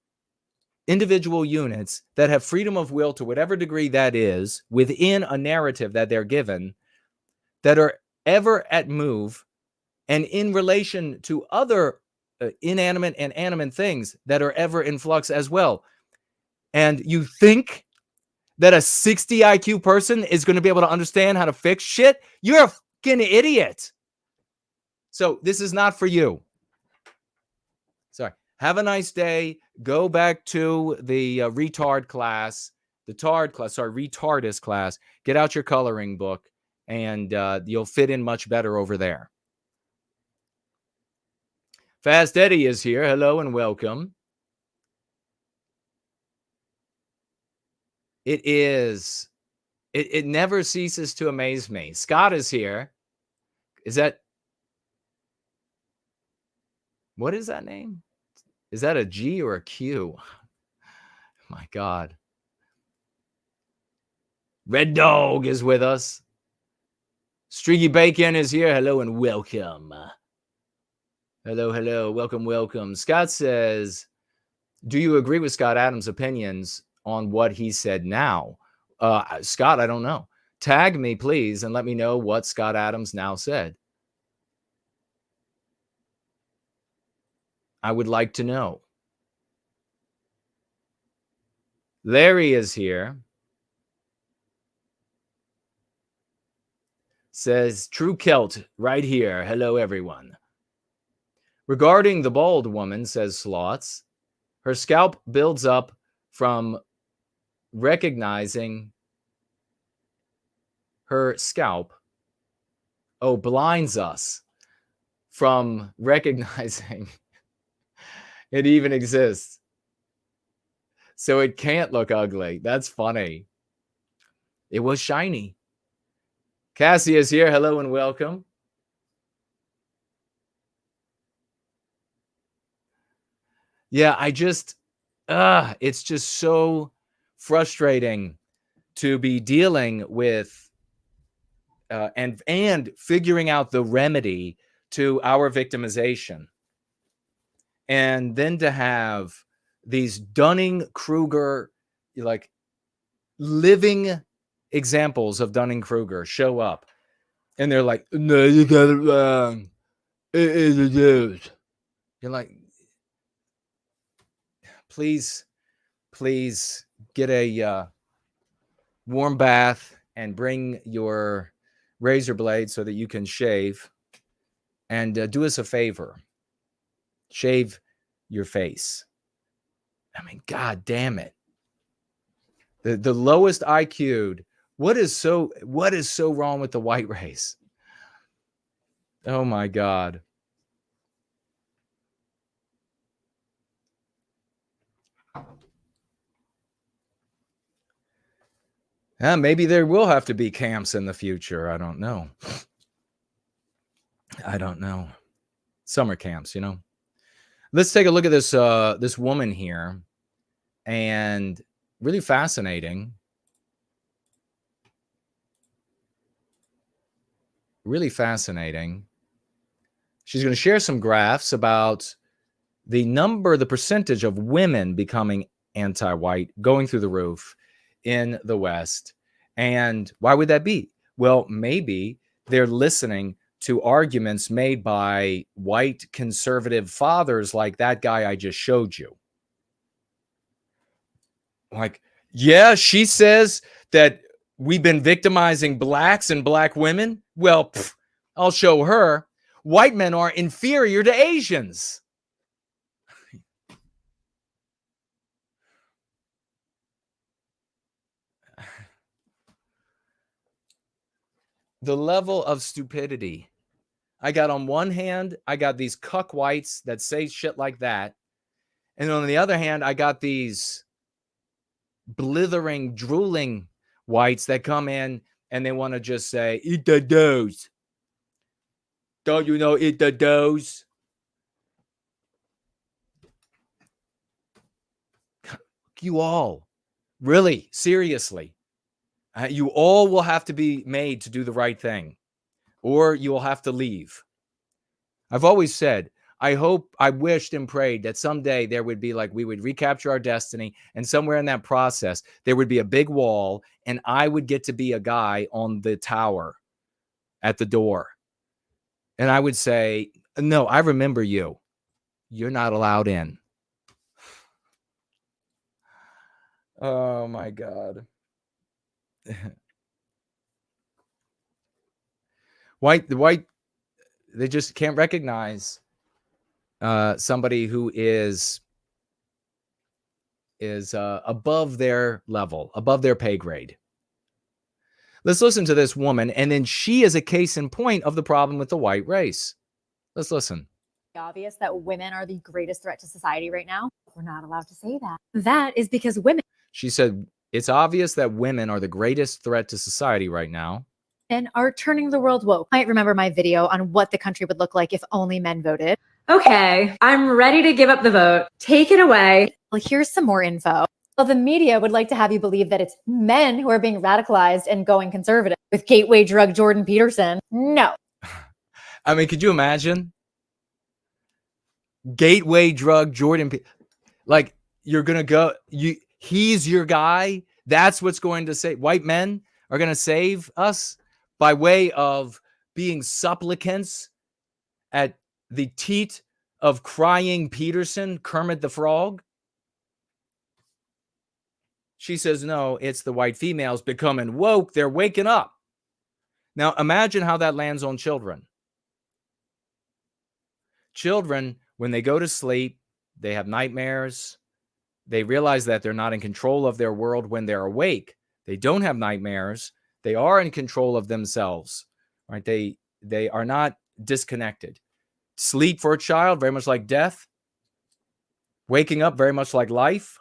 individual units that have freedom of will to whatever degree that is within a narrative that they're given, that are ever at move, and in relation to other inanimate and animate things that are ever in flux as well. And you think that a 60 IQ person is going to be able to understand how to fix shit? You're a fucking idiot. So this is not for you. Sorry. Have a nice day. Go back to the retardist class. Get out your coloring book, and you'll fit in much better over there. Fast Eddie is here. Hello and welcome. It never ceases to amaze me. Scott is here. What is that name? Is that a G or a Q? My God. Red Dog is with us. Streaky Bacon is here. Hello and welcome. Hello. Welcome. Scott says, do you agree with Scott Adams' opinions on what he said now? Scott, I don't know. Tag me, please, and let me know what Scott Adams now said. I would like to know. Larry is here. Says, True Celt right here. Hello, everyone. Regarding the bald woman, says Slaughtz, her scalp builds up from recognizing her scalp. Blinds us from recognizing it even exists. So it can't look ugly. That's funny. It was shiny. Cassie is here. Hello and welcome. Yeah, it's just so frustrating to be dealing with and figuring out the remedy to our victimization. And then to have these Dunning-Kruger, like living examples of Dunning-Kruger show up. And they're like, no, you got it wrong. It is a dude. You're like, please get a warm bath and bring your razor blade so that you can shave. And do us a favor. Shave your face. I mean, God damn it. The lowest IQ'd. What is so wrong with the white race? Oh my God. Maybe there will have to be camps in the future. I don't know. Summer camps, you know. Let's take a look at this this woman here, and really fascinating. Really fascinating. She's going to share some graphs about the percentage of women becoming anti-white, going through the roof in the West. And why would that be? Well, maybe they're listening to arguments made by white conservative fathers like that guy I just showed you. Like, yeah, she says that we've been victimizing blacks and black women. Well, I'll show her. White men are inferior to Asians. The level of stupidity. I got on one hand, I got these cuck whites that say shit like that. And on the other hand, I got these blithering, drooling whites that come in and they want to just say, eat the doughs. Don't you know, eat the doughs? You all, really, seriously, you all will have to be made to do the right thing, or you will have to leave. I've always said, I wished and prayed that someday there would be we would recapture our destiny, and somewhere in that process, there would be a big wall, and I would get to be a guy on the tower at the door. And I would say, no, I remember you. You're not allowed in. Oh, my God. The white, they just can't recognize somebody who is above their level, above their pay grade. Let's listen to this woman, and then she is a case in point of the problem with the white race. Let's listen. Obvious that women are the greatest threat to society right now. We're not allowed to say that. That is because women. She said, it's obvious that women are the greatest threat to society right now. And are turning the world woke. I remember my video on what the country would look like if only men voted. Okay, I'm ready to give up the vote. Take it away. Well, here's some more info. Well, the media would like to have you believe that it's men who are being radicalized and going conservative with gateway drug Jordan Peterson. No. I mean, could you imagine? Gateway drug Jordan. Like, you're going to go, he's your guy. That's what's going to say. White men are going to save us by way of being supplicants at the teat of crying Peterson, Kermit the Frog. She says, no, it's the white females becoming woke. They're waking up. Now, imagine how that lands on children. Children, when they go to sleep, they have nightmares. They realize that they're not in control of their world when they're awake. They don't have nightmares. They are in control of themselves, right? They are not disconnected. Sleep for a child, very much like death. Waking up, very much like life.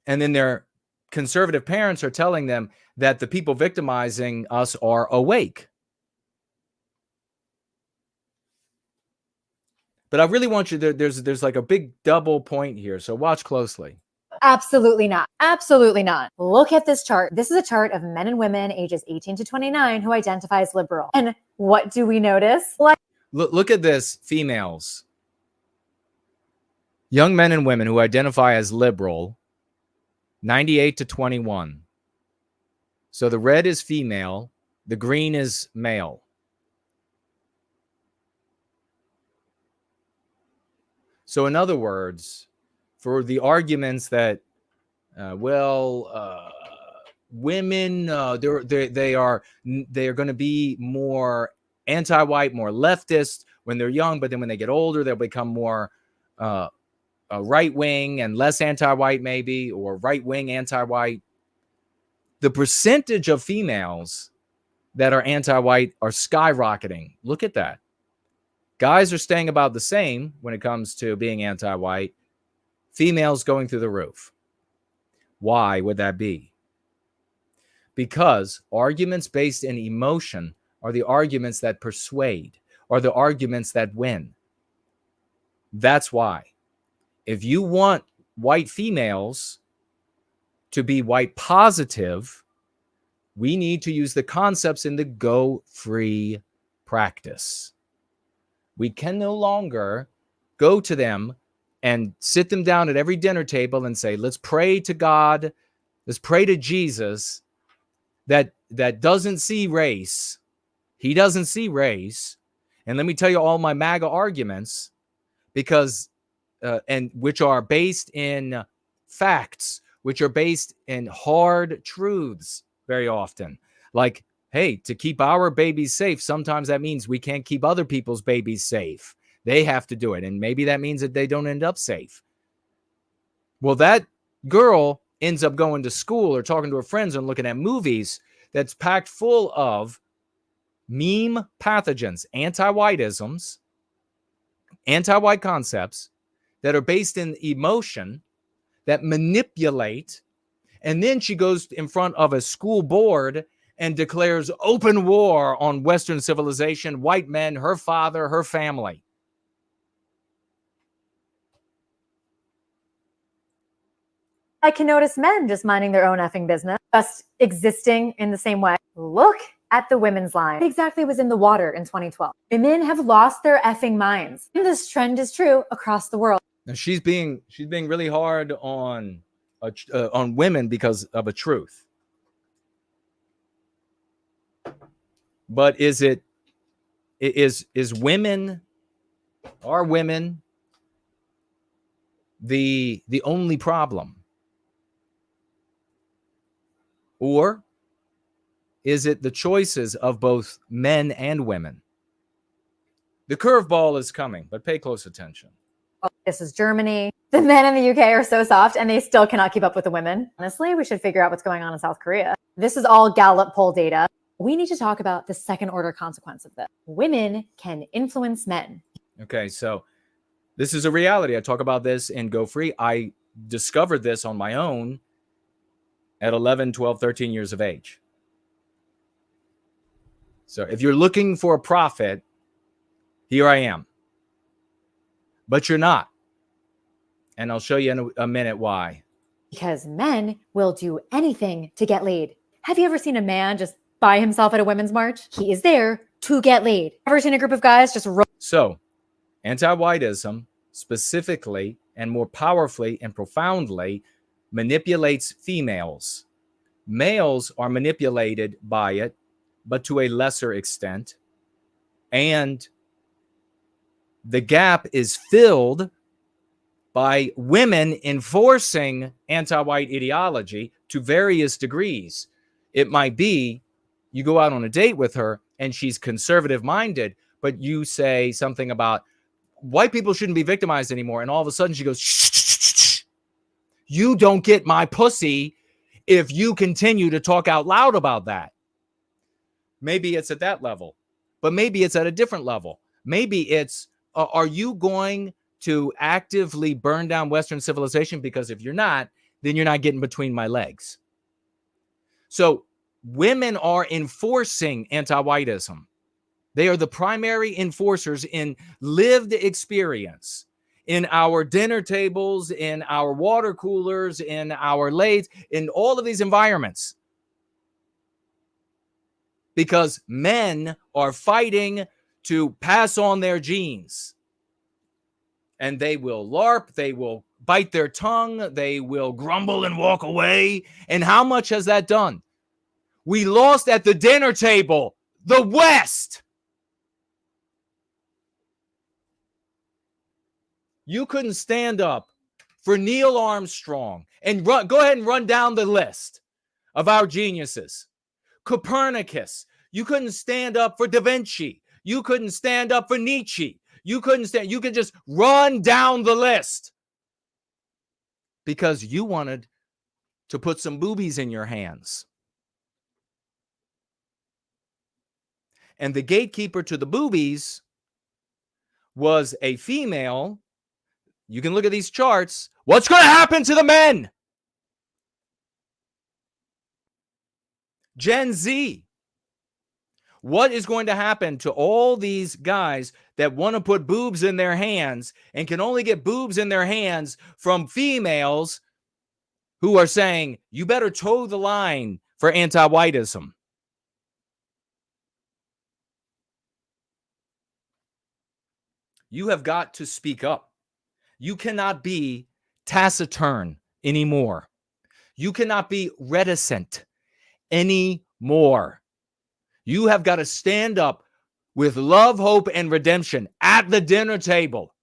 And then their conservative parents are telling them that the people victimizing us are awake. But I really want you to, there's like a big double point here. So watch closely. Absolutely not. Absolutely not. Look at this chart. This is a chart of men and women ages 18 to 29 who identify as liberal. And what do we notice? Look at this, females. Young men and women who identify as liberal, 98 to 21. So the red is female, the green is male. So in other words, for the arguments that, women, they are going to be more anti-white, more leftist when they're young, but then when they get older, they'll become more right-wing and less anti-white maybe, or right-wing anti-white. The percentage of females that are anti-white are skyrocketing. Look at that. Guys are staying about the same when it comes to being anti-white. Females going through the roof. Why would that be? because arguments based in emotion are the arguments that persuade, are the arguments that win. That's why. If you want white females to be white positive, we need to use the concepts in the Go Free practice. We can no longer go to them and sit them down at every dinner table and say, let's pray to God, let's pray to Jesus that doesn't see race. He doesn't see race. And let me tell you all my MAGA arguments, because and which are based in facts, which are based in hard truths very often. Like, hey, to keep our babies safe, sometimes that means we can't keep other people's babies safe. They have to do it. And maybe that means that they don't end up safe. Well, that girl ends up going to school or talking to her friends and looking at movies that's packed full of meme pathogens, anti-whiteisms, anti-white concepts that are based in emotion, that manipulate. And then she goes in front of a school board and declares open war on Western civilization, white men, her father, her family. I can notice men just minding their own effing business, just existing in the same way. Look at the women's line. What exactly was in the water in 2012? Women have lost their effing minds. And this trend is true across the world. Now she's being really hard on women because of a truth. But are women the only problem? Or is it the choices of both men and women? The curveball is coming, but pay close attention. This is Germany. The men in the UK are so soft and they still cannot keep up with the women. Honestly, we should figure out what's going on in South Korea. This is all Gallup poll data. We need to talk about the second order consequence of this. Women can influence men. Okay, so this is a reality. I talk about this in Go Free. I discovered this on my own at 11, 12, 13 years of age. So if you're looking for a prophet, here I am. But you're not. And I'll show you in a minute why. Because men will do anything to get laid. Have you ever seen a man just by himself at a women's march? He is there to get laid. Ever seen a group of guys just So, anti-whiteism specifically and more powerfully and profoundly manipulates females. Males are manipulated by it, but to a lesser extent. And the gap is filled by women enforcing anti-white ideology to various degrees. It might be you go out on a date with her and she's conservative minded, but you say something about white people shouldn't be victimized anymore. And all of a sudden she goes, shh, shh, shh, shh. You don't get my pussy if you continue to talk out loud about that. Maybe it's at that level, but maybe it's at a different level. Maybe it's, are you going to actively burn down Western civilization? Because if you're not, then you're not getting between my legs. So women are enforcing anti-whiteism. They are the primary enforcers in lived experience, in our dinner tables, in our water coolers, in our lathes, in all of these environments. Because men are fighting to pass on their genes. And they will LARP, they will bite their tongue, they will grumble and walk away. And how much has that done? We lost at the dinner table, the West. You couldn't stand up for Neil Armstrong and go ahead and run down the list of our geniuses. Copernicus. You couldn't stand up for Da Vinci. You couldn't stand up for Nietzsche. You could just run down the list because you wanted to put some boobies in your hands. And the gatekeeper to the boobies was a female. You can look at these charts. What's going to happen to the men? Gen Z. What is going to happen to all these guys that want to put boobs in their hands and can only get boobs in their hands from females who are saying, you better toe the line for anti-whiteism? You have got to speak up. You cannot be taciturn anymore. You cannot be reticent anymore. You have got to stand up with love, hope, and redemption at the dinner table.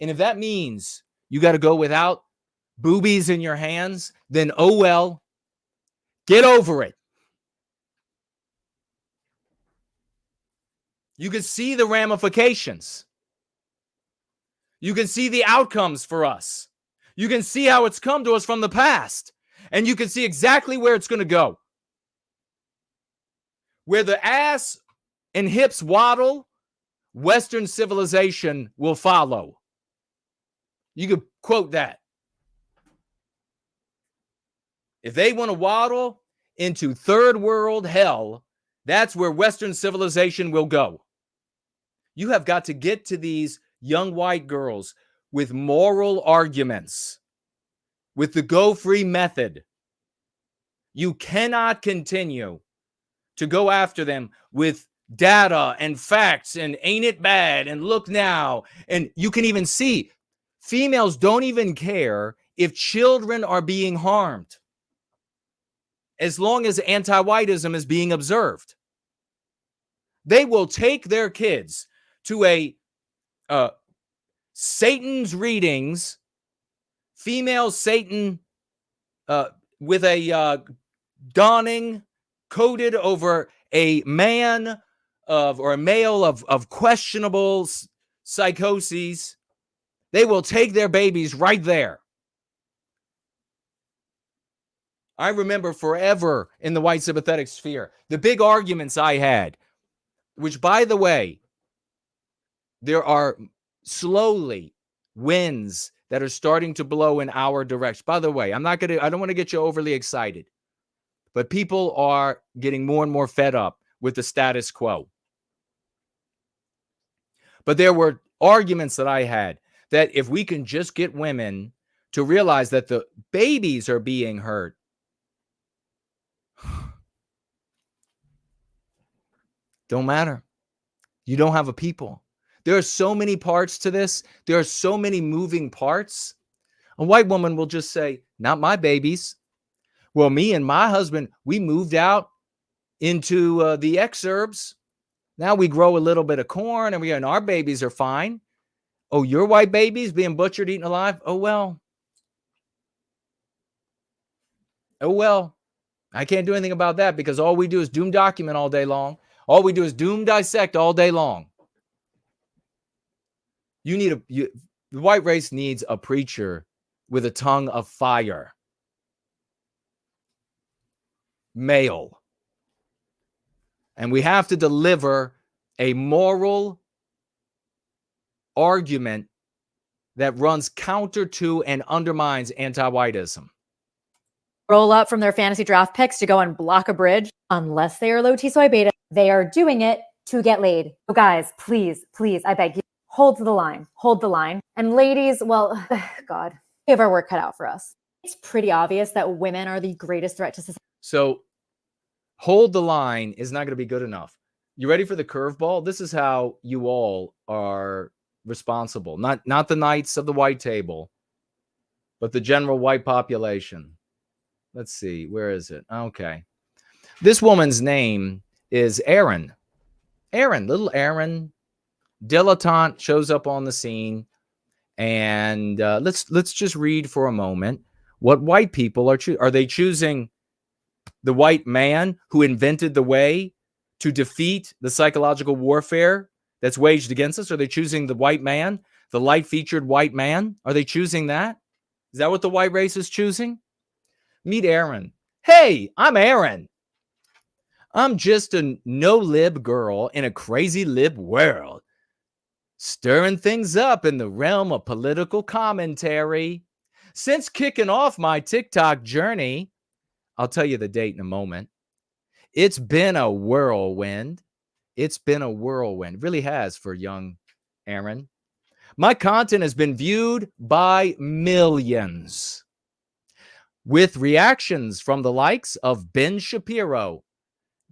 And if that means you got to go without boobies in your hands, then oh well, get over it. You can see the ramifications. You can see the outcomes for us. You can see how it's come to us from the past. And you can see exactly where it's going to go. Where the ass and hips waddle, Western civilization will follow. You could quote that. If they want to waddle into third world hell, that's where Western civilization will go. You have got to get to these young white girls with moral arguments, with the go free method. You cannot continue to go after them with data and facts and ain't it bad and look now. And you can even see females don't even care if children are being harmed as long as anti-whiteism is being observed. They will take their kids to a Satan's readings, female Satan with a dawning coated over a man or a male of questionable psychoses. They will take their babies right there. I remember forever in the white sympathetic sphere, the big arguments I had, which, by the way, there are slowly winds that are starting to blow in our direction. By the way, I don't want to get you overly excited, but people are getting more and more fed up with the status quo. But there were arguments that I had that if we can just get women to realize that the babies are being hurt, don't matter. You don't have a people. There are so many parts to this. There are so many moving parts. A white woman will just say, not my babies. Well, me and my husband, we moved out into the exurbs. Now we grow a little bit of corn and our babies are fine. Oh, your white babies being butchered, eaten alive? Oh, well. Oh, well. I can't do anything about that because all we do is doom document all day long. All we do is doom dissect all day long. The white race needs a preacher with a tongue of fire. Male. And we have to deliver a moral argument that runs counter to and undermines anti-whiteism. Roll up from their fantasy draft picks to go and block a bridge. Unless they are low T soy beta, they are doing it to get laid. So guys, please, I beg you, hold the line. And ladies, well, God, we have our work cut out for us. It's pretty obvious that women are the greatest threat to society. So hold the line is not going to be good enough. You ready for the curveball? This is how you all are responsible. Not the knights of the white table, but the general white population. Let's see. Where is it? Okay. This woman's name is Erin. Little Erin. Dilettante shows up on the scene. And let's just read for a moment what white people are choosing. Are they choosing the white man who invented the way to defeat the psychological warfare that's waged against us? Are they choosing the white man, the light-featured white man? Are they choosing that? Is that what the white race is choosing? Meet Erin. Hey, I'm Erin. I'm just a no-lib girl in a crazy lib world, stirring things up in the realm of political commentary. Since kicking off my TikTok journey, I'll tell you the date in a moment. It's been a whirlwind. It's been a whirlwind. It really has for young Aaron. My content has been viewed by millions, with reactions from the likes of Ben Shapiro,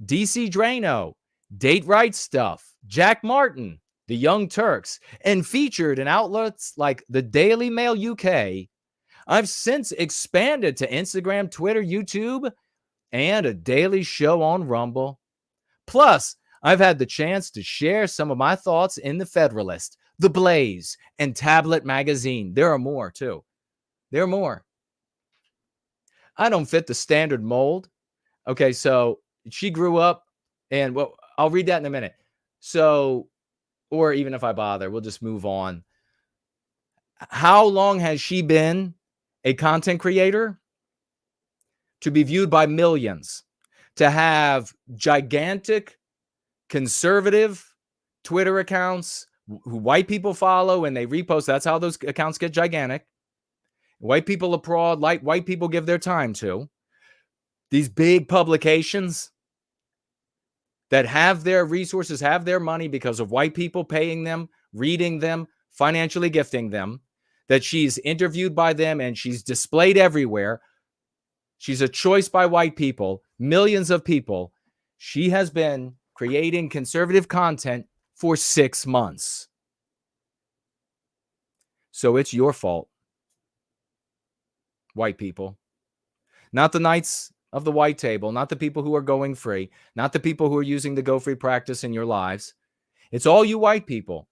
DC Drano, Date Right Stuff, Jack Martin, the Young Turks, and featured in outlets like the Daily Mail UK. I've since expanded to Instagram, Twitter, YouTube, and a daily show on Rumble. Plus, I've had the chance to share some of my thoughts in The Federalist, The Blaze, and Tablet Magazine. There are more, too. There are more. I don't fit the standard mold. Okay, so she grew up, and well, I'll read that in a minute. So, or even if I bother, we'll just move on. How long has she been a content creator? To be viewed by millions, to have gigantic conservative Twitter accounts who white people follow and they repost. That's how those accounts get gigantic. White people applaud, like white people give their time to. These big publications that have their resources, have their money because of white people paying them, reading them, financially gifting them, that she's interviewed by them and she's displayed everywhere. She's a choice by white people, millions of people. She has been creating conservative content for 6 months. So it's your fault, white people. Not the Knights of the White Table, not the people who are going free, not the people who are using the go free practice in your lives. It's all you white people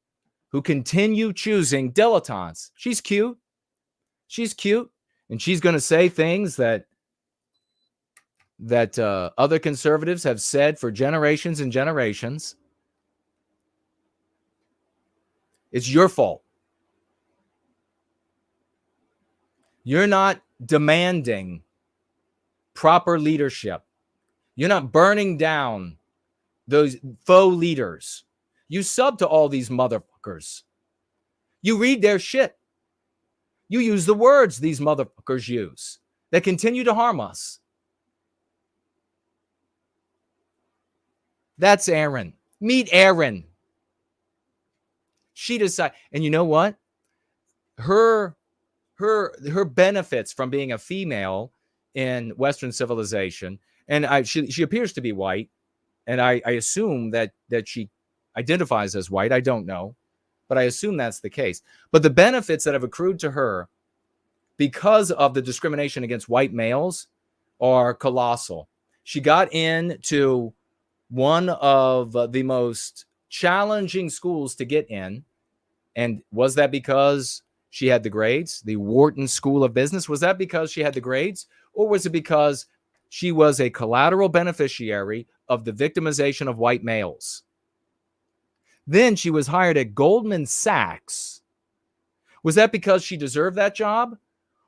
who continue choosing dilettantes. She's cute. She's cute. And she's going to say things that other conservatives have said for generations and generations. It's your fault. You're not demanding proper leadership. You're not burning down those faux leaders. You sub to all these motherfuckers. You read their shit. You use the words these motherfuckers use that continue to harm us. That's Aaron. Meet Aaron. She decided, and you know what? Her benefits from being a female in Western civilization, and she appears to be white, and I assume that she identifies as white. I don't know, but I assume that's the case. But the benefits that have accrued to her because of the discrimination against white males are colossal. She got into one of the most challenging schools to get in. And was that because she had the grades? The Wharton School of Business? Was that because she had the grades? Or was it because she was a collateral beneficiary of the victimization of white males? Then she was hired at Goldman Sachs. Was that because she deserved that job?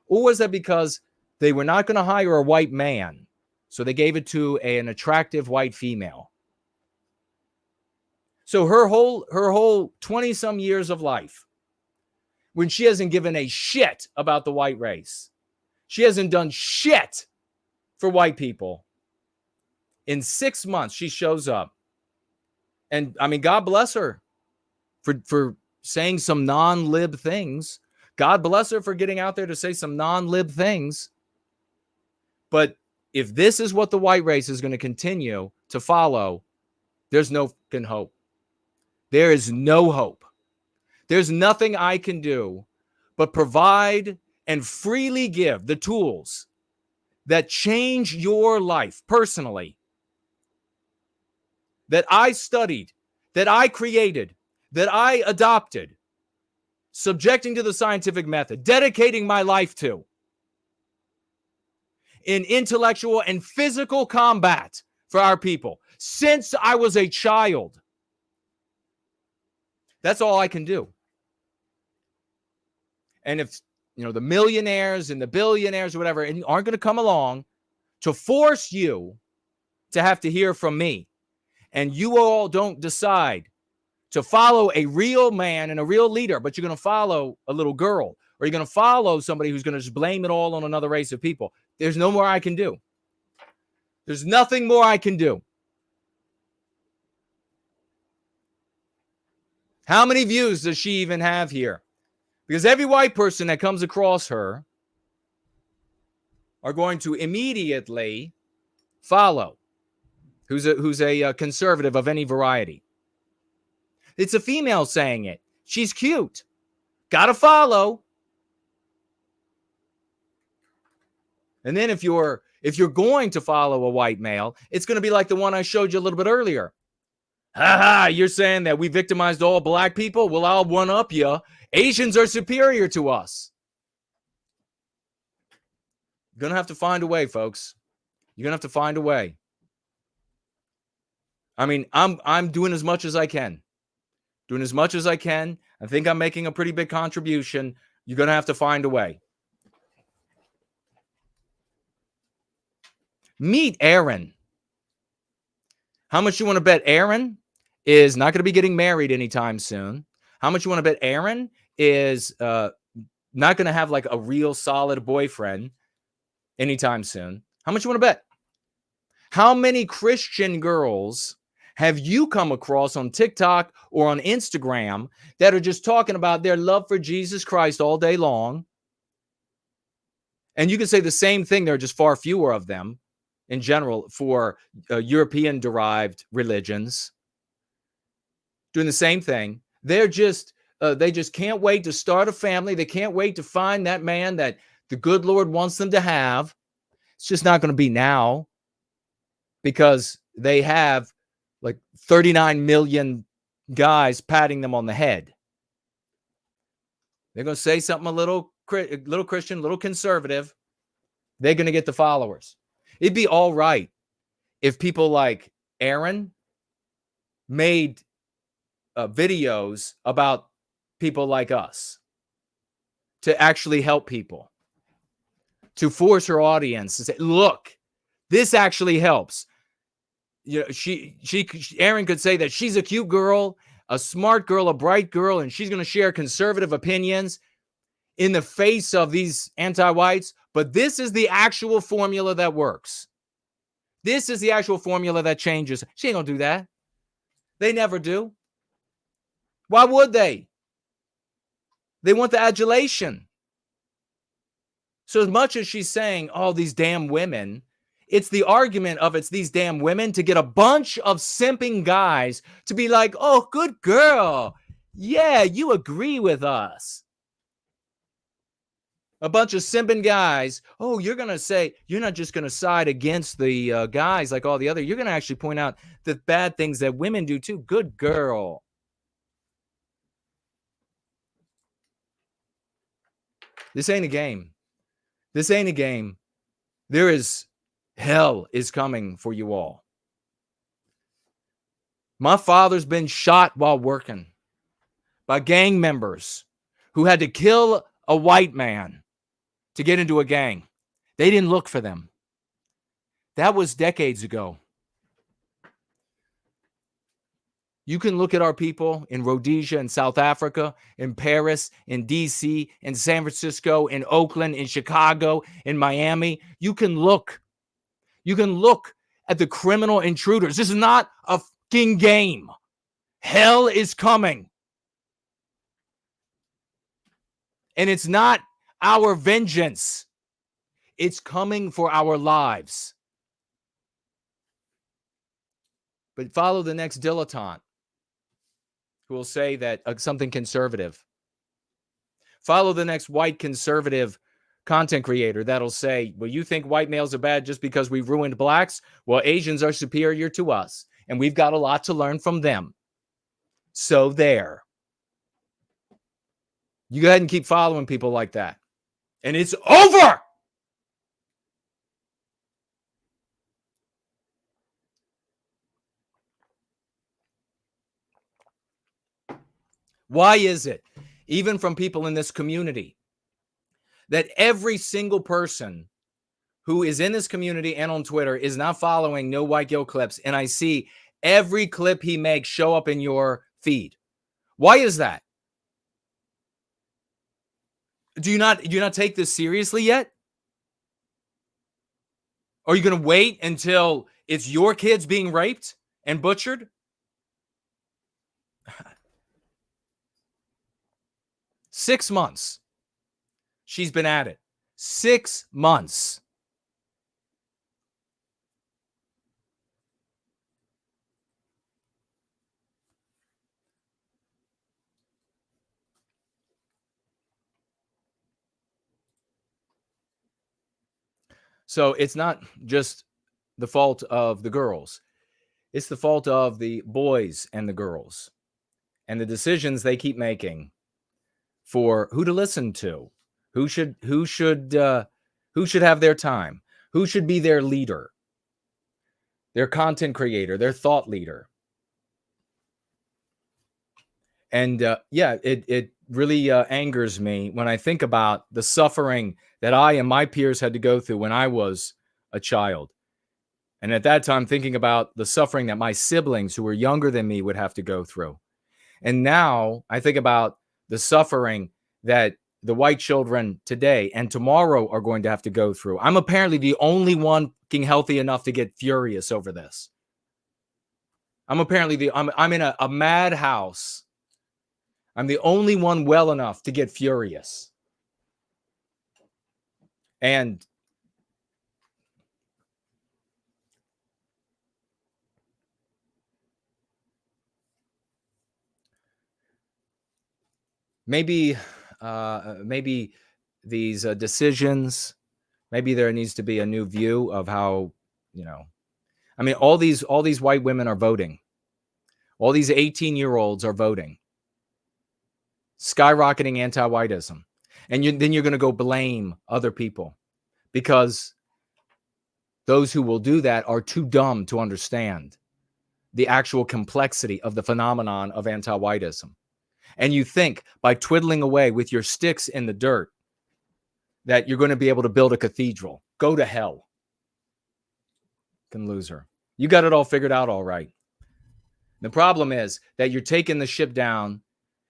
Or was that because they were not going to hire a white man, so they gave it to an attractive white female? So her whole 20-some years of life, when she hasn't given a shit about the white race, she hasn't done shit for white people. In 6 months, she shows up. And I mean, God bless her for saying some non-lib things. God bless her for getting out there to say some non-lib things. But if this is what the white race is going to continue to follow, there's no fucking hope. There is no hope. There's nothing I can do but provide and freely give the tools that change your life personally, that I studied, that I created, that I adopted, subjecting to the scientific method, dedicating my life to, in intellectual and physical combat for our people since I was a child. That's all I can do. And if, the millionaires and the billionaires or whatever aren't going to come along to force you to have to hear from me, and you all don't decide to follow a real man and a real leader, but you're going to follow a little girl, or you're going to follow somebody who's going to just blame it all on another race of people, there's no more I can do. There's nothing more I can do. How many views does she even have here? Because every white person that comes across her are going to immediately follow who's a conservative of any variety. It's a female saying it. She's cute. Gotta follow. And then if you're going to follow a white male, it's going to be like the one I showed you a little bit earlier. Ha, you're saying that we victimized all black people? Well, I'll one up you. Asians are superior to us. You're going to have to find a way, folks. You're going to have to find a way. I mean, I'm doing as much as I can. Doing as much as I can. I think I'm making a pretty big contribution. You're going to have to find a way. Meet Aaron. How much you want to bet Aaron is not going to be getting married anytime soon? How much you want to bet Aaron is not going to have like a real solid boyfriend anytime soon? How much you want to bet? How many Christian girls have you come across on TikTok or on Instagram that are just talking about their love for Jesus Christ all day long? And you can say the same thing. There are just far fewer of them in general for European-derived religions doing the same thing. They're just they just can't wait to start a family. They can't wait to find that man that the good Lord wants them to have. It's just not going to be now because they have like 39 million guys patting them on the head. They're going to say something a little Christian, a little conservative. They're going to get the followers. It'd be all right if people like Aaron made videos about people like us to actually help people, to force her audience to say, look, this actually helps. You know, Aaron could say that she's a cute girl, a smart girl, a bright girl, and she's going to share conservative opinions in the face of these anti-whites. But this is the actual formula that works. This is the actual formula that changes. She ain't going to do that. They never do. Why would they? They want the adulation. So as much as she's saying, oh, these damn women, it's the argument of it's these damn women to get a bunch of simping guys to be like, oh, good girl. Yeah, you agree with us. A bunch of simping guys. Oh, you're going to say, you're not just going to side against the guys like all the other. You're going to actually point out the bad things that women do too. Good girl. This ain't a game. This ain't a game. Hell is coming for you all. My father's been shot while working by gang members who had to kill a white man to get into a gang. They didn't look for them. That was decades ago. You can look at our people in Rhodesia, in South Africa, in Paris, in DC, in San Francisco, in Oakland, in Chicago, in Miami. You can look. You can look at the criminal intruders. This is not a fucking game. Hell is coming. And it's not our vengeance. It's coming for our lives. But follow the next dilettante who will say that something conservative. Follow the next white conservative content creator that'll say, well, you think white males are bad just because we ruined blacks? Well, Asians are superior to us, and we've got a lot to learn from them. So there. You go ahead and keep following people like that. And it's over! Why is it, even from people in this community, that every single person who is in this community and on Twitter is not following No White Guilt clips, and I see every clip he makes show up in your feed? Why is that? Do you not take this seriously yet? Are you going to wait until it's your kids being raped and butchered? 6 months. She's been at it. 6 months. So it's not just the fault of the girls. It's the fault of the boys and the girls and the decisions they keep making for who to listen to, who should have their time, who should be their leader, their content creator, their thought leader. And it really angers me when I think about the suffering that I and my peers had to go through when I was a child. And at that time, thinking about the suffering that my siblings who were younger than me would have to go through. And now I think about the suffering that the white children today and tomorrow are going to have to go through. I'm apparently the only one healthy enough to get furious over this. I'm apparently I'm in a madhouse. I'm the only one well enough to get furious. And maybe these decisions, maybe there needs to be a new view of how, I mean, all these white women are voting. All these 18-year-olds are voting. Skyrocketing anti-whiteism. And then you're going to go blame other people because those who will do that are too dumb to understand the actual complexity of the phenomenon of anti-whiteism. And you think by twiddling away with your sticks in the dirt that you're going to be able to build a cathedral. Go to hell. Fucking loser. You got it all figured out all right. The problem is that you're taking the ship down,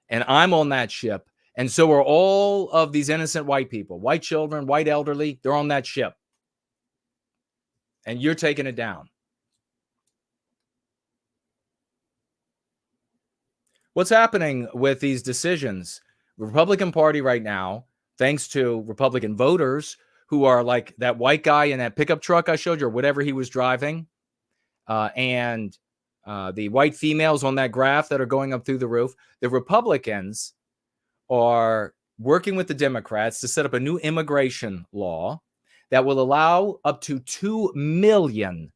and I'm on that ship, and so are all of these innocent white people, white children, white elderly, they're on that ship. And you're taking it down. What's happening with these decisions? The Republican Party right now, thanks to Republican voters who are like that white guy in that pickup truck I showed you or whatever he was driving, and the white females on that graph that are going up through the roof, the Republicans are working with the Democrats to set up a new immigration law that will allow up to 2 million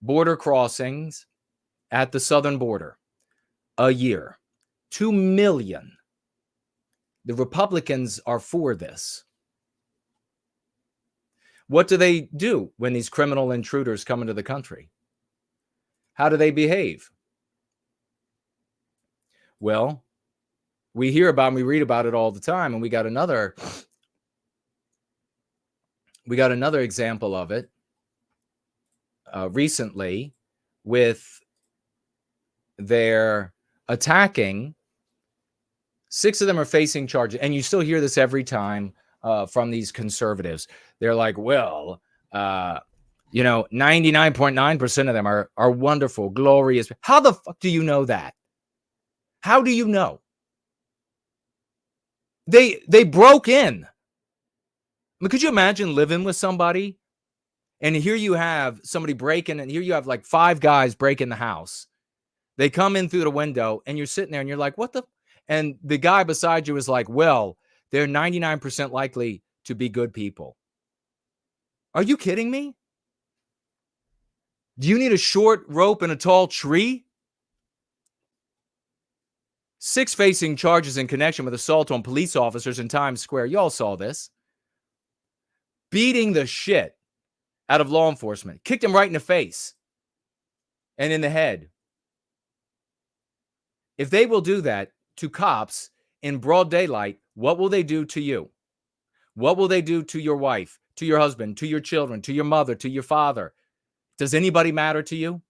border crossings at the southern border a year. 2 million. The Republicans are for this. What do they do when these criminal intruders come into the country? How do they behave? Well, we hear about and we read about it all the time, and we got another example of it recently with their attacking. 6 of them are facing charges, and you still hear this every time from these conservatives. They're like, well, 99.9% of them are wonderful, glorious. How the fuck do you know that? How do you know? They broke in. I mean, could you imagine living with somebody and here you have somebody breaking, and here you have like 5 guys breaking the house. They come in through the window and you're sitting there and you're like, what the? And the guy beside you is like, well, they're 99% likely to be good people. Are you kidding me? Do you need a short rope and a tall tree? 6 facing charges in connection with assault on police officers in Times Square. Y'all saw this. Beating the shit out of law enforcement. Kicked him right in the face and in the head. If they will do that to cops in broad daylight, what will they do to you? What will they do to your wife, to your husband, to your children, to your mother, to your father? Does anybody matter to you?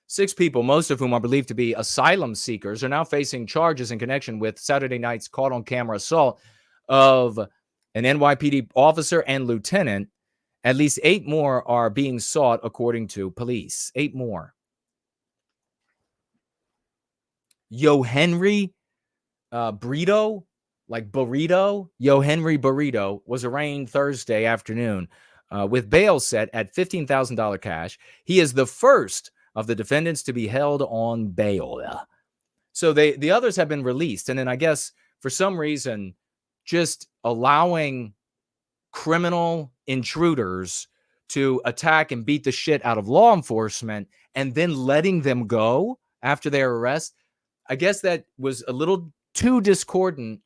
6 people, most of whom are believed to be asylum seekers, are now facing charges in connection with Saturday night's caught-on-camera assault of an NYPD officer and lieutenant At least 8 more are being sought, according to police. 8 more. Yo Henry Burrito, like burrito, Yo Henry Burrito, was arraigned Thursday afternoon with bail set at $15,000 cash. He is the first of the defendants to be held on bail. So the others have been released. And then I guess for some reason, just allowing criminal intruders to attack and beat the shit out of law enforcement and then letting them go after their arrest, I guess that was a little too discordant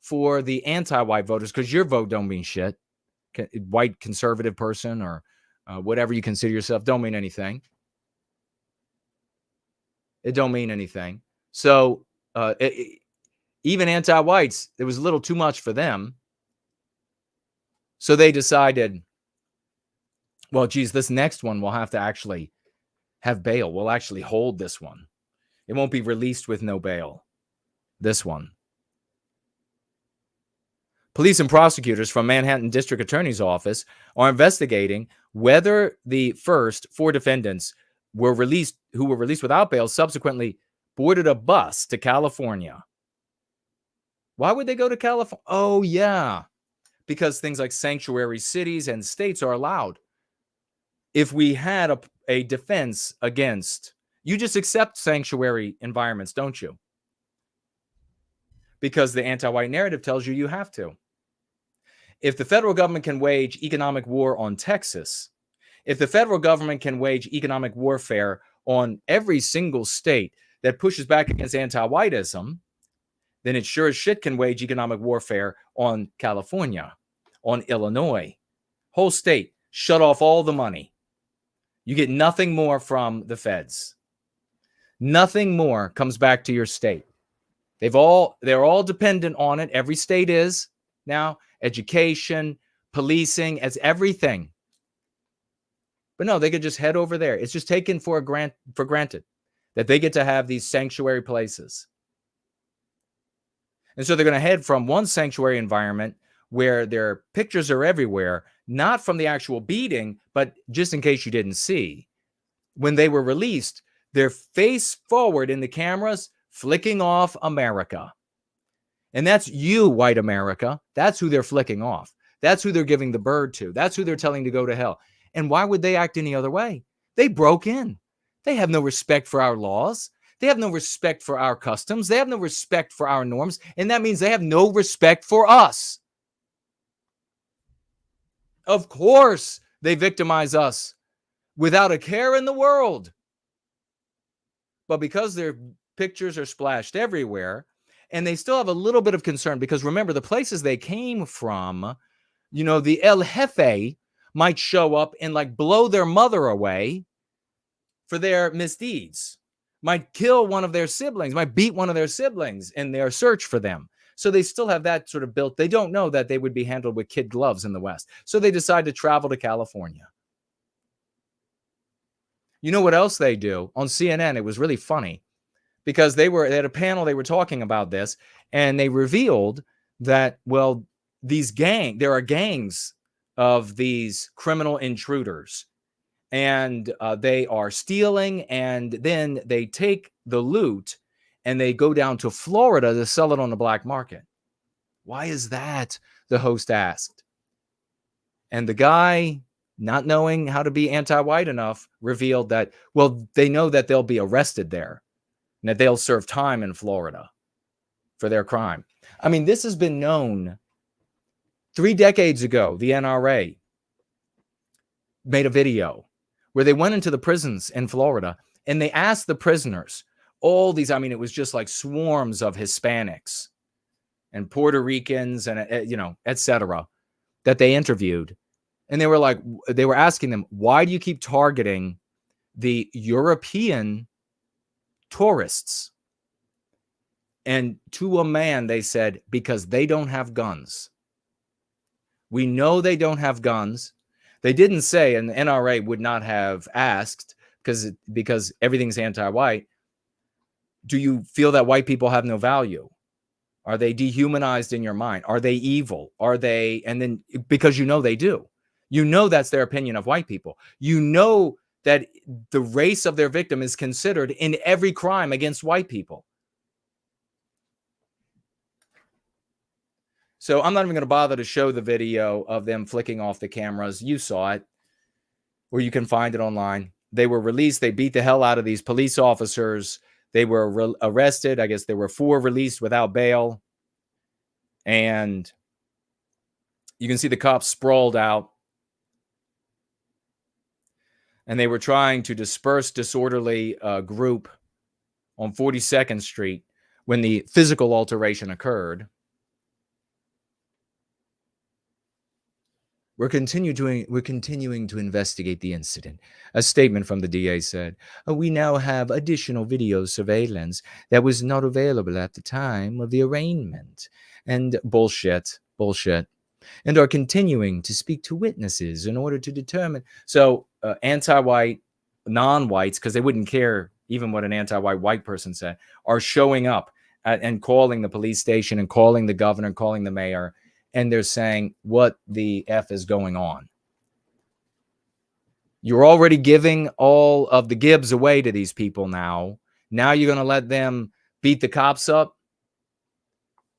for the anti-white voters, because your vote don't mean shit. White conservative person or whatever you consider yourself don't mean anything. It don't mean anything. So even anti-whites, it was a little too much for them. So they decided, well, geez, this next one will have to actually have bail. We'll actually hold this one. It won't be released with no bail. This one. Police and prosecutors from Manhattan District Attorney's Office are investigating whether the first 4 defendants who were released without bail subsequently boarded a bus to California. Why would they go to California? Oh, yeah. Because things like sanctuary cities and states are allowed. If we had a defense against, you just accept sanctuary environments, don't you? Because the anti-white narrative tells you have to. If the federal government can wage economic war on Texas, if the federal government can wage economic warfare on every single state that pushes back against anti-whiteism, then it sure as shit can wage economic warfare on California, on Illinois. Whole state, shut off all the money. You get nothing more from the feds. Nothing more comes back to your state. They're all dependent on it. Every state is now. Education, policing, as everything. But no, they could just head over there. It's just taken for granted that they get to have these sanctuary places. And so they're going to head from one sanctuary environment where their pictures are everywhere, not from the actual beating, but just in case you didn't see. When they were released, they're face forward in the cameras, flicking off America. And that's you, white America. That's who they're flicking off. That's who they're giving the bird to. That's who they're telling to go to hell. And why would they act any other way? They broke in. They have no respect for our laws. They have no respect for our customs. They have no respect for our norms. And that means they have no respect for us. Of course, they victimize us without a care in the world. But because their pictures are splashed everywhere, and they still have a little bit of concern, because remember, the places they came from, the El Jefe might show up and like blow their mother away for their misdeeds, might kill one of their siblings, might beat one of their siblings in their search for them. So they still have that sort of built. They don't know that they would be handled with kid gloves in the West. So they decide to travel to California. You know what else they do? On CNN, it was really funny. Because they had a panel, they were talking about this, and they revealed that, well, there are gangs of these criminal intruders, and they are stealing, and then they take the loot and they go down to Florida to sell it on the black market. Why is that? The host asked. And the guy, not knowing how to be anti-white enough, revealed that, well, they know that they'll be arrested there. And that they'll serve time in Florida for their crime. I mean, this has been known 3 decades ago. The NRA made a video where they went into the prisons in Florida and they asked the prisoners, all these, it was just like swarms of Hispanics and Puerto Ricans and, et cetera, that they interviewed. And they were asking them, why do you keep targeting the European tourists? And to a man, they said, because they don't have guns. We know they don't have guns. They didn't say, and the NRA would not have asked, because everything's anti-white, do you feel that white people have no value? Are they dehumanized in your mind? Are they evil? Are they, and then, because they do. You know that's their opinion of white people. You know that the race of their victim is considered in every crime against white people. So I'm not even going to bother to show the video of them flicking off the cameras. You saw it, or you can find it online. They were released. They beat the hell out of these police officers. They were arrested. I guess there were 4 released without bail. And you can see the cops sprawled out. And they were trying to disperse disorderly group on 42nd Street when the physical alteration occurred. We're continuing to investigate the incident. A statement from the DA said, we now have additional video surveillance that was not available at the time of the arraignment. And bullshit. And are continuing to speak to witnesses in order to determine. So anti-white, non-whites, because they wouldn't care even what an anti-white white person said, are showing up and calling the police station and calling the governor and calling the mayor. And they're saying, what the F is going on? You're already giving all of the gibs away to these people now. Now you're going to let them beat the cops up?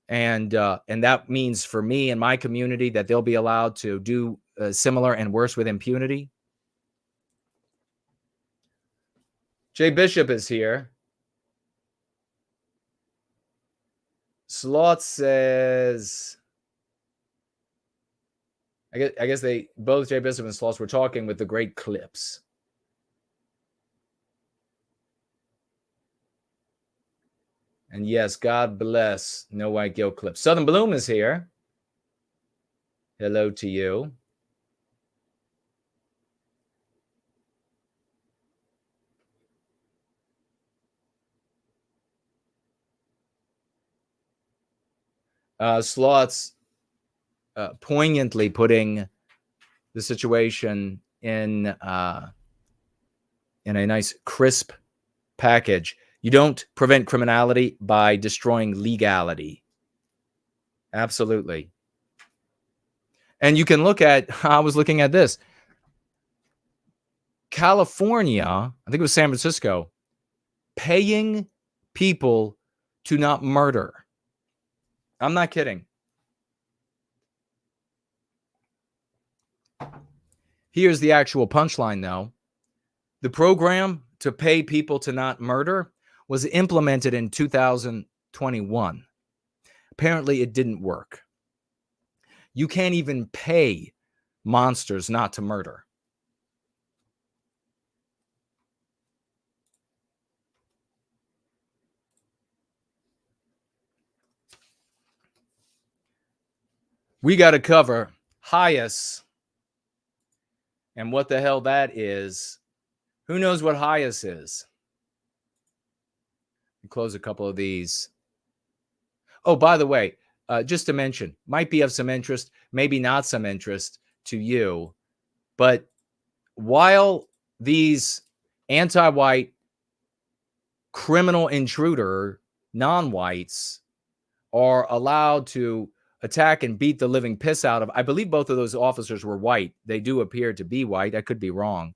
And that means for me and my community that they'll be allowed to do similar and worse with impunity? Jay Bishop is here. Slaughtz says... I guess they both, Jay Bishop and Slaughtz, were talking with the great clips. And yes, God bless No White Guilt clips. Southern Bloom is here. Hello to you. Slaughtz poignantly putting the situation in a nice crisp package. You don't prevent criminality by destroying legality. Absolutely. And you can look at, I was looking at this. California, I think it was San Francisco, paying people to not murder. I'm not kidding. Here's the actual punchline, though. The program to pay people to not murder was implemented in 2021. Apparently, it didn't work. You can't even pay monsters not to murder. We got to cover HIAS. And what the hell that is. Who knows what HIAS is? Close a couple of these. Oh, by the way, just to mention, might be of some interest, maybe not some interest to you. But while these anti-white criminal intruder non-whites are allowed to attack and beat the living piss out of, I believe both of those officers were white. They do appear to be white. I could be wrong.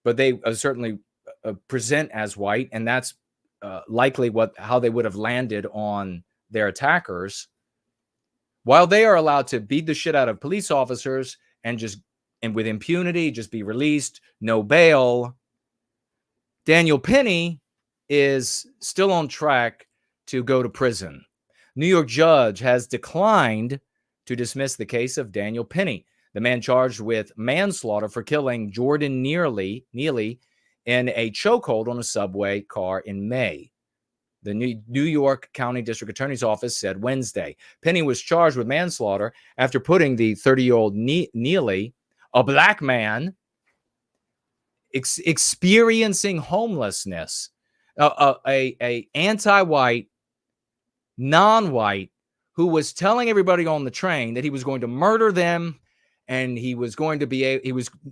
But they certainly present as white, and that's likely how they would have landed on their attackers. While they are allowed to beat the shit out of police officers and with impunity, just be released, no bail, Daniel Penny is still on track to go to prison. New York judge has declined to dismiss the case of Daniel Penny, the man charged with manslaughter for killing Jordan Neely in a chokehold on a subway car in May. The New York County District Attorney's Office said Wednesday. Penny was charged with manslaughter after putting the 30-year-old Neely, a black man, experiencing homelessness, a anti-white, non-white, who was telling everybody on the train that he was going to murder them, and he was going to be,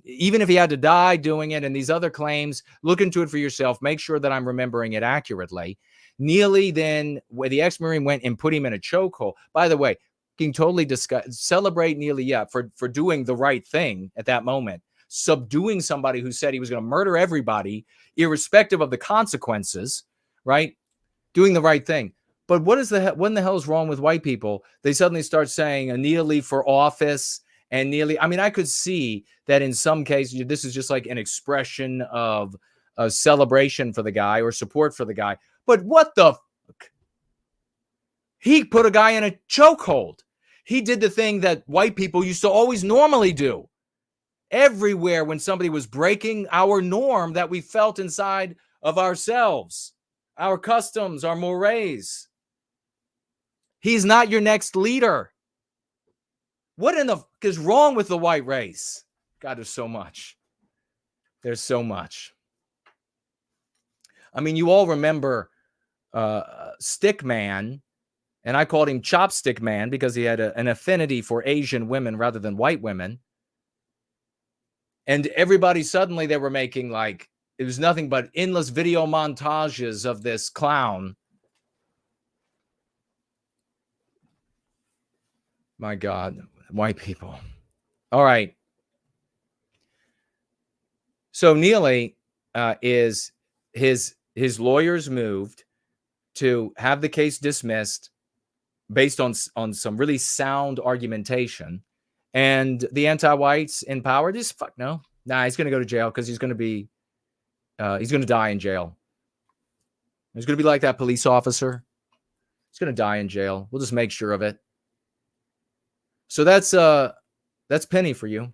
even if he had to die doing it, and these other claims. Look into it for yourself. Make sure that I'm remembering it accurately. Neely then, where the ex-Marine went and put him in a chokehold. By the way, fucking totally celebrate Neely, yeah, for doing the right thing at that moment, subduing somebody who said he was going to murder everybody, irrespective of the consequences, right? Doing the right thing. But what in the hell is wrong with white people? They suddenly start saying a Neely for office and Neely. I mean, I could see that in some cases, this is just like an expression of a celebration for the guy or support for the guy. But what the fuck? He put a guy in a chokehold. He did the thing that white people used to always normally do. Everywhere when somebody was breaking our norm that we felt inside of ourselves, our customs, our mores. He's not your next leader. What in the fuck is wrong with the white race? God, there's so much. There's so much. I mean, you all remember Stick Man, and I called him Chopstick Man because he had an affinity for Asian women rather than white women. And everybody suddenly, they were making like, it was nothing but endless video montages of this clown. My God, white people. All right. So Neely is his lawyers moved to have the case dismissed based on some really sound argumentation, and the anti-whites in power just fuck no. Nah, he's going to go to jail because he's going to die in jail. He's going to be like that police officer. He's going to die in jail. We'll just make sure of it. So that's penny for you.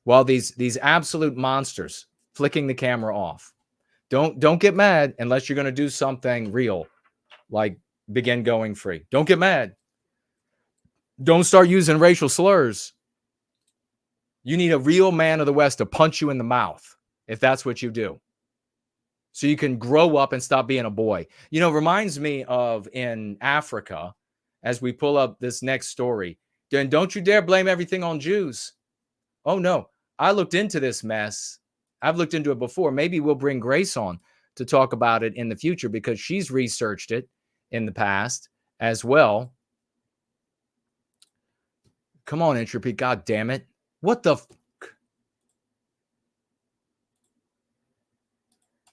While these absolute monsters flicking the camera off. Don't get mad unless you're going to do something real, like begin going free. Don't get mad. Don't start using racial slurs. You need a real man of the West to punch you in the mouth if that's what you do. So you can grow up and stop being a boy. You know, reminds me of in Africa, as we pull up this next story. Then don't you dare blame everything on Jews. Oh, no. I looked into this mess. I've looked into it before. Maybe we'll bring Grace on to talk about it in the future because she's researched it in the past as well. Come on, Entropy. God damn it. What the fuck?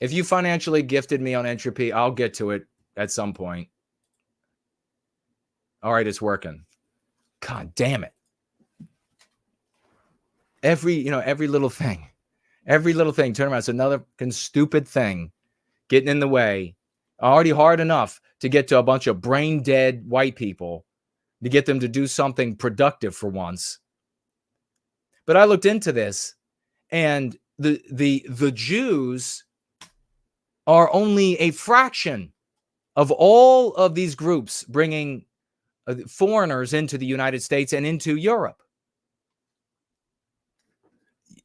If you financially gifted me on Entropy, I'll get to it at some point. All right, it's working. God damn it. Every little thing. Every little thing. Turn around. It's another stupid thing getting in the way. Already hard enough to get to a bunch of brain dead white people to get them to do something productive for once. But I looked into this, and the Jews are only a fraction of all of these groups bringing foreigners into the United States and into Europe.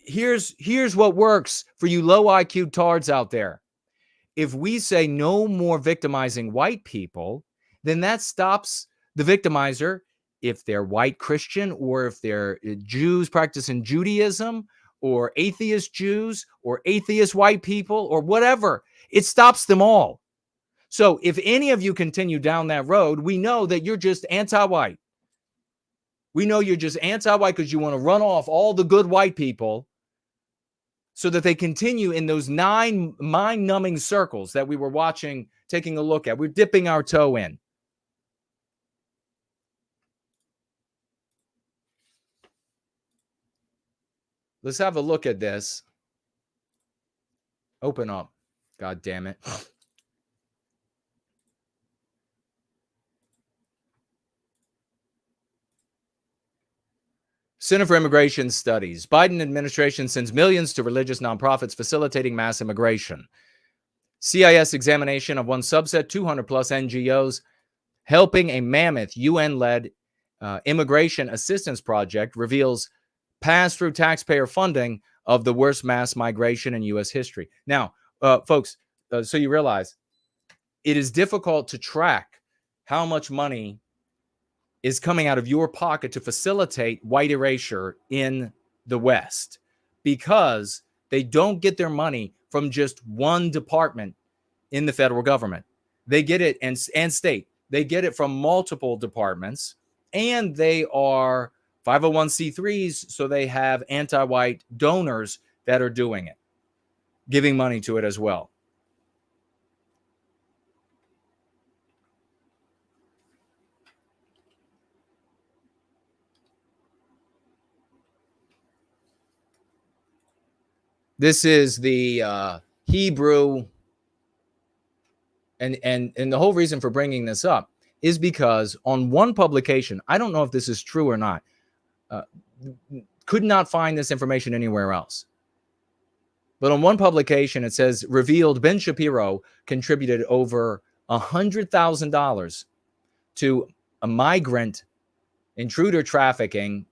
Here's what works for you low IQ tards out there. If we say no more victimizing white people, then that stops the victimizer if they're white Christian or if they're Jews practicing Judaism or atheist Jews or atheist white people or whatever. It stops them all. So if any of you continue down that road, we know that you're just anti-white. We know you're just anti-white because you want to run off all the good white people so that they continue in those 9 mind-numbing circles that we were watching, taking a look at. We're dipping our toe in. Let's have a look at this. Open up. God damn it. Center for Immigration Studies. Biden administration sends millions to religious nonprofits facilitating mass immigration. CIS examination of one subset, 200 plus NGOs helping a mammoth UN-led immigration assistance project reveals pass-through taxpayer funding of the worst mass migration in U.S. history. Now, folks, so you realize it is difficult to track how much money is coming out of your pocket to facilitate white erasure in the West because they don't get their money from just one department in the federal government. They get it and state. They get it from multiple departments, and they are 501c3s, so they have anti-white donors that are doing it, giving money to it as well. This is the Hebrew, and the whole reason for bringing this up is because on one publication, I don't know if this is true or not, could not find this information anywhere else. But on one publication, it says, revealed Ben Shapiro contributed over $100,000 to a migrant intruder trafficking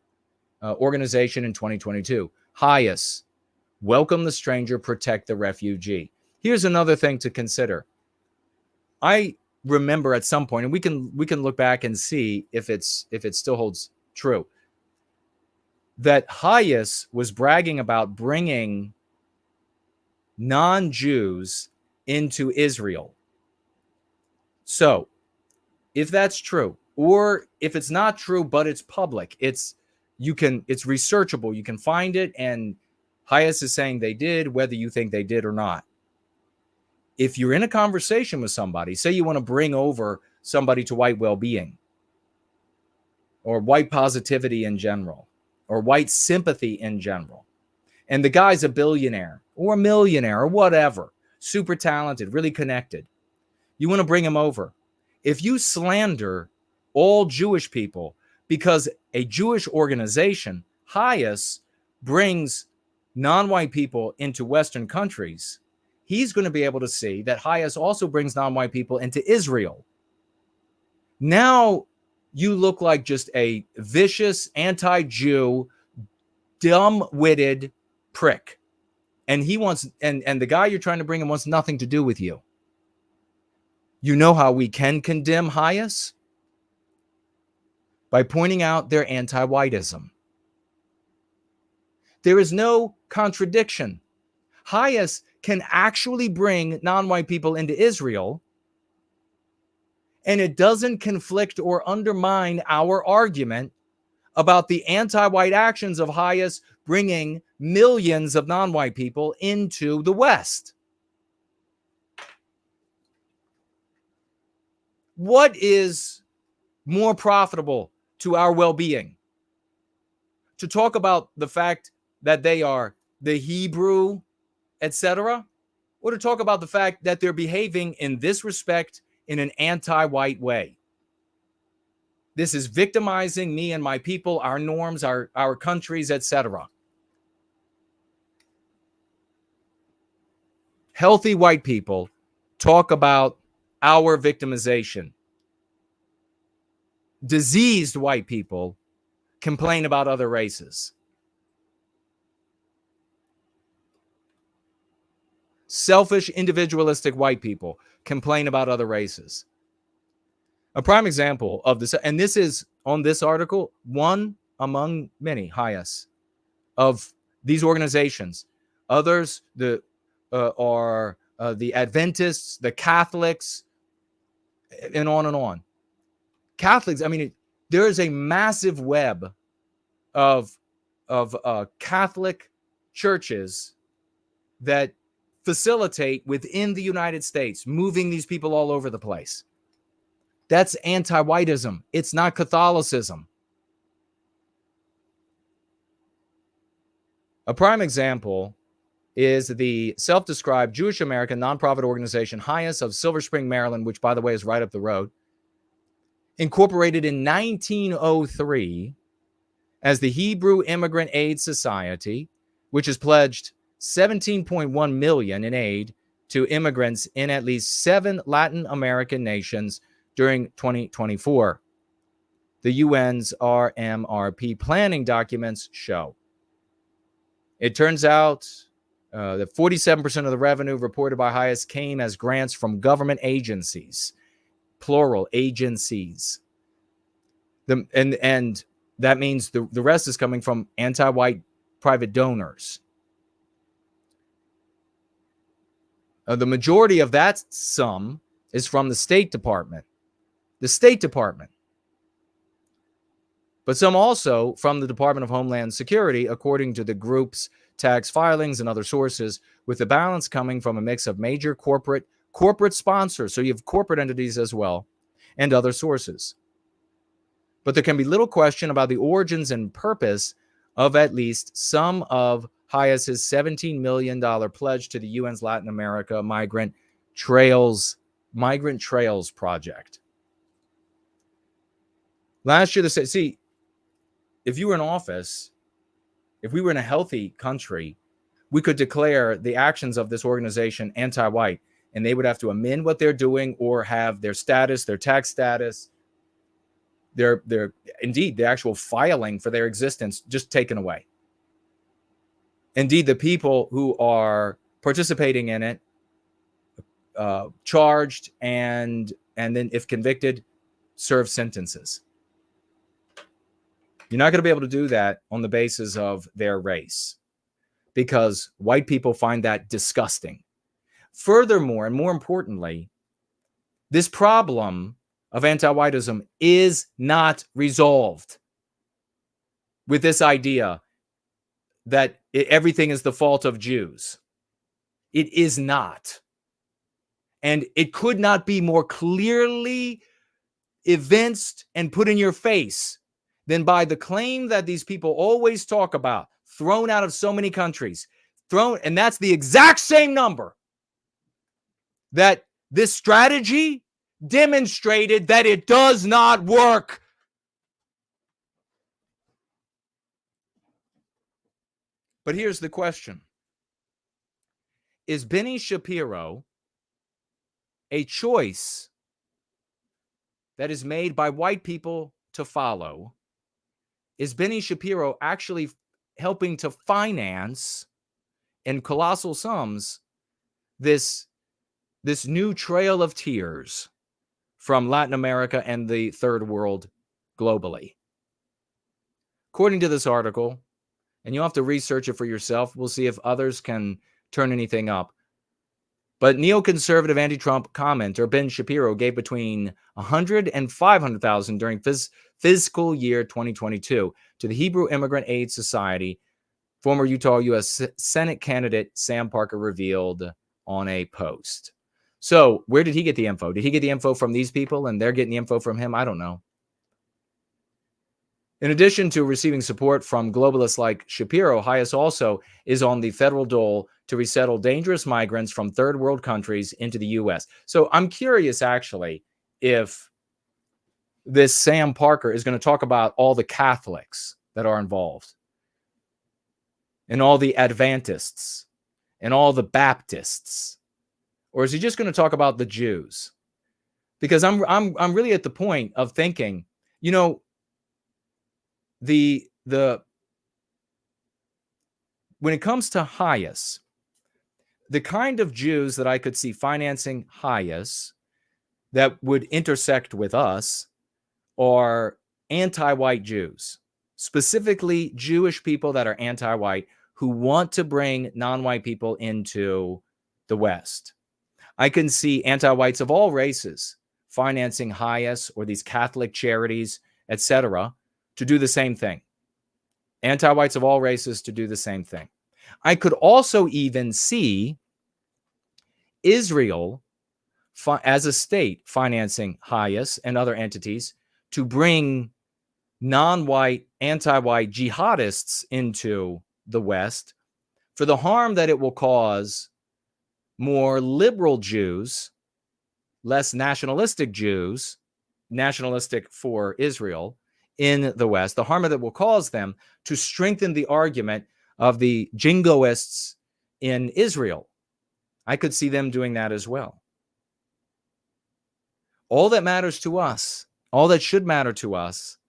organization in 2022. HIAS, welcome the stranger, protect the refugee. Here's another thing to consider. I remember at some point, and we can look back and see if it still holds true, that HIAS was bragging about bringing non-Jews into Israel. So if that's true, or if it's not true but it's public, it's researchable, you can find it, and HIAS is saying they did, whether you think they did or not. If you're in a conversation with somebody, say you want to bring over somebody to white well-being or white positivity in general or white sympathy in general, and the guy's a billionaire or a millionaire or whatever, super talented, really connected, you want to bring him over. If you slander all Jewish people because a Jewish organization, HIAS, brings non-white people into Western countries, he's going to be able to see that HIAS also brings non-white people into Israel. Now you look like just a vicious, anti-Jew, dumb-witted prick. And he wants, and the guy you're trying to bring in wants nothing to do with you. You know how we can condemn HIAS? By pointing out their anti-whiteism. There is no contradiction. HIAS can actually bring non-white people into Israel, and it doesn't conflict or undermine our argument about the anti-white actions of HIAS bringing millions of non-white people into the West. What is more profitable to our well-being? To talk about the fact that they are the Hebrew, etc., or to talk about the fact that they're behaving in this respect in an anti-white way? This is victimizing me and my people, our norms, our countries, etc. Healthy white people talk about our victimization. Diseased white people complain about other races. Selfish, individualistic white people complain about other races. A prime example of this, and this is on this article, one among many, HIAS, of these organizations. Others are the Adventists, the Catholics, and on and on. Catholics, I mean, there is a massive web of Catholic churches that facilitate within the United States, moving these people all over the place. That's anti-whiteism. It's not Catholicism. A prime example is the self-described Jewish American nonprofit organization HIAS of Silver Spring, Maryland, which, by the way, is right up the road. Incorporated in 1903 as the Hebrew Immigrant Aid Society, which has pledged $17.1 million in aid to immigrants in at least 7 Latin American nations during 2024. The UN's RMRP planning documents show. It turns out that 47% of the revenue reported by HIAS came as grants from government agencies, plural, agencies. And that means the rest is coming from anti-white private donors. The majority of that sum is from the State Department, the State Department, but some also from the Department of Homeland Security, according to the group's tax filings and other sources, with the balance coming from a mix of major corporate sponsors. So you have corporate entities as well, and other sources. But there can be little question about the origins and purpose of at least some of HIAS's $17 million pledge to the UN's Latin America Migrant Trails Project. Last year, see, if you were in office, if we were in a healthy country, we could declare the actions of this organization anti-white, and they would have to amend what they're doing or have their status, their tax status, their indeed the actual filing for their existence just taken away. Indeed, the people who are participating in it charged and then, if convicted, serve sentences. You're not going to be able to do that on the basis of their race, because white people find that disgusting. Furthermore, and more importantly, this problem of anti-whiteism is not resolved with this idea that everything is the fault of Jews. It is not. And it could not be more clearly evinced and put in your face than by the claim that these people always talk about, thrown out of so many countries, and that's the exact same number that this strategy demonstrated that it does not work. But here's the question. Is Benny Shapiro a choice that is made by white people to follow? Is Benny Shapiro actually helping to finance in colossal sums this new trail of tears from Latin America and the third world globally? According to this article, and you'll have to research it for yourself, we'll see if others can turn anything up, but neoconservative anti-Trump commenter Ben Shapiro gave between $100,000 and $500,000 during fiscal year 2022 to the Hebrew Immigrant Aid Society. Former Utah U.S. Senate candidate Sam Parker revealed on a post. So where did he get the info? Did he get the info from these people and they're getting the info from him? I don't know. In addition to receiving support from globalists like Shapiro, HIAS also is on the federal dole to resettle dangerous migrants from third world countries into the U.S. So I'm curious, actually, if this Sam Parker is going to talk about all the Catholics that are involved, and all the Adventists, and all the Baptists, or is he just going to talk about the Jews? Because I'm really at the point of thinking, you know, when it comes to HIAS, the kind of Jews that I could see financing HIAS that would intersect with us are anti-white Jews, specifically Jewish people that are anti-white who want to bring non-white people into the West. I can see anti-whites of all races financing HIAS or these Catholic charities, etc., to do the same thing. Anti-whites of all races to do the same thing. I could also even see Israel as a state financing HIAS and other entities to bring non-white, anti-white jihadists into the West for the harm that it will cause more liberal Jews, less nationalistic Jews, nationalistic for Israel, in the West, the harm that it will cause them to strengthen the argument of the jingoists in Israel. I could see them doing that as well. All that matters to us, all that should matter to us,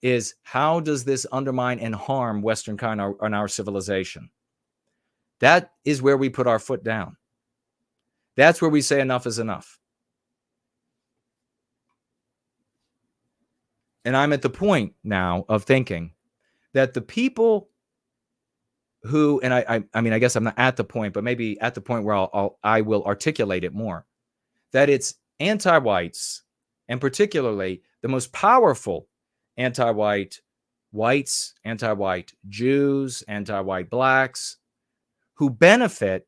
is how does this undermine and harm Western kind and our civilization? That is where we put our foot down. That's where we say enough is enough. And I'm at the point now of thinking that the people who, and I mean, I guess I'm not at the point, but maybe at the point where I will articulate it more, that it's anti-whites and particularly the most powerful anti-white whites, anti-white Jews, anti-white blacks, who benefit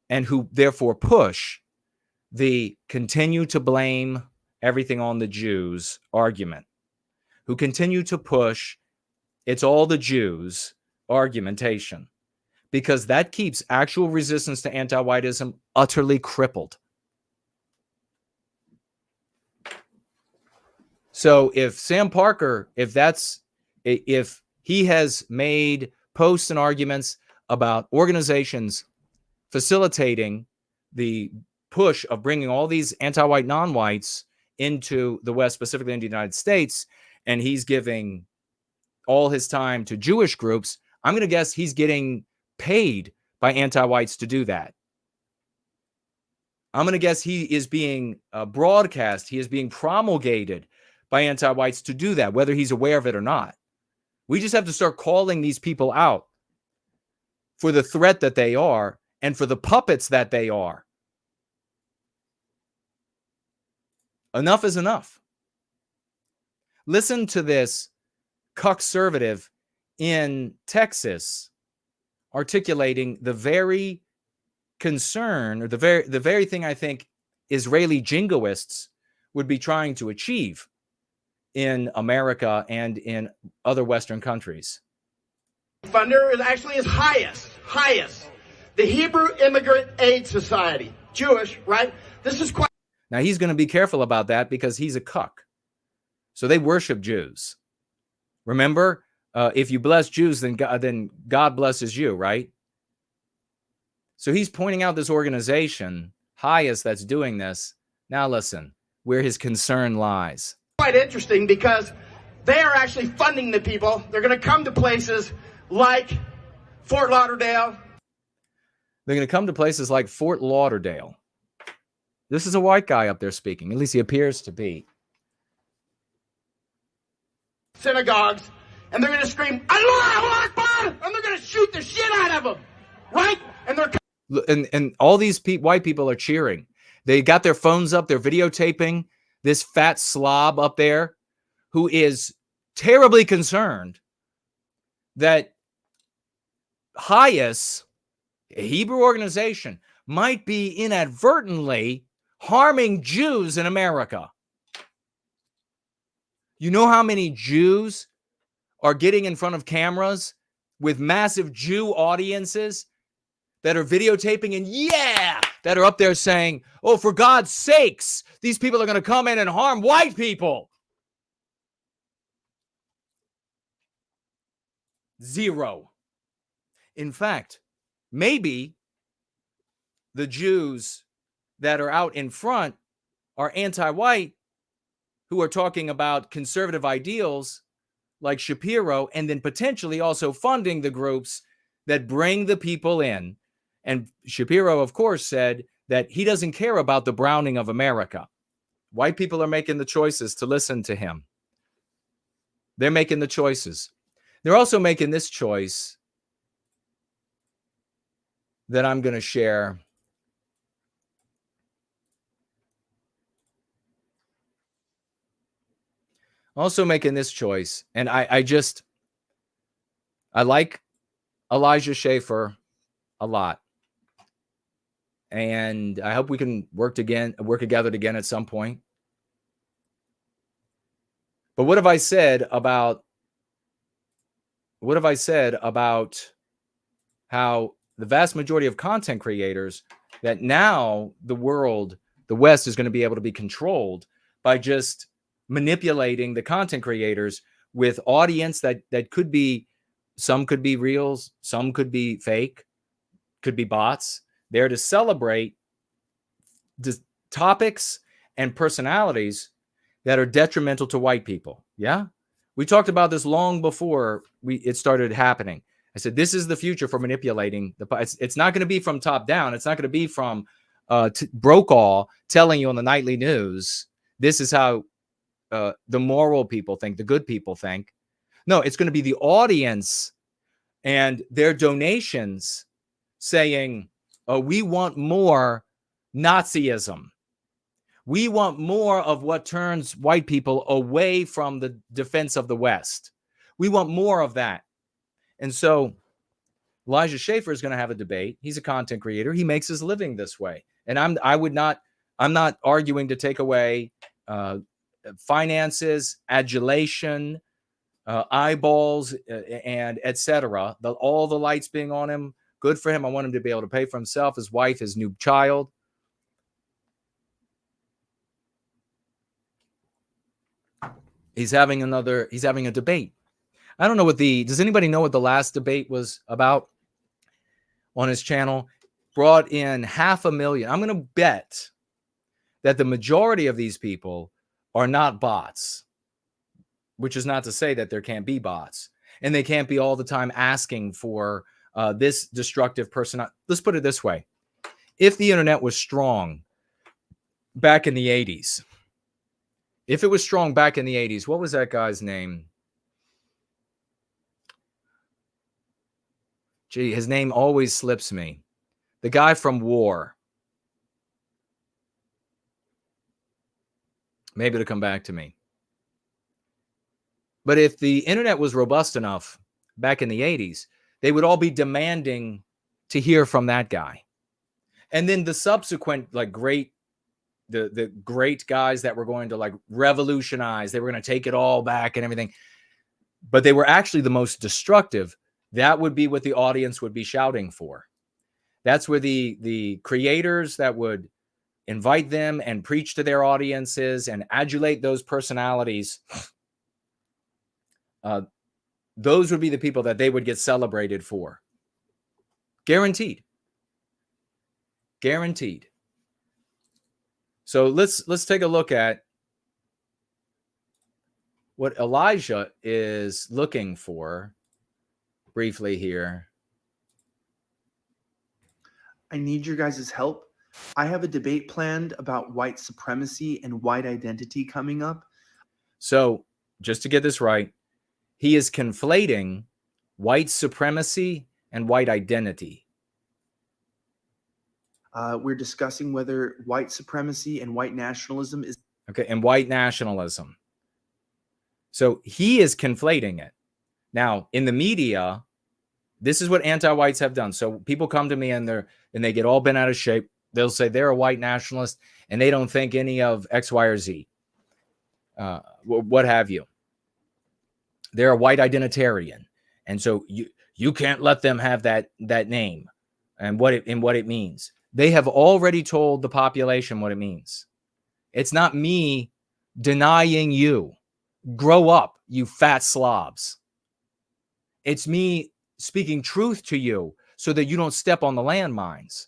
and who therefore push the continue to blame everything on the Jews argument, who continue to push it's all the Jews argumentation, because that keeps actual resistance to anti-whiteism utterly crippled. So if Sam Parker, if he has made posts and arguments about organizations facilitating the push of bringing all these anti-white non-whites into the West, specifically in the United States, and he's giving all his time to Jewish groups, I'm going to guess he's getting paid by anti-whites to do that. I'm going to guess he is being broadcast, he is being promulgated by anti-whites to do that, whether he's aware of it or not. We just have to start calling these people out for the threat that they are and for the puppets that they are. Enough is enough. Listen to this conservative in Texas articulating the very concern, or the very thing I think Israeli jingoists would be trying to achieve in America and in other Western countries. Funder is HIAS, the Hebrew Immigrant Aid Society, Jewish, right? This is quite. Now he's going to be careful about that because he's a cuck. So they worship Jews. Remember, if you bless Jews, then God blesses you, right? So he's pointing out this organization, HIAS, that's doing this. Now listen, where his concern lies. Quite interesting because they are actually funding the people. They're going to come to places like Fort Lauderdale. They're going to come to places like Fort Lauderdale. This is a white guy up there speaking. At least he appears to be. Synagogues, and they're going to scream, Allahu Akbar, and they're going to shoot the shit out of them, right? And they're and all these white people are cheering. They got their phones up, they're videotaping this fat slob up there who is terribly concerned that HIAS, a Hebrew organization, might be inadvertently harming Jews in America. You know how many Jews are getting in front of cameras with massive Jew audiences that are videotaping and that are up there saying, oh, for God's sakes, these people are going to come in and harm white people. Zero. In fact, maybe the Jews that are out in front are anti-white, who are talking about conservative ideals like Shapiro, and then potentially also funding the groups that bring the people in. And Shapiro, of course, said that he doesn't care about the browning of America. White people are making the choices to listen to him. They're making the choices. They're also making this choice that I'm going to share. Also making this choice, and I like Elijah Schaffer a lot, and I hope we can work together again at some point. But what have I said about how the vast majority of content creators, that now the West is going to be able to be controlled by just manipulating the content creators with audience that could be, some could be reals, some could be fake, could be bots, there to celebrate the topics and personalities that are detrimental to white people. Yeah, we talked about this long before it started happening. I said, this is the future for manipulating it's not going to be from top down. It's not going to be from Brokaw telling you on the nightly news, this is how the moral people think, the good people think. No, it's going to be the audience and their donations saying, oh, we want more Nazism. We want more of what turns white people away from the defense of the West. We want more of that. And so Elijah Schaffer is going to have a debate. He's a content creator. He makes his living this way. And I'm not arguing to take away finances, adulation, eyeballs, and etc. All the lights being on him, good for him. I want him to be able to pay for himself, his wife, his new child. He's having a debate. I don't know does anybody know what the last debate was about on his channel? Brought in 500,000. I'm going to bet that the majority of these people are not bots, which is not to say that there can't be bots, and they can't be all the time asking for this destructive person. Let's put it this way. If the internet was strong back in the 80s, what was that guy's name? Gee, his name always slips me. The guy from War. Maybe it'll come back to me. But if the internet was robust enough back in the 80s, they would all be demanding to hear from that guy. And then the subsequent the great guys that were going to revolutionize, they were going to take it all back and everything. But they were actually the most destructive. That would be what the audience would be shouting for. That's where the creators that would invite them and preach to their audiences and adulate those personalities, those would be the people that they would get celebrated for. Guaranteed. Guaranteed. So let's take a look at what Elijah is looking for briefly here. I need your guys' help. I have a debate planned about white supremacy and white identity coming up. So just to get this right, he is conflating white supremacy and white identity. We're discussing whether white supremacy and white nationalism is... Okay, and white nationalism. So he is conflating it. Now, in the media, this is what anti-whites have done. So people come to me and they get all bent out of shape. They'll say they're a white nationalist and they don't think any of X, Y, or Z. What have you. They're a white identitarian. And so you can't let them have that name and what it means. They have already told the population what it means. It's not me denying you. Grow up, you fat slobs. It's me speaking truth to you so that you don't step on the landmines.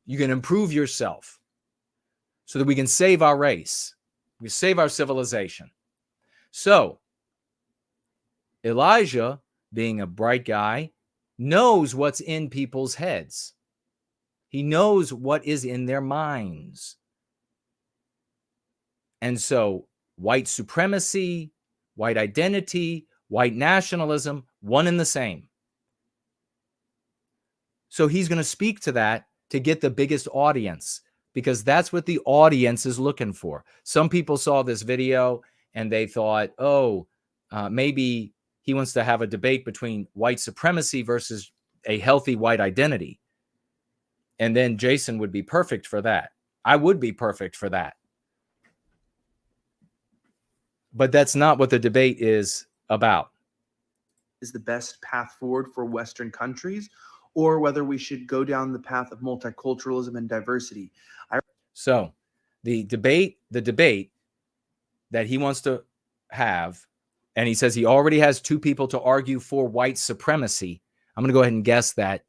You can improve yourself so that we can save our race. We save our civilization. So Elijah, being a bright guy, knows what's in people's heads. He knows what is in their minds. And so white supremacy, white identity, white nationalism, one and the same. So he's going to speak to that to get the biggest audience, because that's what the audience is looking for. Some people saw this video and they thought, maybe he wants to have a debate between white supremacy versus a healthy white identity. And then Jason would be perfect for that. I would be perfect for that. But that's not what the debate is about. Is the best path forward for Western countries, or whether we should go down the path of multiculturalism and diversity. So the debate that he wants to have, and he says he already has two people to argue for white supremacy. I'm going to go ahead and guess that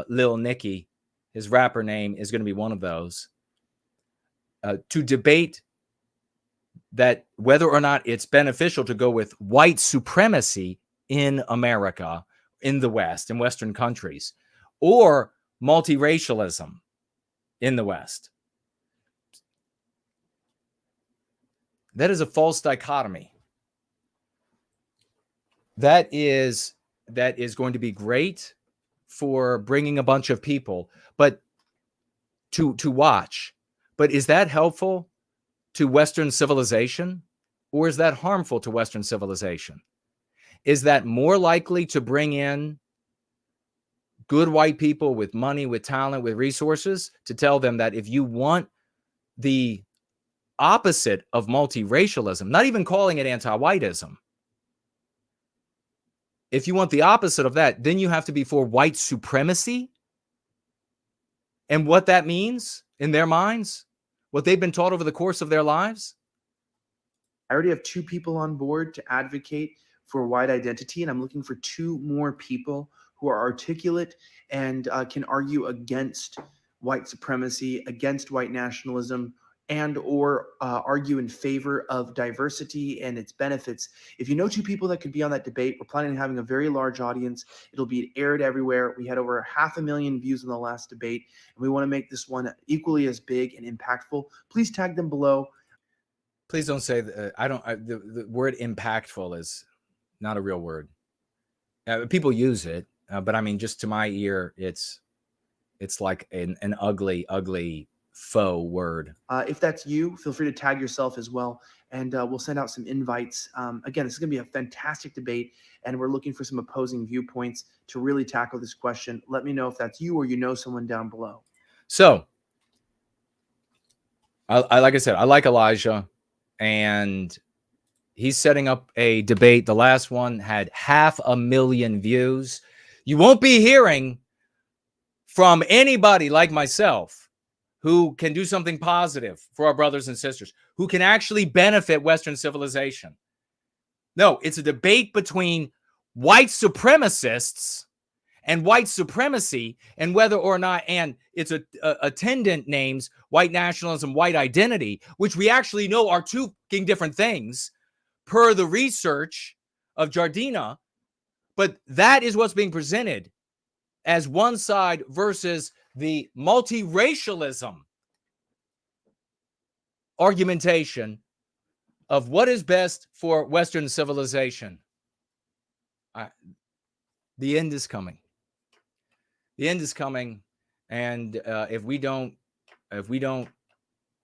Lil Nicky, his rapper name, is going to be one of those. To debate that whether or not it's beneficial to go with white supremacy in America, in the West, in Western countries, or multiracialism in the West. That is a false dichotomy. That is going to be great for bringing a bunch of people, but to watch. But is that helpful to Western civilization, or is that harmful to Western civilization? Is that more likely to bring in good white people with money, with talent, with resources, to tell them that if you want the opposite of multiracialism, not even calling it anti-whiteism, if you want the opposite of that, then you have to be for white supremacy? And what that means in their minds, what they've been taught over the course of their lives? I already have 2 people on board to advocate for white identity, and I'm looking for 2 more people who are articulate and can argue against white supremacy, against white nationalism, and or argue in favor of diversity and its benefits. If you know 2 people that could be on that debate, we're planning on having a very large audience. It'll be aired everywhere. We had over 500,000 views on the last debate, and we want to make this one equally as big and impactful. Please tag them below. Please don't say that. The word impactful is not a real word. People use it, but I mean, just to my ear, it's like an ugly faux word. If that's you, feel free to tag yourself as well, and we'll send out some invites. Again, this is going to be a fantastic debate, and we're looking for some opposing viewpoints to really tackle this question. Let me know if that's you or you know someone down below. So, I like I said, I like Elijah, and he's setting up a debate. The last one had 500,000 views. You won't be hearing from anybody like myself who can do something positive for our brothers and sisters, who can actually benefit Western civilization. No, it's a debate between white supremacists and white supremacy, and whether or not, and its attendant names, white nationalism, white identity, which we actually know are 2 different things per the research of Jardina. But that is what's being presented as one side versus the multiracialism argumentation of what is best for Western civilization. The end is coming. The end is coming, and if we don't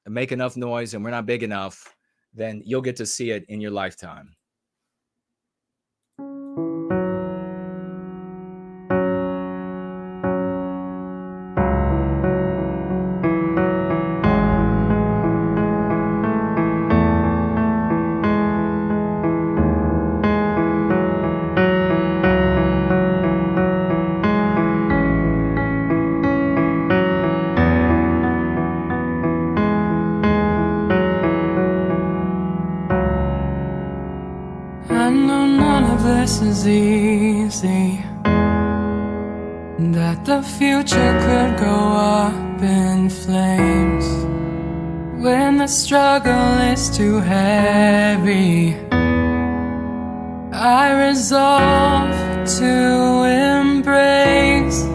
make enough noise and we're not big enough, then you'll get to see it in your lifetime. This is easy, that the future could go up in flames when the struggle is too heavy. I resolve to embrace,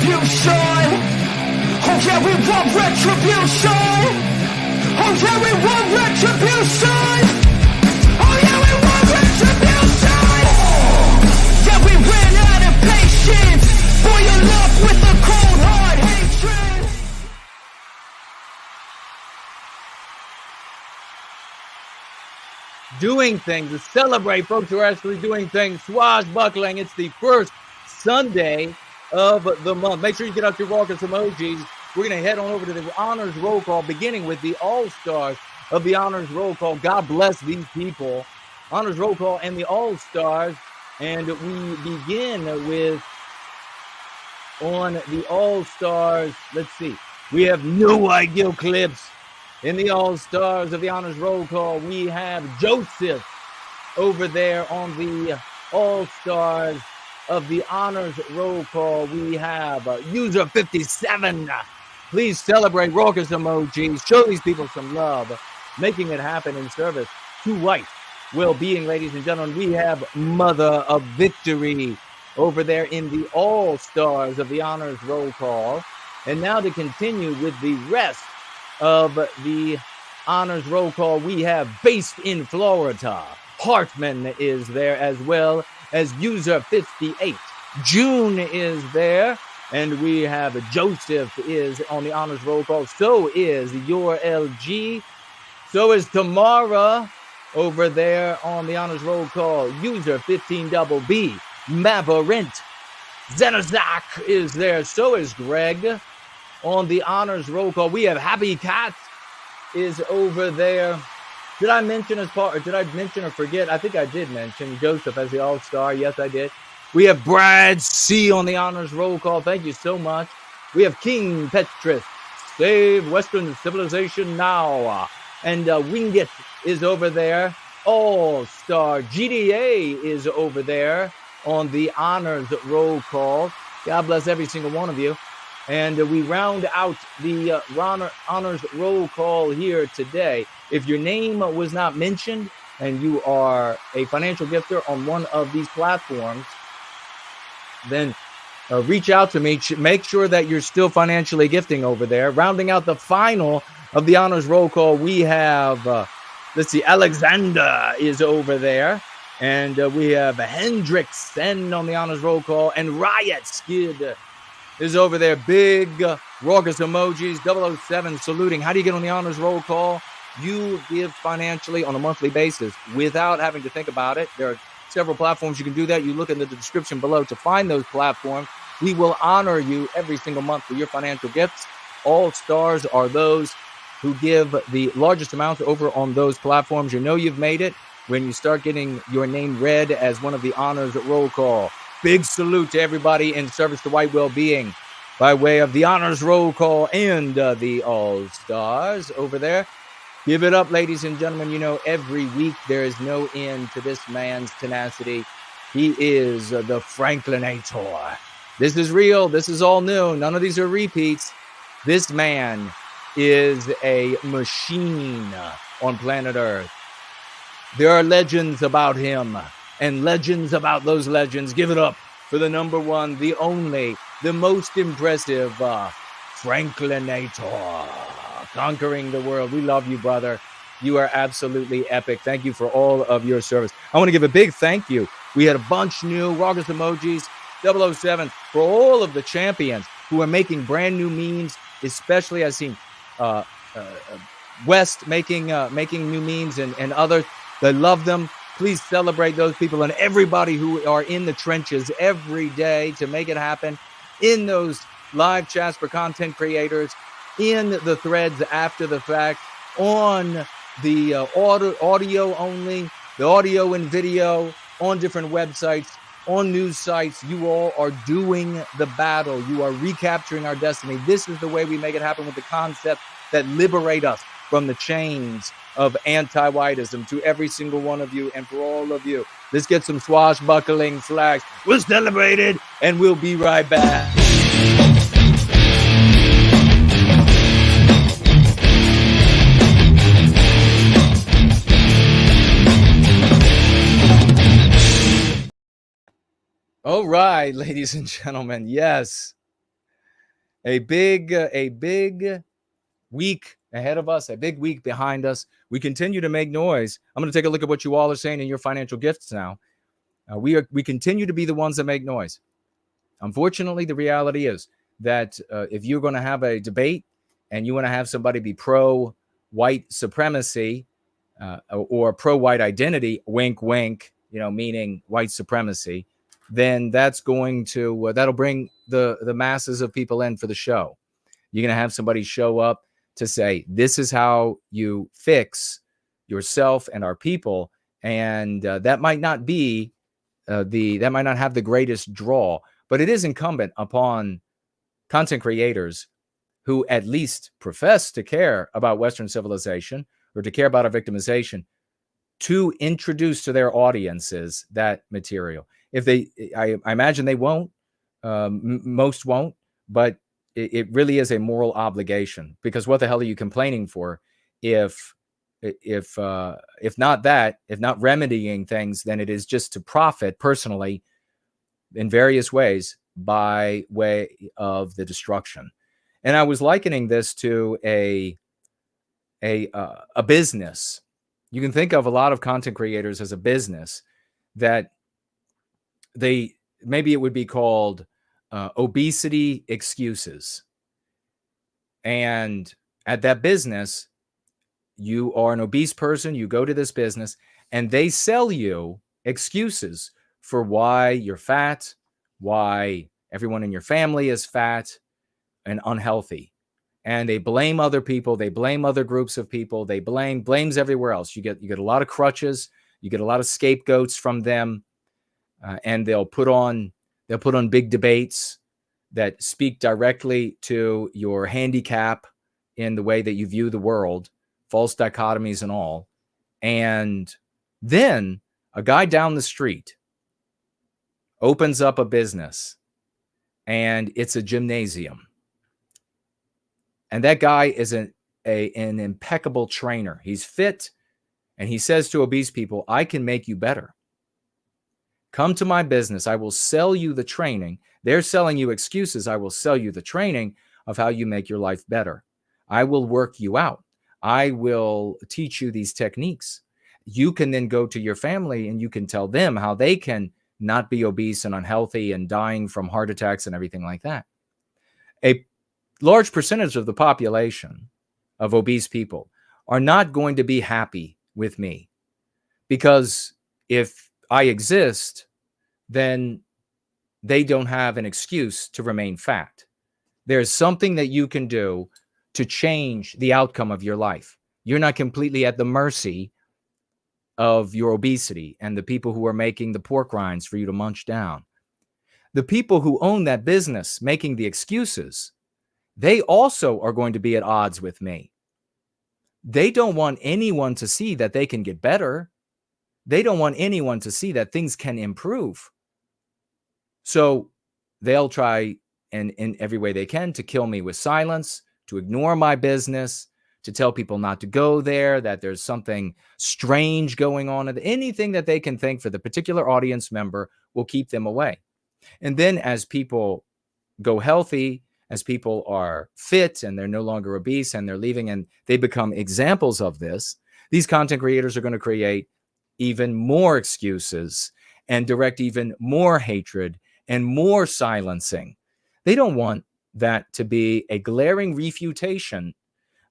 retribution. Oh yeah, we want retribution. Oh yeah, we want retribution. Oh yeah, we want retribution. Yeah, we ran out of patience. Boil up with a cold hard hatred. Doing things to celebrate folks who are actually doing things, swashbuckling. It's the first Sunday of the month. Make sure you get out your raucous emojis. We're going to head on over to the honors roll call, beginning with the all-stars of the honors roll call. God bless these people. Honors roll call and the all-stars. And we begin with, on the all-stars, let's see. We have no white guilt clips. In the all-stars of the honors roll call, we have Joseph over there. On the all-stars of the honors roll call, we have user 57. Please celebrate raucous emojis. Show these people some love, making it happen in service to white well-being, ladies and gentlemen. We have Mother of Victory over there in the all-stars of the honors roll call. And now to continue with the rest of the honors roll call, we have, based in Florida, Hartman is there, as well as user 58. June is there, and we have Joseph is on the honors roll call. So is your LG. So is Tamara over there on the honors roll call. User 15BB. Mavarint. Zenozak is there. So is Greg. On the honors roll call, we have Happy Cat is over there. Did I mention as part, or did I mention or forget? I think I did mention Joseph as the all-star. Yes, I did. We have Brad C on the honors roll call. Thank you so much. We have King Petrus. Save Western civilization now. And Wingit is over there. All-star GDA is over there on the honors roll call. God bless every single one of you. And we round out the honors roll call here today. If your name was not mentioned and you are a financial gifter on one of these platforms, then reach out to me. Make sure that you're still financially gifting over there. Rounding out the final of the honors roll call, we have, let's see, Alexander is over there. And we have Hendrix N on the honors roll call. And Riot Skid is over there. Big raucous emojis. 007 saluting. How do you get on the honors roll call? You give financially on a monthly basis without having to think about it. There are several platforms you can do that. You look in the description below to find those platforms. We will honor you every single month for your financial gifts. All stars are those who give the largest amounts over on those platforms. You know you've made it when you start getting your name read as one of the honors roll call. Big salute to everybody in service to white well-being by way of the honors roll call and the all-stars over there. Give it up, ladies and gentlemen. You know, every week there is no end to this man's tenacity. He is the Franklinator. This is real. This is all new. None of these are repeats. This man is a machine on planet Earth. There are legends about him and legends about those legends. Give it up for the number one, the only, the most impressive Franklinator, conquering the world. We love you, brother. You are absolutely epic. Thank you for all of your service. I want to give a big thank you. We had a bunch new raucous emojis, 007, for all of the champions who are making brand new memes, especially I've seen West making new memes and others. I love them. Please celebrate those people and everybody who are in the trenches every day to make it happen, in those live chats for content creators, in the threads after the fact, on the audio only, the audio and video, on different websites, on news sites. You all are doing the battle. You are recapturing our destiny. This is the way we make it happen, with the concept that liberate us from the chains of anti-whiteism. To every single one of you and for all of you, let's get some swashbuckling flags. We'll celebrate it and we'll be right back. All right, ladies and gentlemen, yes. a big week ahead of us, a big week behind us. We continue to make noise. I'm going to take a look at what you all are saying in your financial gifts now. We continue to be the ones that make noise. Unfortunately, the reality is that if you're going to have a debate and you want to have somebody be pro-white supremacy or pro-white identity, wink, wink, meaning white supremacy, then that's going to that'll bring the masses of people in for the show. You're going to have somebody show up to say, this is how you fix yourself and our people. And that might not be that might not have the greatest draw, but it is incumbent upon content creators who at least profess to care about Western civilization or to care about our victimization to introduce to their audiences that material. If I imagine they won't, most won't, but it really is a moral obligation, because what the hell are you complaining for if not that, if not remedying things, then it is just to profit personally in various ways by way of the destruction. And I was likening this to a business. You can think of a lot of content creators as a business that maybe it would be called obesity excuses. And at that business, you are an obese person, you go to this business, and they sell you excuses for why you're fat, why everyone in your family is fat and unhealthy. And they blame other people, they blame other groups of people, they blames everywhere else. You get a lot of crutches, you get a lot of scapegoats from them, and they'll put on big debates that speak directly to your handicap in the way that you view the world, false dichotomies and all. And then a guy down the street opens up a business, and it's a gymnasium. And that guy is an impeccable trainer. He's fit, and he says to obese people, I can make you better. Come to my business. I will sell you the training. They're selling you excuses. I will sell you the training of how you make your life better. I will work you out. I will teach you these techniques. You can then go to your family and you can tell them how they can not be obese and unhealthy and dying from heart attacks and everything like that. A large percentage of the population of obese people are not going to be happy with me, because if I exist, then they don't have an excuse to remain fat. There's something that you can do to change the outcome of your life. You're not completely at the mercy of your obesity and the people who are making the pork rinds for you to munch down. The people who own that business making the excuses, they also are going to be at odds with me. They don't want anyone to see that they can get better. They don't want anyone to see that things can improve. So they'll try in every way they can to kill me with silence, to ignore my business, to tell people not to go there, that there's something strange going on. Anything that they can think for the particular audience member will keep them away. And then as people go healthy, as people are fit and they're no longer obese and they're leaving and they become examples of this, these content creators are going to create even more excuses and direct even more hatred and more silencing. They don't want that to be a glaring refutation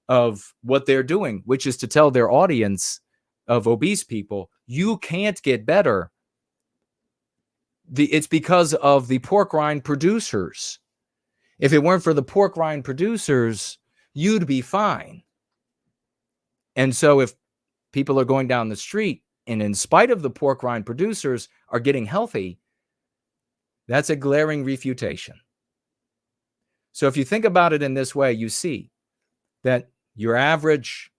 of what they're doing, which is to tell their audience of obese people, you can't get better. It's because of the pork rind producers. If it weren't for the pork rind producers, you'd be fine. And so if people are going down the street and in spite of the pork rind producers are getting healthy, that's a glaring refutation. So if you think about it in this way, you see that your average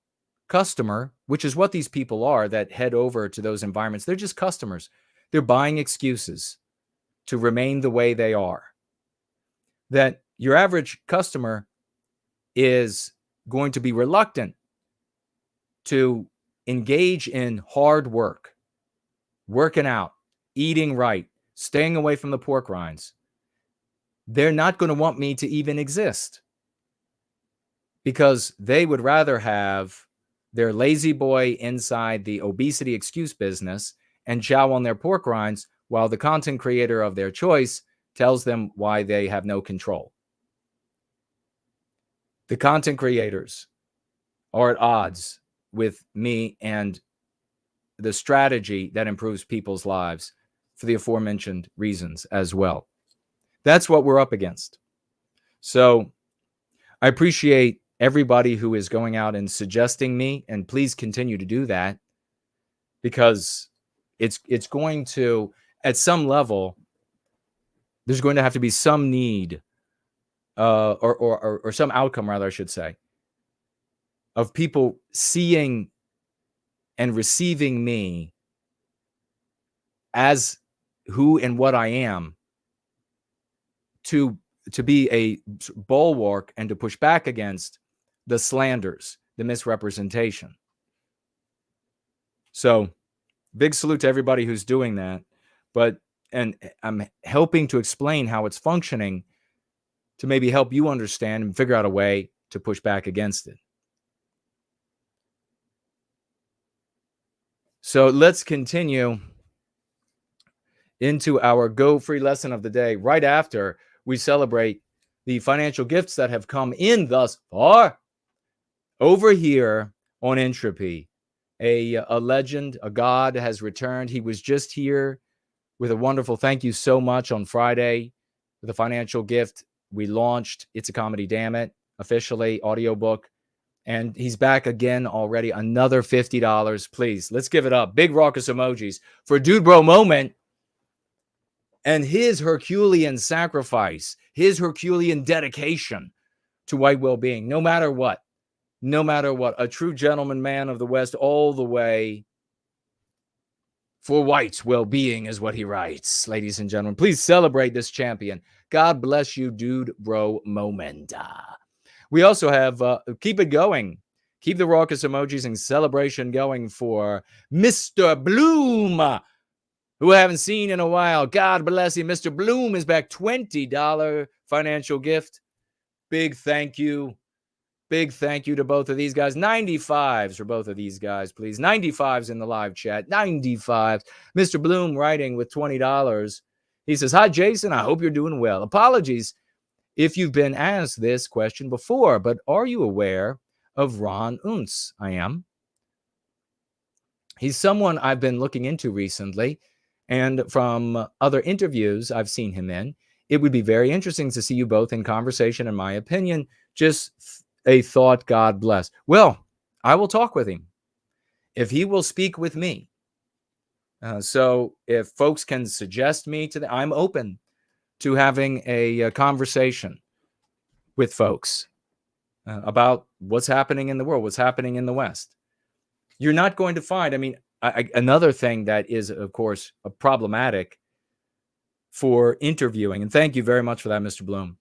customer, which is what these people are that head over to those environments, they're just customers. They're buying excuses to remain the way they are. That your average customer is going to be reluctant to engage in hard work, working out, eating right, staying away from the pork rinds, they're not going to want me to even exist, because they would rather have their lazy boy inside the obesity excuse business and chow on their pork rinds while the content creator of their choice tells them why they have no control. The content creators are at odds with me and the strategy that improves people's lives for the aforementioned reasons as well. That's what we're up against. So I appreciate everybody who is going out and suggesting me, and please continue to do that, because it's going to, at some level, there's going to have to be some need or some outcome, rather, I should say, of people seeing and receiving me as who and what I am, to be a bulwark and to push back against the slanders, the misrepresentation. So big salute to everybody who's doing that. And I'm helping to explain how it's functioning to maybe help you understand and figure out a way to push back against it. So let's continue into our Go Free lesson of the day right after we celebrate the financial gifts that have come in thus far. Over here on Entropy, a legend, a god has returned. He was just here with a wonderful thank you so much on Friday with a financial gift. We launched It's a Comedy, Damn It, officially, audiobook. And he's back again already. Another $50. Please, let's give it up. Big raucous emojis for Dude Bro Moment and his Herculean sacrifice, his Herculean dedication to white well-being, no matter what. No matter what. A true gentleman man of the West all the way for white well-being is what he writes. Ladies and gentlemen, please celebrate this champion. God bless you, Dude Bro Moment. We also have, keep it going. Keep the raucous emojis and celebration going for Mr. Bloom, who I haven't seen in a while. God bless you. Mr. Bloom is back. $20 financial gift. Big thank you. Big thank you to both of these guys. 95s for both of these guys, please. 95s in the live chat. 95s. Mr. Bloom writing with $20. He says, hi, Jason. I hope you're doing well. Apologies if you've been asked this question before, but are you aware of Ron Unz? I am. He's someone I've been looking into recently, and from other interviews I've seen him in, it would be very interesting to see you both in conversation, in my opinion. Just a thought, God bless. Well, I will talk with him if he will speak with me. So if folks can suggest me to them, I'm open to having a conversation with folks about what's happening in the world, what's happening in the West. You're not going to find, another thing that is, of course, problematic for interviewing, and thank you very much for that, Mr. Bloom,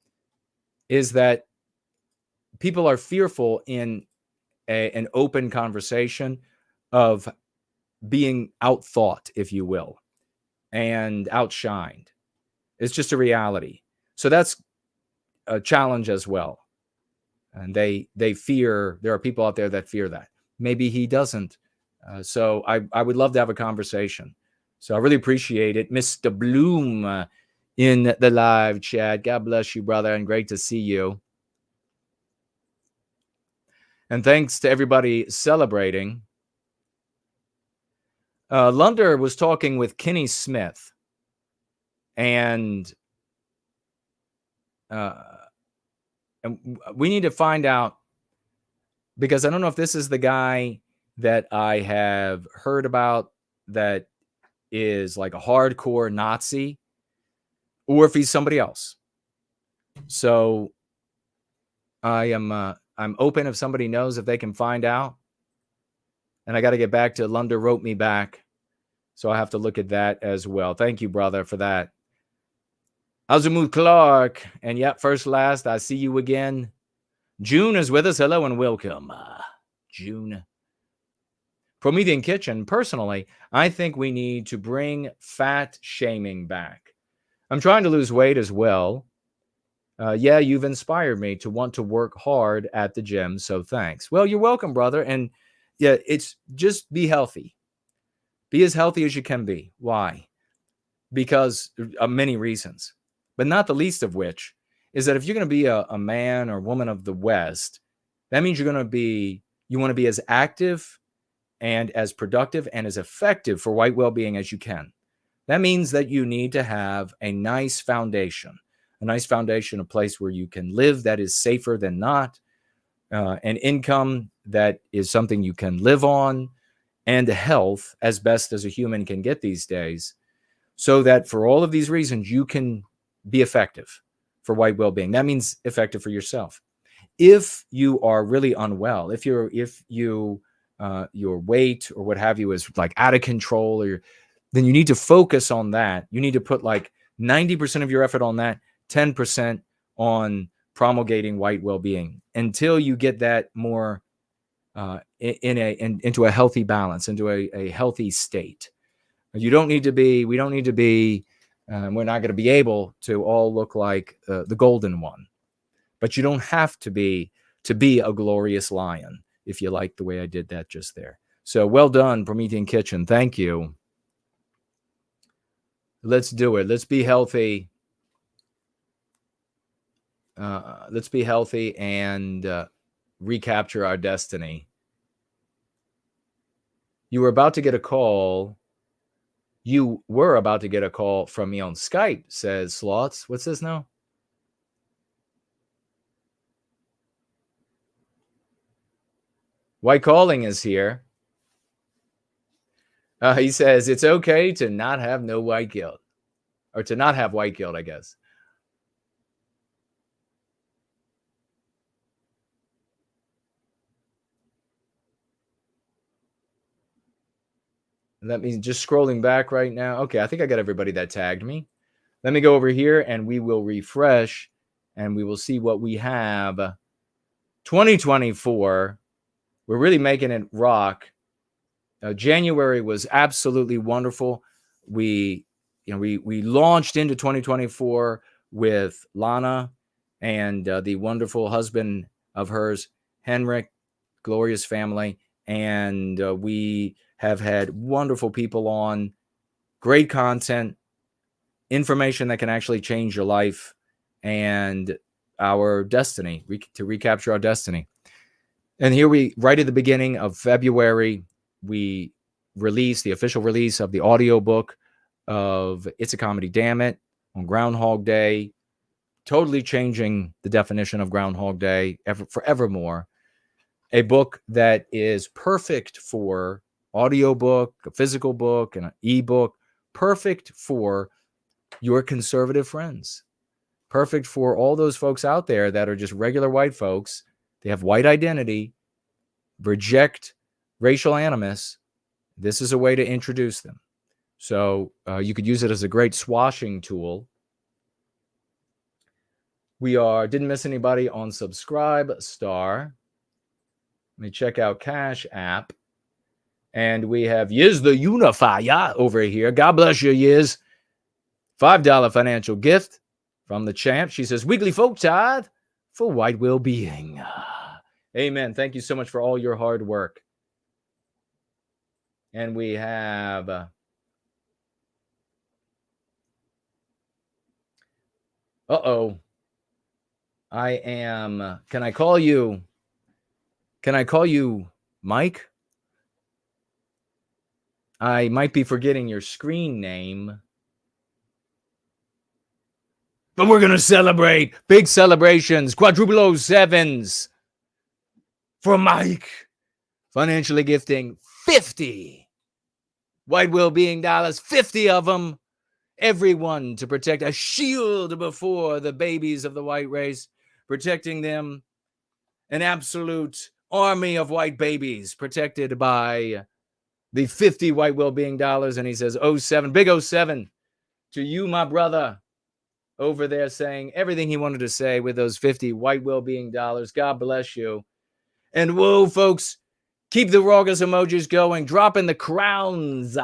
is that people are fearful in an open conversation of being outthought, if you will, and outshined. It's just a reality. So that's a challenge as well. And they fear, there are people out there that fear that. Maybe he doesn't. So I would love to have a conversation. So I really appreciate it. Mr. Bloom in the live chat. God bless you, brother, and great to see you. And thanks to everybody celebrating. Lunder was talking with Kenny Smith. And we need to find out, because I don't know if this is the guy that I have heard about that is like a hardcore Nazi, or if he's somebody else. So I'm open if somebody knows, if they can find out. And I got to get back to Lunder wrote me back, so I have to look at that as well. Thank you, brother, for that. Azumut Clark, and yep, first last, I see you again. June is with us. Hello and welcome. June. Promethean Kitchen, personally, I think we need to bring fat shaming back. I'm trying to lose weight as well, Yeah, you've inspired me to want to work hard at the gym, so thanks. Well, you're welcome, brother. And yeah, it's just be healthy. Be as healthy as you can be. Why? Because of many reasons, but not the least of which is that if you're going to be a man or woman of the West, that means you want to be as active and as productive and as effective for white well-being as you can. That means that you need to have a nice foundation, a place where you can live that is safer than not, an income that is something you can live on, and health as best as a human can get these days, so that for all of these reasons, you can be effective for white well-being. That means effective for yourself. If you are really unwell, if your weight or what have you is like out of control, then you need to focus on that. You need to put like 90% of your effort on that, 10% on promulgating white well-being until you get that more into a healthy balance, into a healthy state. We don't need to be, we're not going to be able to all look like the golden one, but you don't have to be a glorious lion, if you like the way I did that just there. So well done, Promethean Kitchen. Thank you. Let's do it. Let's be healthy. Let's be healthy and recapture our destiny. You were about to get a call. You were about to get a call from me on Skype, says Slaughtz. What's this now? White Calling is here. He says it's okay to not have no white guilt, or to not have white guilt, I guess. That means just scrolling back right now. Okay, I think I got everybody that tagged me. Let me go over here and we will refresh and we will see what we have. 2024, we're really making it rock. January was absolutely wonderful. We launched into 2024 with Lana and the wonderful husband of hers, Henrik, glorious family. And we have had wonderful people on, great content, information that can actually change your life and our destiny, to recapture our destiny. And here right at the beginning of February, we released the official release of the audiobook of It's a Comedy, Damn It, on Groundhog Day, totally changing the definition of Groundhog Day forevermore. A book that is perfect for audiobook, a physical book, and an ebook, perfect for your conservative friends, perfect for all those folks out there that are just regular white folks. They have white identity, reject racial animus. This is a way to introduce them. So you could use it as a great swashing tool. We didn't miss anybody on Subscribe Star. Let me check out Cash App. And we have Yiz the Unifier over here. God bless you, Yiz. $5 financial gift from the champ. She says, weekly folk tithe for white well-being. Amen. Thank you so much for all your hard work. And we have can I call you Mike? I might be forgetting your screen name. But we're going to celebrate. Big celebrations. Quadruple 07s for Mike. Financially gifting 50 white well-being dollars. 50 of them. Everyone to protect, a shield before the babies of the white race. Protecting them. An absolute army of white babies protected by the 50 white well-being dollars. And he says 07, big 07 to you, my brother, over there, saying everything he wanted to say with those 50 white well-being dollars. God bless you. And whoa, folks, keep the raucous emojis going. Drop in the crowns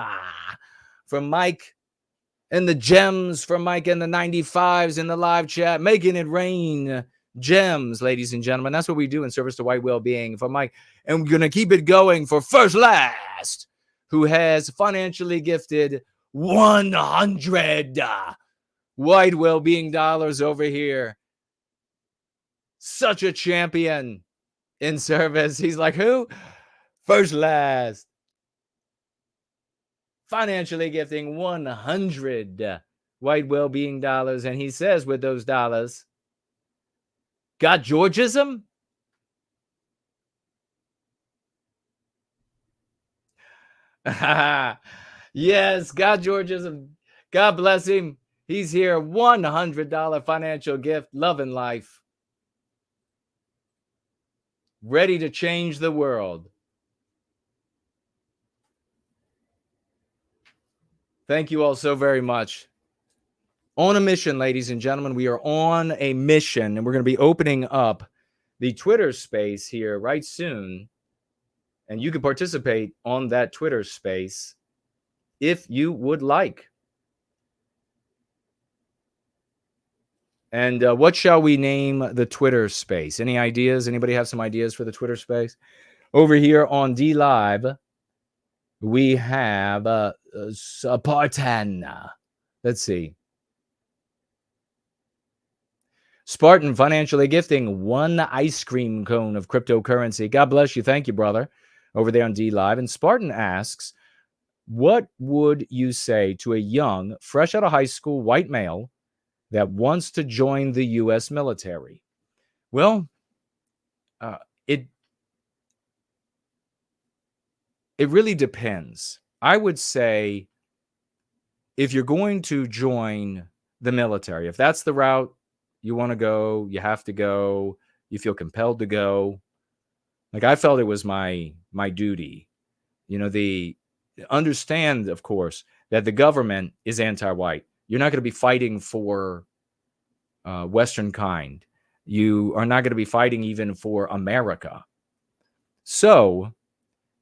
from Mike And the gems from Mike and the 95s in the live chat, making it rain. Gems, ladies and gentlemen. That's what we do in service to white well-being for Mike. And we're going to keep it going for First Last, who has financially gifted 100 white well-being dollars over here. Such a champion in service. He's like, who? First Last. Financially gifting 100 white well-being dollars. And he says with those dollars, got Georgism? Yes, God Georgism. God bless him. He's here. $100 financial gift. Loving life. Ready to change the world. Thank you all so very much. On a mission, ladies and gentlemen. We are on a mission, and we're going to be opening up the Twitter space here right soon. And you can participate on that Twitter space if you would like. And what shall we name the Twitter space? Any ideas? Anybody have some ideas for the Twitter space? Over here on D Live, we have Spartan. Let's see. Spartan financially gifting 1 ice cream cone of cryptocurrency. God bless you. Thank you, brother. Over there on D Live. And Spartan asks, what would you say to a young, fresh out of high school white male that wants to join the U.S. military? Well, it really depends. I would say if you're going to join the military, if that's the route you want to go, you have to go, you feel compelled to go. Like, I felt it was my duty. You know, understand, of course, that the government is anti-white. You're not going to be fighting for Western kind. You are not going to be fighting even for America. So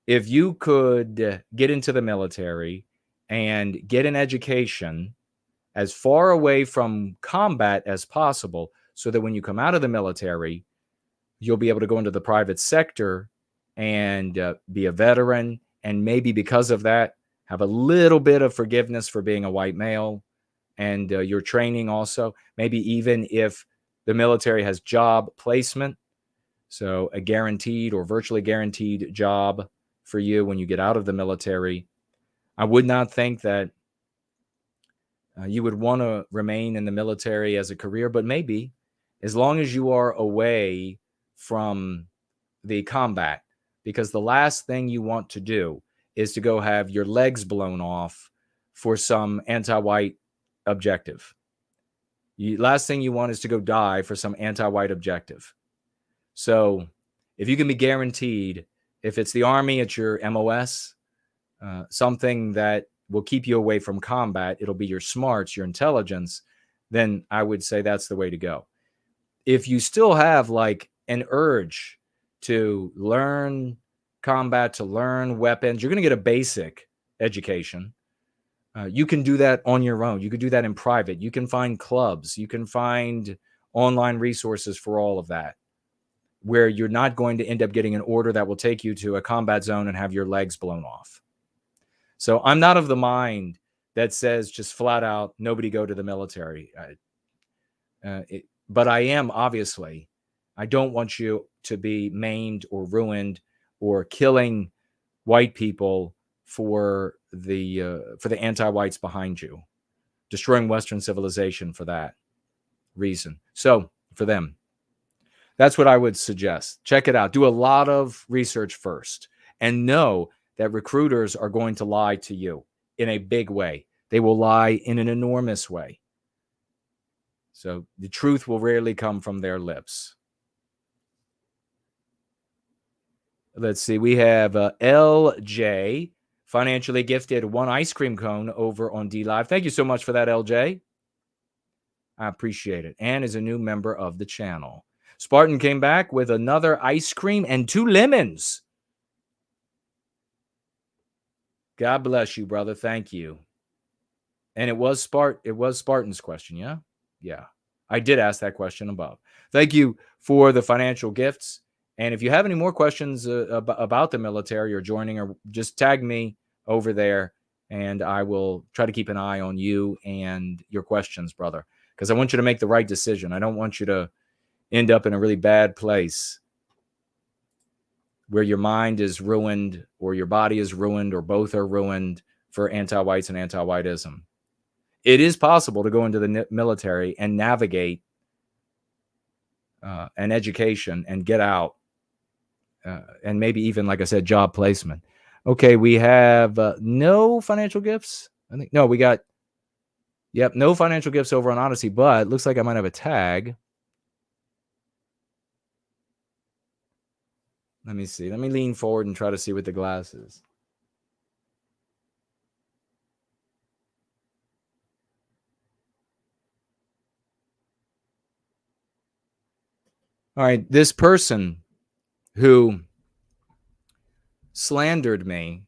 if you could get into the military and get an education as far away from combat as possible, so that when you come out of the military, you'll be able to go into the private sector and be a veteran, and maybe because of that, have a little bit of forgiveness for being a white male and your training also. Maybe even if the military has job placement, so a guaranteed or virtually guaranteed job for you when you get out of the military. I would not think that you would want to remain in the military as a career, but maybe as long as you are away from the combat, because the last thing you want to do is to go have your legs blown off for some anti-white objective. Last thing you want is to go die for some anti-white objective. So if you can be guaranteed, if it's the Army, it's your MOS, something that will keep you away from combat, it'll be your smarts, your intelligence, then I would say that's the way to go. If you still have like an urge to learn combat, to learn weapons, you're going to get a basic education. You can do that on your own. You could do that in private. You can find clubs. You can find online resources for all of that, where you're not going to end up getting an order that will take you to a combat zone and have your legs blown off. So I'm not of the mind that says just flat out, nobody go to the military. But I am, obviously, I don't want you to be maimed or ruined or killing white people for the anti-whites behind you, destroying Western civilization for that reason. So for them, that's what I would suggest. Check it out. Do a lot of research first, and know that recruiters are going to lie to you in a big way. They will lie in an enormous way. So the truth will rarely come from their lips. Let's see. We have LJ financially gifted 1 ice cream cone over on D Live. Thank you so much for that, LJ. I appreciate it. And is a new member of the channel. Spartan came back with another ice cream and 2 lemons. God bless you, brother. Thank you. And it was Spartan's question, yeah? Yeah. I did ask that question above. Thank you for the financial gifts. And if you have any more questions about the military or joining, or just tag me over there, and I will try to keep an eye on you and your questions, brother, because I want you to make the right decision. I don't want you to end up in a really bad place where your mind is ruined or your body is ruined or both are ruined for anti-whites and anti-whiteism. It is possible to go into the military and navigate an education and get out, and maybe even, like I said, job placement. Okay, we have no financial gifts. I think no, we got, yep, no financial gifts over on Odyssey, but looks like I might have a tag. Let me see. Let me lean forward and try to see with the glasses. All right, this person who slandered me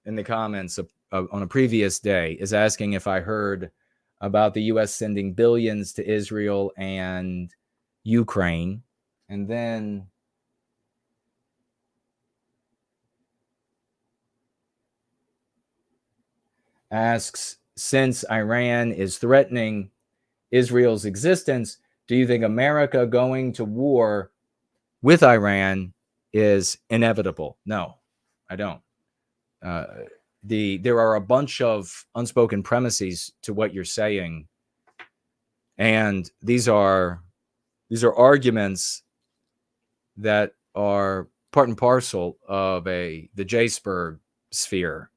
in the comments on a previous day is asking if I heard about the U.S. sending billions to Israel and Ukraine, and then asks, since Iran is threatening Israel's existence, do you think America going to war with Iran is inevitable? No, I don't. There are a bunch of unspoken premises to what you're saying, and these are arguments that are part and parcel of the J-Sperg sphere.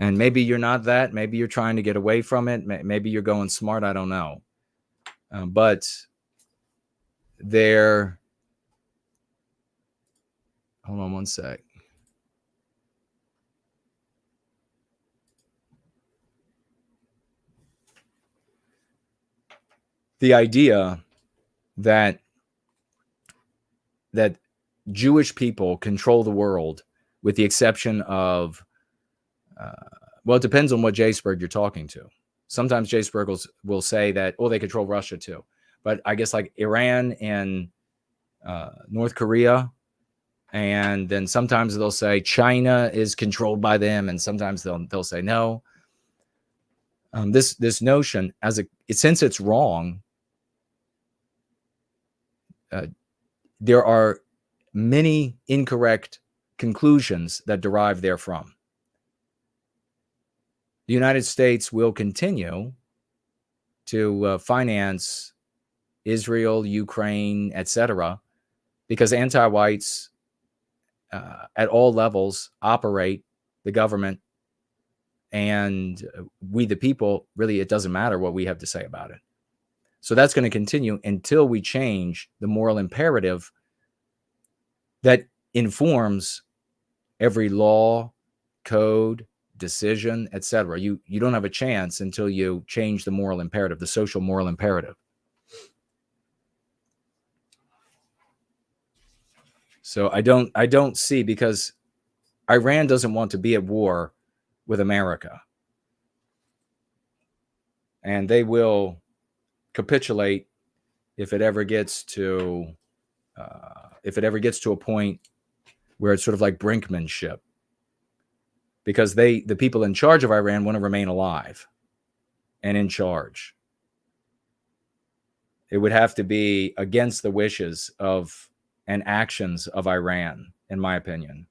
And maybe you're not that. Maybe you're trying to get away from it. Maybe you're going smart. I don't know. But there. Hold on one sec. The idea that Jewish people control the world, with the exception of, well, it depends on what J-Sperg you're talking to. Sometimes J-Sperg will say that, oh, they control Russia too. But I guess like Iran and North Korea, and then sometimes they'll say China is controlled by them, and sometimes they'll say no. This notion, since it's wrong, there are many incorrect conclusions that derive therefrom. The United States will continue to finance Israel, Ukraine, etc., because anti-whites at all levels operate the government, and we the people, really, it doesn't matter what we have to say about it. So that's going to continue until we change the moral imperative that informs every law, code, decision, etc. You don't have a chance until you change the moral imperative, the social moral imperative. So I don't see, because Iran doesn't want to be at war with America, and they will capitulate if it ever gets to a point where it's sort of like brinkmanship, because the people in charge of Iran want to remain alive and in charge. It would have to be against the wishes of and actions of Iran, in my opinion.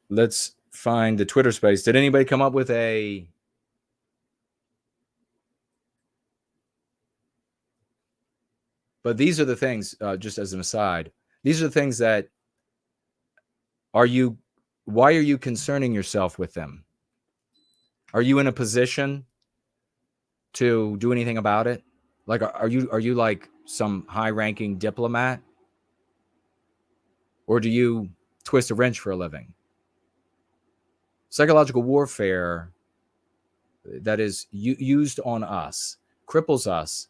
Let's find the Twitter space. Did anybody come up with a... But these are the things, just as an aside, these are the things that why are you concerning yourself with them? Are you in a position to do anything about it? Like, are you like some high-ranking diplomat? Or do you twist a wrench for a living? Psychological warfare that is used on us cripples us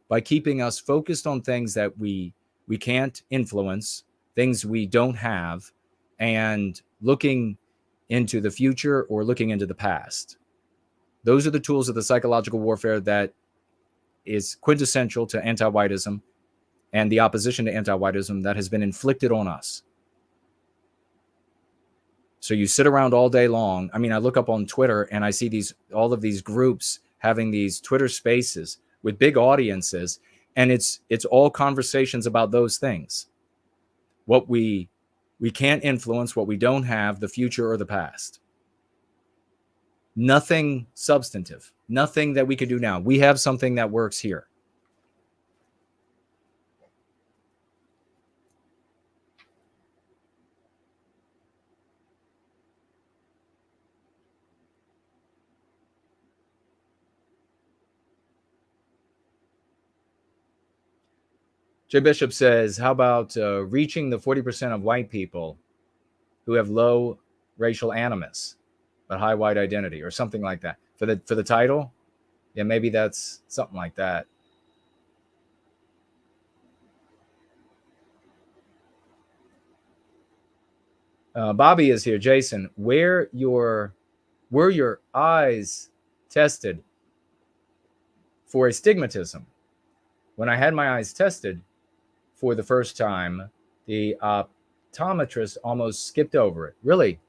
by keeping us focused on things that we can't influence, things we don't have, and looking into the future or looking into the past. Those are the tools of the psychological warfare that is quintessential to anti-whiteism and the opposition to anti-whiteism that has been inflicted on us. So you sit around all day long. I mean, I look up on Twitter and I see all of these groups having these Twitter spaces with big audiences, and it's all conversations about those things. What we can't influence, what we don't have, the future or the past. Nothing substantive, nothing that we can do now. We have something that works here. Jay Bishop says, how about reaching the 40% of white people who have low racial animus but high white identity, or something like that? For the title? Yeah, maybe that's something like that. Bobby is here. Jason, were your eyes tested for astigmatism? When I had my eyes tested for the first time, the optometrist almost skipped over it. Really?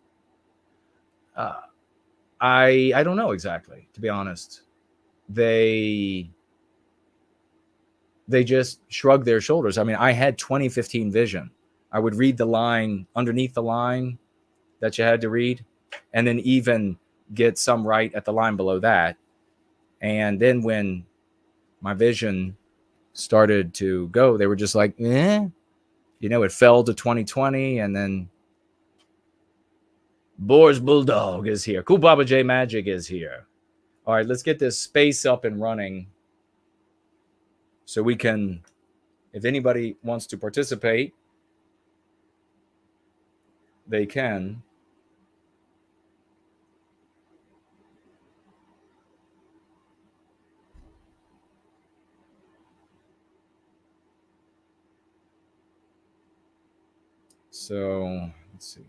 I don't know exactly, to be honest. They just shrugged their shoulders. I mean, I had 20/15 vision. I would read the line underneath the line that you had to read, and then even get some right at the line below that. And then when my vision started to go, they were just like, eh. You know, it fell to 20/20, and then Boar's Bulldog is here. Cool Baba J Magic is here. All right, let's get this space up and running so we can, if anybody wants to participate, they can. So let's see.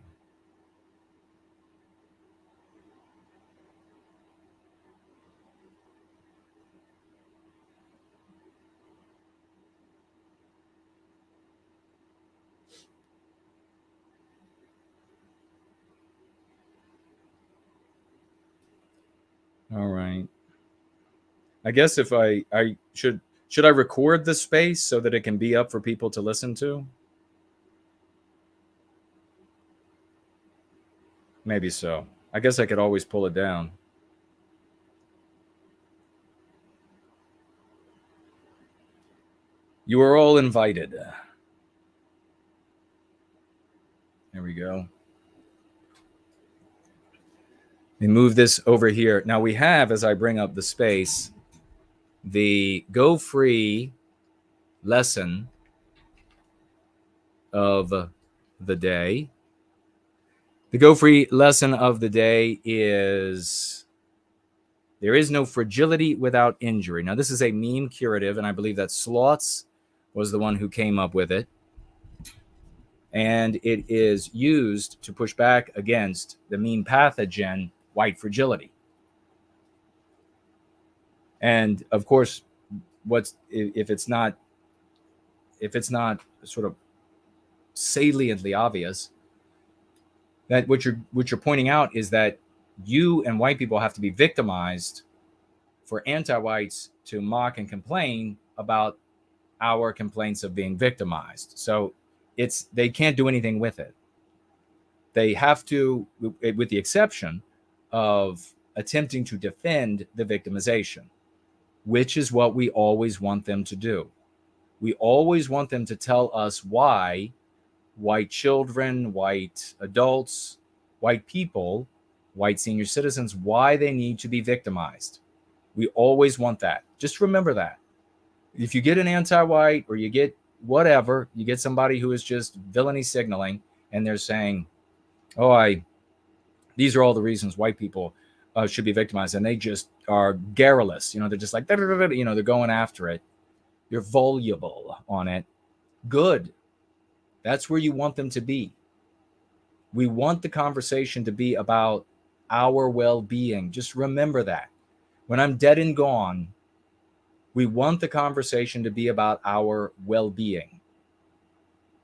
All right. I guess if I should I record the space so that it can be up for people to listen to? Maybe so. I guess I could always pull it down. You are all invited. There we go. We move this over here. Now we have, as I bring up the space, the Go Free lesson of the day. The Go Free lesson of the day is, there is no fragility without injury. Now, this is a meme curative, and I believe that Slaughtz was the one who came up with it. And it is used to push back against the meme pathogen, white fragility. And of course, if it's not sort of saliently obvious, that what you're pointing out is that you and white people have to be victimized for anti-whites to mock and complain about our complaints of being victimized. So they can't do anything with it. They have to, with the exception of attempting to defend the victimization, which is what we always want them to do. We always want them to tell us why white children, white adults, white people, white senior citizens, why they need to be victimized. We always want that. Just remember that. If you get an anti-white, or you get whatever, you get somebody who is just villainy signaling, and they're saying, oh, these are all the reasons white people should be victimized, and they just are garrulous. You know, they're just like, you know, they're going after it. You're voluble on it. Good. That's where you want them to be. We want the conversation to be about our well-being. Just remember that. When I'm dead and gone, we want the conversation to be about our well-being.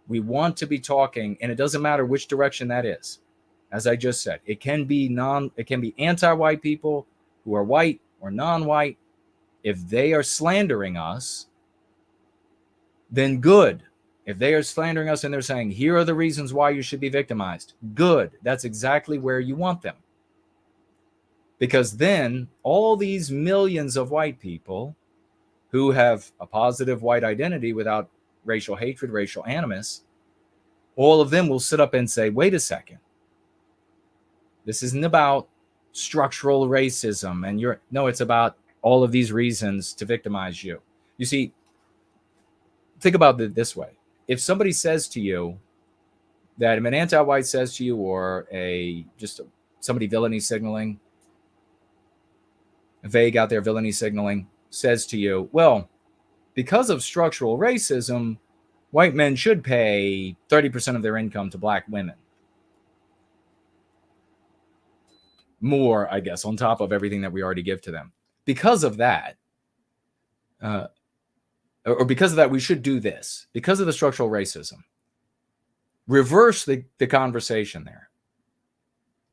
We want to be talking, and it doesn't matter which direction that is. As I just said, it can be anti-white people who are white or non-white. If they are slandering us, then good. If they are slandering us and they're saying, here are the reasons why you should be victimized, good. That's exactly where you want them. Because then all these millions of white people who have a positive white identity without racial hatred, racial animus, all of them will sit up and say, wait a second. This isn't about structural racism and no, it's about all of these reasons to victimize you. You see, think about it this way. If somebody says to you that, if an anti-white says to you, or somebody villainy signaling, vague out there villainy signaling, says to you, well, because of structural racism, white men should pay 30% of their income to black women. More, I guess, on top of everything that we already give to them. Because of that, or because of that, we should do this. Because of the structural racism. Reverse the conversation there.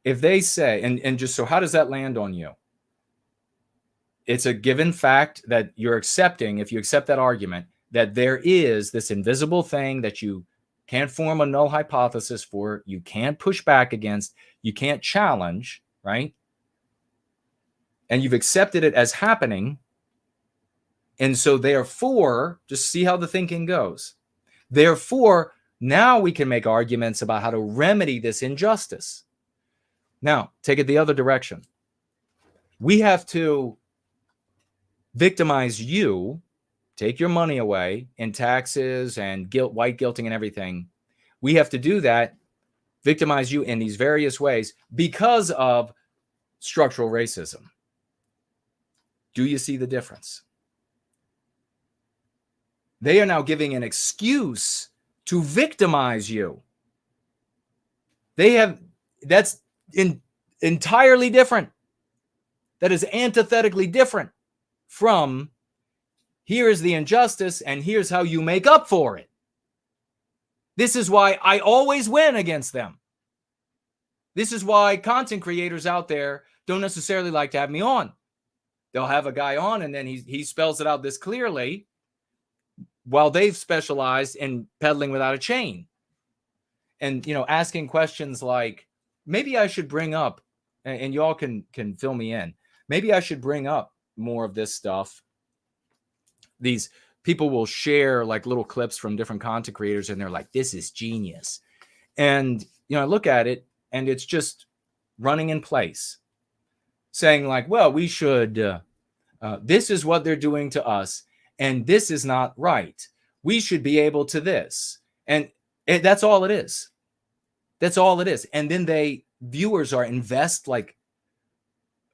If they say, and just so how does that land on you? It's a given fact that you're accepting, if you accept that argument, that there is this invisible thing that you can't form a null hypothesis for, you can't push back against, you can't challenge, right? And you've accepted it as happening. And so therefore, just see how the thinking goes. Therefore, now we can make arguments about how to remedy this injustice. Now, take it the other direction. We have to victimize you, take your money away in taxes and guilt, white guilting and everything. We have to do that, victimize you in these various ways because of structural racism. Do you see the difference? They are now giving an excuse to victimize you. That's entirely different. That is antithetically different from here is the injustice and here's how you make up for it. This is why I always win against them. This is why content creators out there don't necessarily like to have me on. They'll have a guy on and then he spells it out this clearly, while they've specialized in peddling without a chain. And, asking questions like, maybe I should bring up, and y'all can fill me in, maybe I should bring up more of this stuff. These people will share like little clips from different content creators and they're like, this is genius. And, I look at it and it's just running in place, saying like, well, we should, this is what they're doing to us. And this is not right. We should be able to this. And that's all it is. That's all it is. And then viewers are invest like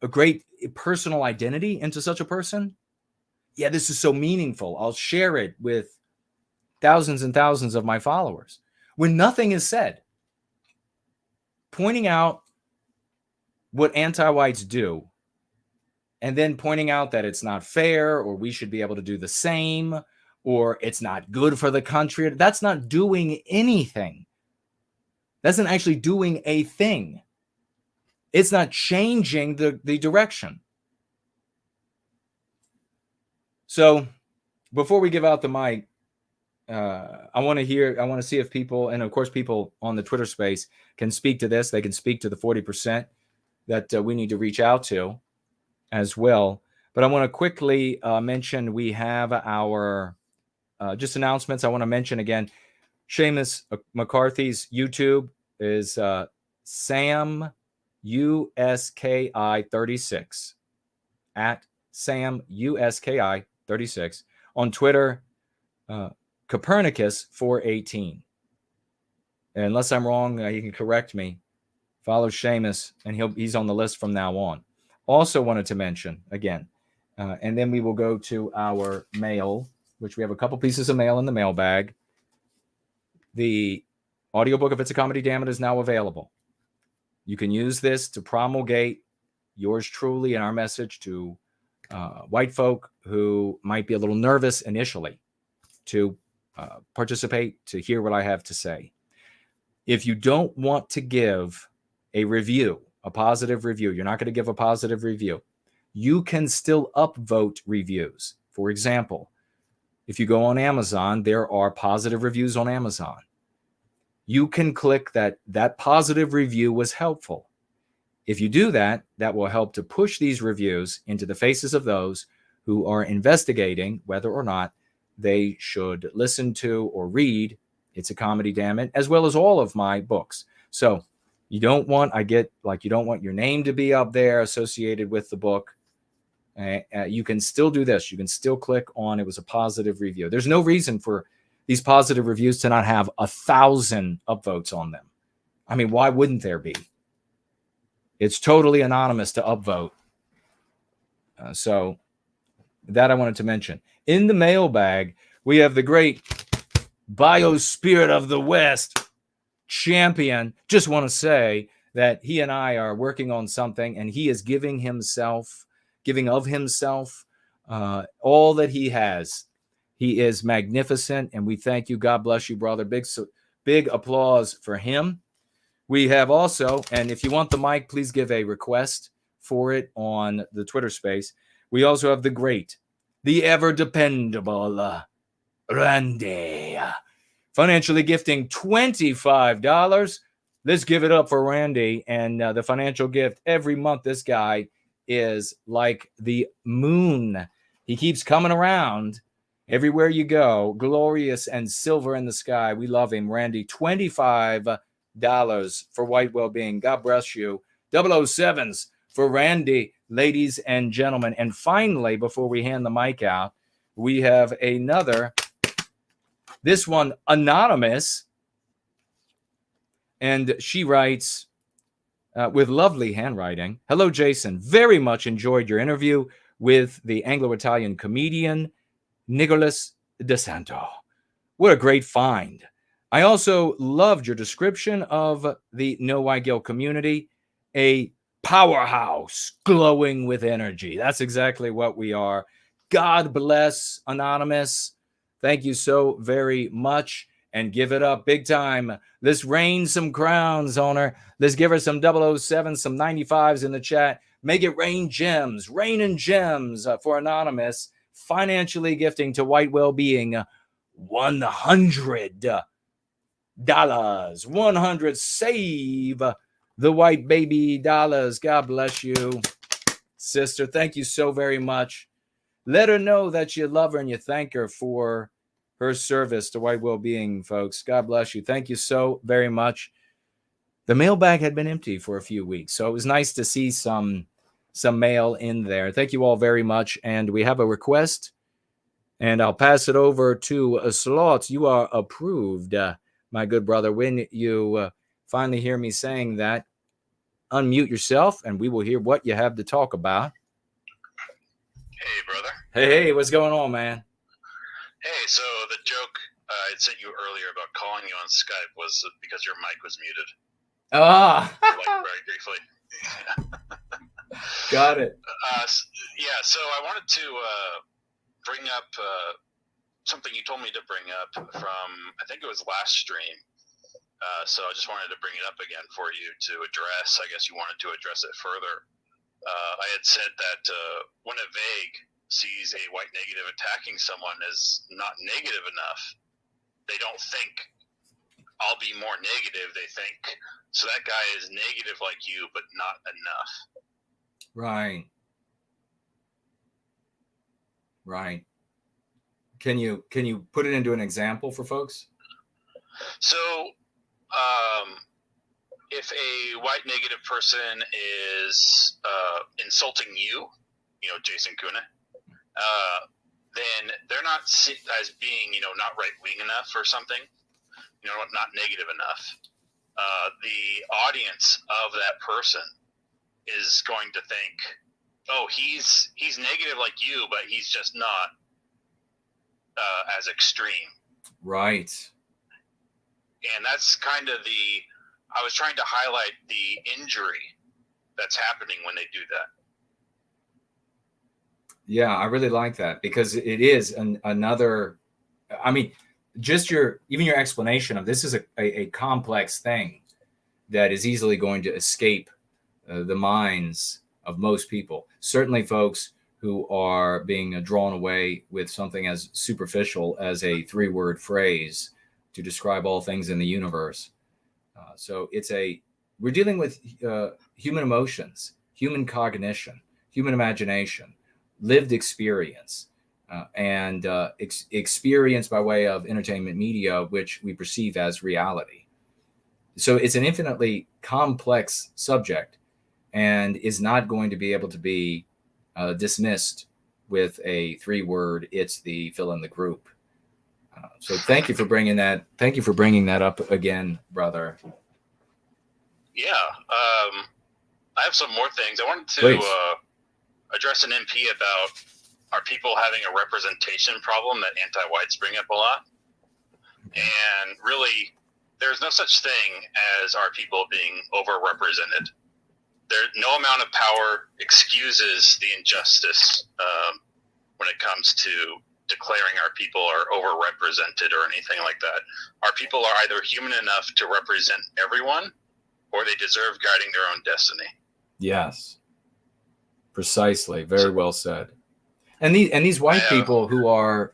a great personal identity into such a person. Yeah, this is so meaningful. I'll share it with thousands and thousands of my followers. When nothing is said, pointing out what anti-whites do, and then pointing out that it's not fair, or we should be able to do the same, or it's not good for the country. That's not doing anything. That's not actually doing a thing. It's not changing the direction. So before we give out the mic, I want to see if people, and of course people on the Twitter space can speak to this. They can speak to the 40% that we need to reach out to as well. But I want to quickly mention we have our just announcements. I want to mention again, Seamus McCarthy's YouTube is Sam USKI 36 at Sam USKI 36 on Twitter. Copernicus 418. And unless I'm wrong, he can correct me. Follow Seamus, and he's on the list from now on. Also wanted to mention again, and then we will go to our mail, which we have a couple pieces of mail in the mailbag. The audiobook of It's a Comedy Damn It is now available. You can use this to promulgate yours truly and our message to white folk who might be a little nervous initially to participate, to hear what I have to say. If you don't want to give a review, a positive review, you're not going to give a positive review, you can still upvote reviews. For example, if you go on Amazon, there are positive reviews on Amazon. You can click that positive review was helpful. If you do that, that will help to push these reviews into the faces of those who are investigating whether or not they should listen to or read It's a Comedy, Damn It, as well as all of my books. So you don't want your name to be up there associated with the book. You can still do this. You can still click on it was a positive review. There's no reason for these positive reviews to not have 1,000 upvotes on them. I mean, why wouldn't there be? It's totally anonymous to upvote. So that I wanted to mention. In the mailbag, we have the great Biospirit of the West champion. Just want to say that he and I are working on something, and he is giving of himself all that he has. He is magnificent, and we thank you. God bless you, brother. Big applause for him. We have also, and if you want the mic, please give a request for it on the Twitter space. We also have the great, the ever dependable Randy, financially gifting $25. Let's give it up for Randy and the financial gift every month. This guy is like the moon. He keeps coming around everywhere you go, glorious and silver in the sky. We love him. Randy, $25 for white well-being. God bless you. 007s for Randy, ladies and gentlemen. And finally, before we hand the mic out, we have another, this one anonymous, and she writes with lovely handwriting. Hello, Jason. Very much enjoyed your interview with the Anglo-Italian comedian Nicholas De Santo. What a great find. I also loved your description of the No White Guilt community, a powerhouse glowing with energy. That's exactly what we are. God bless, Anonymous. Thank you so very much. And give it up big time. Let's rain some crowns on her. Let's give her some 007s, some 95s in the chat. Make it rain gems, raining gems for Anonymous. Financially gifting to white well-being $100. 100. Save the white baby dollars. God bless you, sister. Thank you so very much. Let her know that you love her and you thank her for her service to white well-being, folks. God bless you. Thank you so very much. The mailbag had been empty for a few weeks, so it was nice to see some mail in there. Thank you all very much. And we have a request, and I'll pass it over to Slaughtz. You are approved, my good brother. When you finally hear me saying that, unmute yourself, and we will hear what you have to talk about. Hey, brother. Hey, what's going on, man? Hey, so the joke I sent you earlier about calling you on Skype was because your mic was muted. Very briefly. Got it. Yeah, so I wanted to bring up something you told me to bring up from, I think it was last stream. So I just wanted to bring it up again for you to address. I guess you wanted to address it further. I had said that when a vague sees a white negative attacking someone as not negative enough, they don't think I'll be more negative. They think, so that guy is negative like you, but not enough. Right. Can you put it into an example for folks? So, if a white negative person is insulting you, Jason Kuna, then they're not seen as being, not right-wing enough or something, not negative enough. The audience of that person is going to think, oh, he's negative like you, but he's just not as extreme. Right. And that's kind of I was trying to highlight the injury that's happening when they do that. Yeah, I really like that because it is another. I mean, just even your explanation of this is a complex thing that is easily going to escape the minds of most people. Certainly, folks who are being drawn away with something as superficial as a 3-word phrase to describe all things in the universe. So we're dealing with human emotions, human cognition, human imagination, lived experience, and experience by way of entertainment media, which we perceive as reality. So it's an infinitely complex subject and is not going to be able to be dismissed with a 3-word, it's the fill in the group. So thank you for bringing that. Thank you for bringing that up again, brother. Yeah. I have some more things. I wanted to address an MP about are people having a representation problem that anti-whites bring up a lot. And really, there's no such thing as our people being overrepresented. No amount of power excuses the injustice when it comes to declaring our people are overrepresented or anything like that. Our people are either human enough to represent everyone or they deserve guiding their own destiny. Yes, precisely. Very well said. And these white people who are,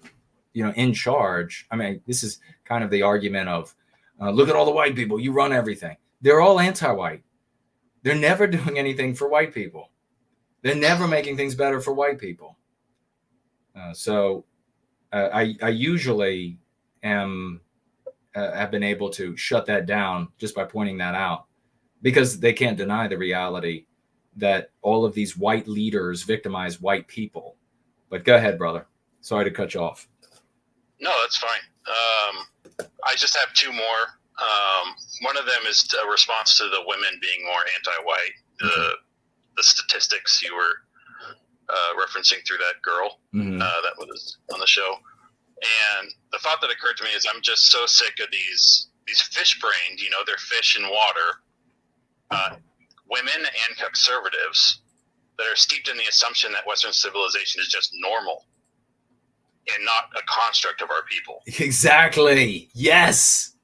in charge. I mean, this is kind of the argument of, look at all the white people. You run everything. They're all anti-white. They're never doing anything for white people. They're never making things better for white people. So I usually have been able to shut that down just by pointing that out, because they can't deny the reality that all of these white leaders victimize white people. But go ahead, brother. Sorry to cut you off. No, that's fine. I just have two more. One of them is a response to the women being more anti-white. The statistics you were referencing through that girl that was on the show. And the thought that occurred to me is I'm just so sick of these fish-brained, they're fish in water, women and conservatives that are steeped in the assumption that Western civilization is just normal and not a construct of our people. Exactly. Yes.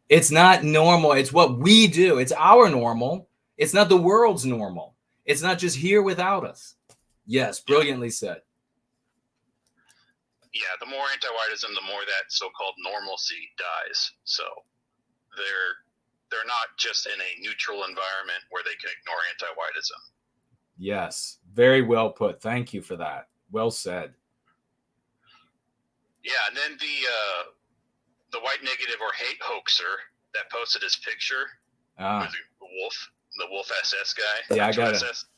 It's not normal. It's what we do. It's our normal. It's not the world's normal. It's not just here without us. Yes, brilliantly said. Yeah, the more anti-whiteism, the more that so-called normalcy dies. So they're not just in a neutral environment where they can ignore anti-whiteism. Yes, very well put. Thank you for that. Well said. Yeah, and then the white negative or hate hoaxer that posted his picture, was the Wolf SS guy. Yeah,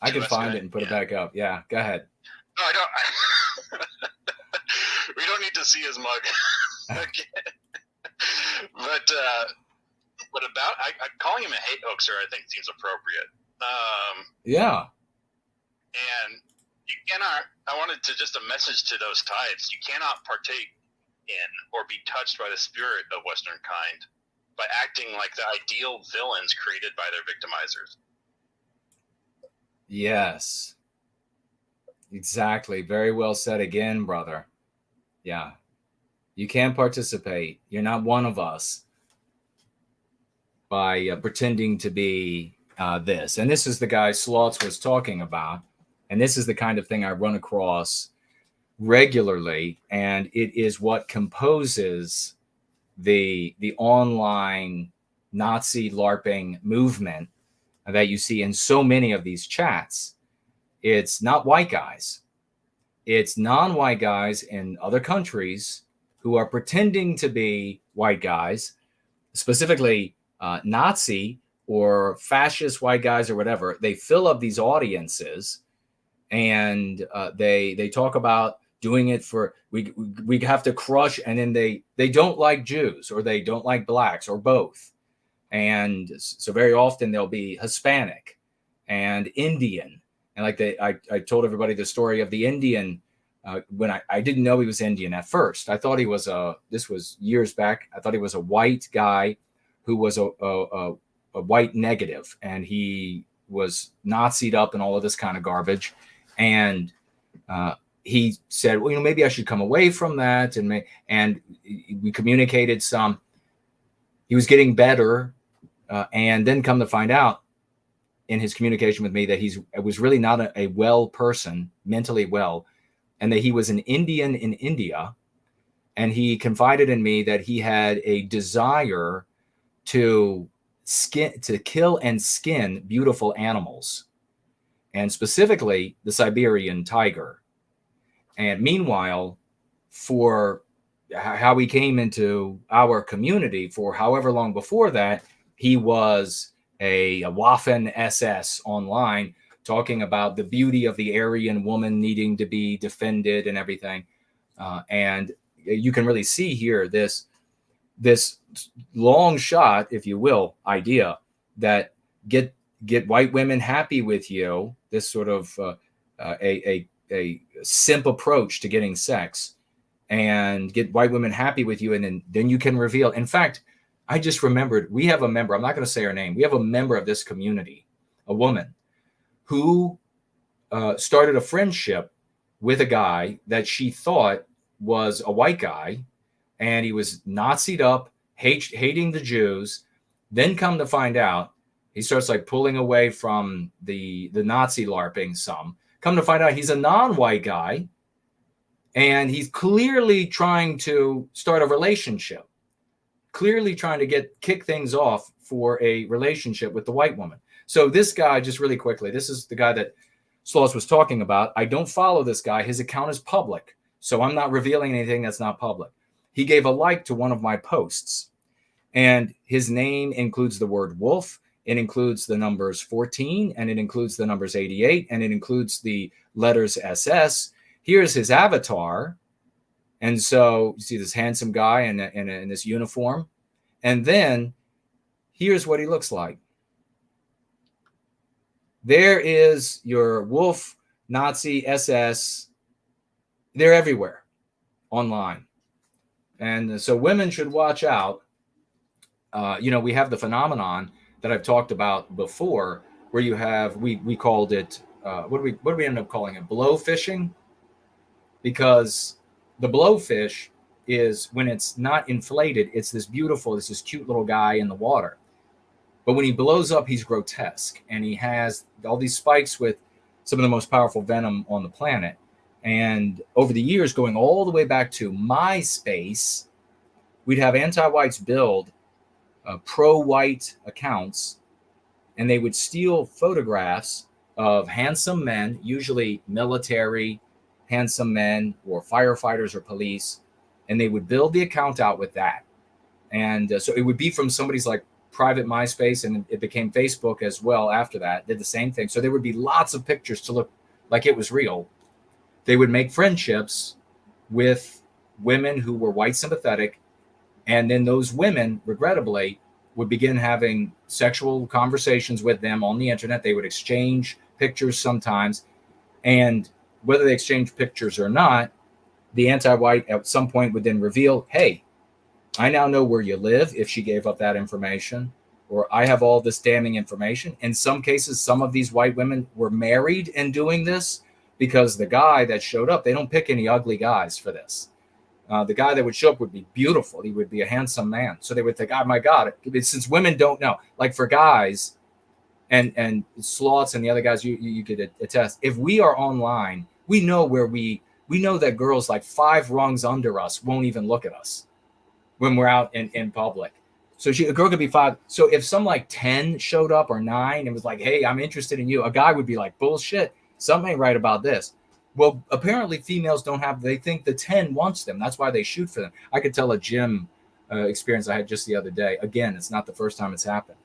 I can find it and put it back up. Yeah, go ahead. No, I don't. We don't need to see his mug again. But about calling him a hate hoaxer, I think seems appropriate. Yeah. And you cannot. I wanted to just a message to those types. You cannot partake in or be touched by the spirit of Western kind by acting like the ideal villains created by their victimizers. Yes. Exactly. Very well said again, brother. Yeah. You can't participate. You're not one of us by pretending to be this. And this is the guy Slaughtz was talking about. And this is the kind of thing I run across regularly. And it is what composes the online Nazi LARPing movement that you see in so many of these chats. It's not white guys. It's non-white guys in other countries who are pretending to be white guys, specifically Nazi or fascist white guys or whatever. They fill up these audiences and they talk about doing it for we have to crush, and then they don't like Jews or they don't like blacks or both. And so very often they'll be Hispanic and Indian. And like I told everybody the story of the Indian when I didn't know he was Indian at first. I thought he was this was years back. I thought he was a white guy who was a a white negative, and he was Nazi'd up and all of this kind of garbage. And he said, well, maybe I should come away from that. And we communicated some. He was getting better. And then come to find out in his communication with me that he was really not a well person, mentally well, and that he was an Indian in India. And he confided in me that he had a desire to kill and skin beautiful animals, and specifically the Siberian tiger. And meanwhile, for how he came into our community for however long before that, he was a Waffen SS online, talking about the beauty of the Aryan woman needing to be defended and everything. And you can really see here this long shot, if you will, idea that get white women happy with you, this sort of a simp approach to getting sex, and get white women happy with you, and then you can reveal. In fact, I just remembered, we have a member, I'm not going to say her name, we have a member of this community, a woman, who started a friendship with a guy that she thought was a white guy, and he was Nazi'd up, hating the Jews. Then come to find out, he starts like pulling away from the Nazi LARPing some. Come to find out he's a non-white guy, and he's clearly trying to start a relationship, clearly trying to kick things off for a relationship with the white woman. So this guy, just really quickly, this is the guy that Slaughtz was talking about. I don't follow this guy. His account is public, so I'm not revealing anything that's not public. He gave a like to one of my posts, and his name includes the word wolf. It includes the numbers 14, and it includes the numbers 88, and it includes the letters SS. Here's his avatar. And so you see this handsome guy in this uniform. And then here's what he looks like. There is your wolf, Nazi, SS. They're everywhere online. And so women should watch out. We have the phenomenon that I've talked about before, where you have, we called it, what do we end up calling it? Blowfishing? Because the blowfish is, when it's not inflated, it's this cute little guy in the water. But when he blows up, he's grotesque, and he has all these spikes with some of the most powerful venom on the planet. And over the years, going all the way back to MySpace, we'd have anti-whites build pro-white accounts, and they would steal photographs of handsome men, usually military handsome men or firefighters or police, and they would build the account out with that. And so it would be from somebody's like private MySpace, and it became Facebook as well after that, did the same thing. So there would be lots of pictures to look like it was real. They would make friendships with women who were white sympathetic, and then those women, regrettably, would begin having sexual conversations with them on the internet. They would exchange pictures sometimes, and whether they exchanged pictures or not, the anti-white at some point would then reveal, hey, I now know where you live, if she gave up that information, or I have all this damning information. In some cases, some of these white women were married in doing this, because the guy that showed up, they don't pick any ugly guys for this. The guy that would show up would be beautiful. He would be a handsome man. So they would think, oh my God, since women don't know, like for guys, and Slaughtz and the other guys, you could attest, if we are online, we know we know that girls like 5 rungs under us won't even look at us when we're out in public. So a girl could be 5. So if some like 10 showed up or 9 and was like, hey, I'm interested in you, a guy would be like, bullshit, something ain't right about this. Well, apparently females they think the 10 wants them. That's why they shoot for them. I could tell a gym experience I had just the other day. Again, it's not the first time it's happened.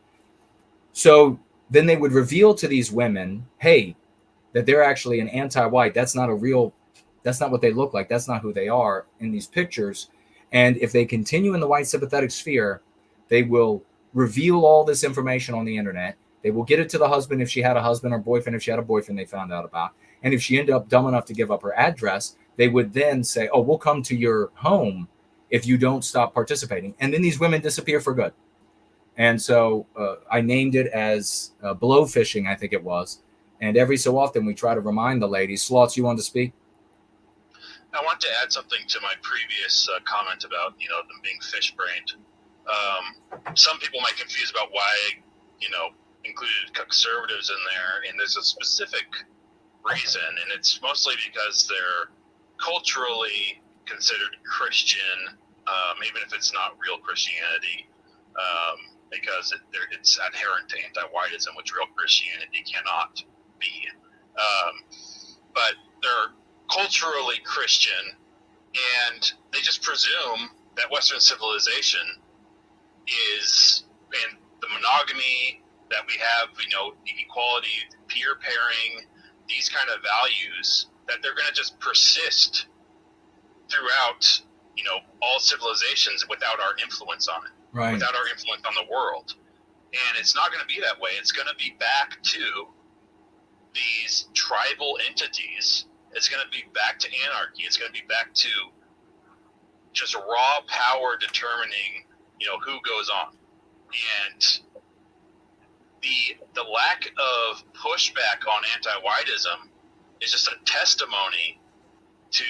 So then they would reveal to these women, hey, that they're actually an anti-white. That's not what they look like. That's not who they are in these pictures. And if they continue in the white sympathetic sphere, they will reveal all this information on the internet. They will get it to the husband if she had a husband, or boyfriend if she had a boyfriend they found out about. And if she ended up dumb enough to give up her address, they would then say, oh, we'll come to your home if you don't stop participating. And then these women disappear for good. And so I named it as blowfishing, I think it was. And every so often we try to remind the ladies. Slaughtz, you want to speak? I want to add something to my previous comment about, them being fish-brained. Some people might confuse about why, included conservatives in there, and there's a specific reason, and it's mostly because they're culturally considered Christian, even if it's not real Christianity, because it's adherent to anti-whiteism, which real Christianity cannot be. But they're culturally Christian, and they just presume that Western civilization is, and the monogamy that we have, the equality, peer pairing, these kind of values, that they're going to just persist throughout, all civilizations without our influence on it, right? Without our influence on the world. And it's not going to be that way. It's going to be back to these tribal entities. It's going to be back to anarchy. It's going to be back to just raw power determining, who goes on. And the lack of pushback on anti-whiteism is just a testimony to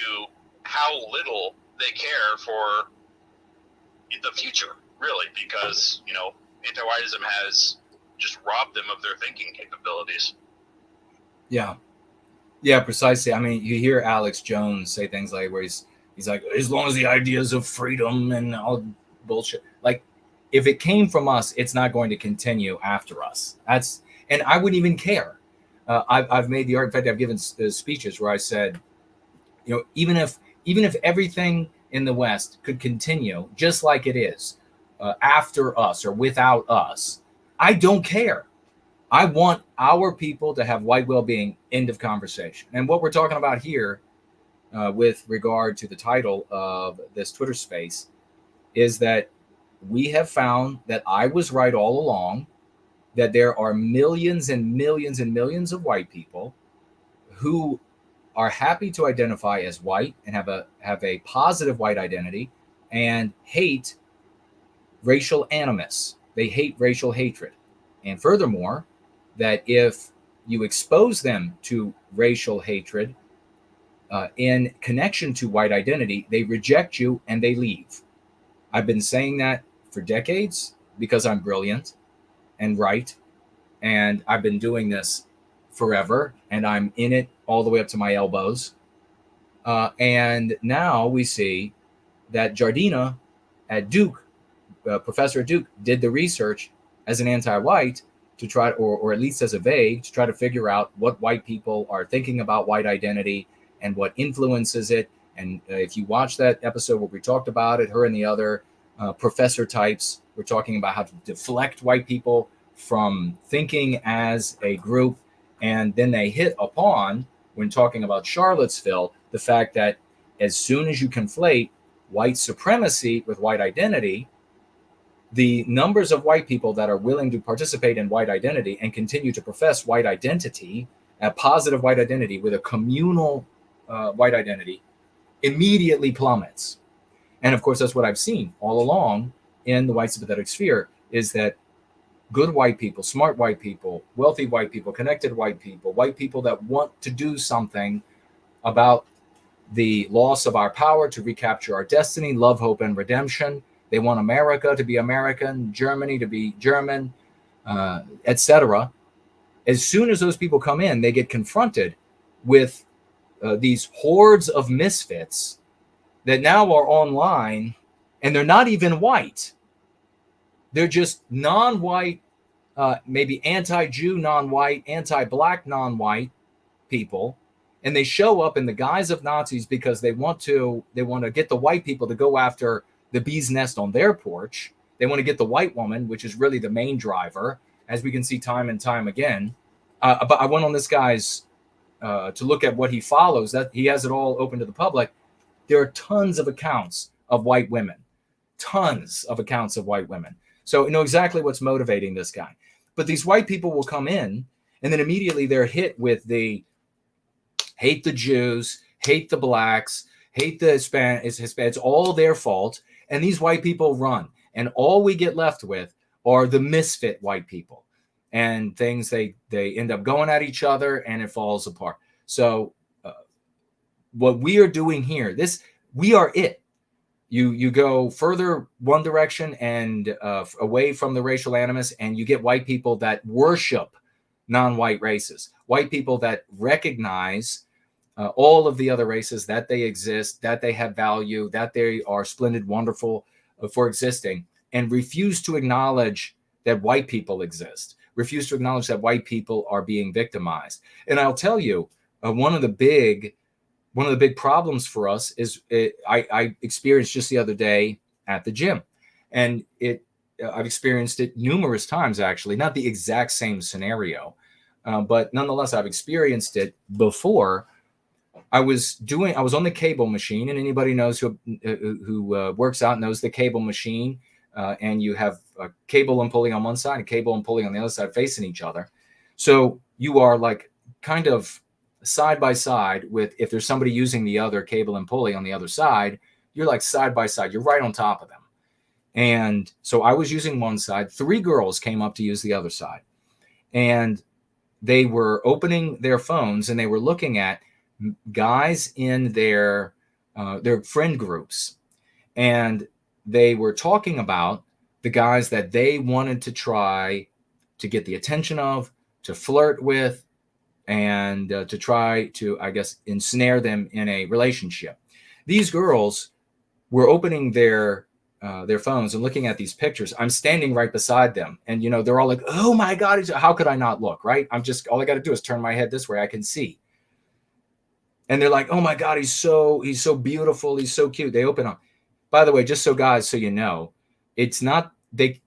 how little they care for the future, really, because, anti-whiteism has just robbed them of their thinking capabilities. Yeah, precisely. I mean, you hear Alex Jones say things like where he's like, as long as the ideas of freedom and all bullshit, like if it came from us, it's not going to continue after us. And I wouldn't even care. I've made the argument. In fact, I've given speeches where I said, even if everything in the West could continue just like it is after us or without us, I don't care. I want our people to have white well-being, end of conversation. And what we're talking about here with regard to the title of this Twitter space is that we have found that I was right all along, that there are millions and millions and millions of white people who are happy to identify as white and have a positive white identity and hate racial animus. They hate racial hatred. And furthermore, that if you expose them to racial hatred in connection to white identity, they reject you and they leave. I've been saying that for decades because I'm brilliant and right. And I've been doing this forever, and I'm in it all the way up to my elbows. And now we see that Jardina at Duke, professor at Duke, did the research as an anti-white to try, or at least as a vague, to try to figure out what white people are thinking about white identity and what influences it. And if you watch that episode where we talked about it, her and the other professor types were talking about how to deflect white people from thinking as a group. And then they hit upon, when talking about Charlottesville, the fact that as soon as you conflate white supremacy with white identity, the numbers of white people that are willing to participate in white identity and continue to profess white identity, a positive white identity with a communal white identity, immediately plummets. And of course, that's what I've seen all along in the white sympathetic sphere, is that good white people, smart white people, wealthy white people, connected white people that want to do something about the loss of our power to recapture our destiny, love, hope, and redemption. They want America to be American, Germany to be German, etc. As soon as those people come in, they get confronted with these hordes of misfits that now are online, and they're not even white. They're just non-white, maybe anti-Jew non-white, anti-black non-white people, and they show up in the guise of Nazis because they want to get the white people to go after the bee's nest on their porch. They want to get the white woman, which is really the main driver, as we can see time and time again. But I went on this guy's to look at what he follows. That he has it all open to the public. There are tons of accounts of white women, tons of accounts of white women. So you know exactly what's motivating this guy. But these white people will come in, and then immediately they're hit with the hate the Jews, hate the blacks, hate the Hispanics. It's all their fault. And these white people run. And all we get left with are the misfit white people, and things they end up going at each other and it falls apart. So what we are doing here, we are it. You go further one direction and away from the racial animus, and you get white people that worship non-white races, white people that recognize all of the other races, that they exist, that they have value, that they are splendid, wonderful for existing, and refuse to acknowledge that white people exist, refuse to acknowledge that white people are being victimized. And I'll tell you, one of the big problems for us is I experienced just the other day at the gym, and I've experienced it numerous times, actually, not the exact same scenario, but nonetheless, I've experienced it before. I was on the cable machine, and anybody knows who works out knows the cable machine, and you have a cable and pulley on one side, a cable and pulley on the other side facing each other. So you are like kind of side by side with, if there's somebody using the other cable and pulley on the other side, you're like side by side, you're right on top of them. And so I was using one side, 3 girls came up to use the other side, and they were opening their phones and they were looking at guys in their friend groups, and they were talking about the guys that they wanted to try to get the attention of, to flirt with, and to try to, I guess, ensnare them in a relationship. These girls were opening their phones and looking at these pictures. I'm standing right beside them, and they're all like, "Oh my God, how could I not look?" Right? All I got to do is turn my head this way, I can see. And they're like, "Oh my God, he's so beautiful, he's so cute." They open up. By the way, just so guys, so you know, it's not they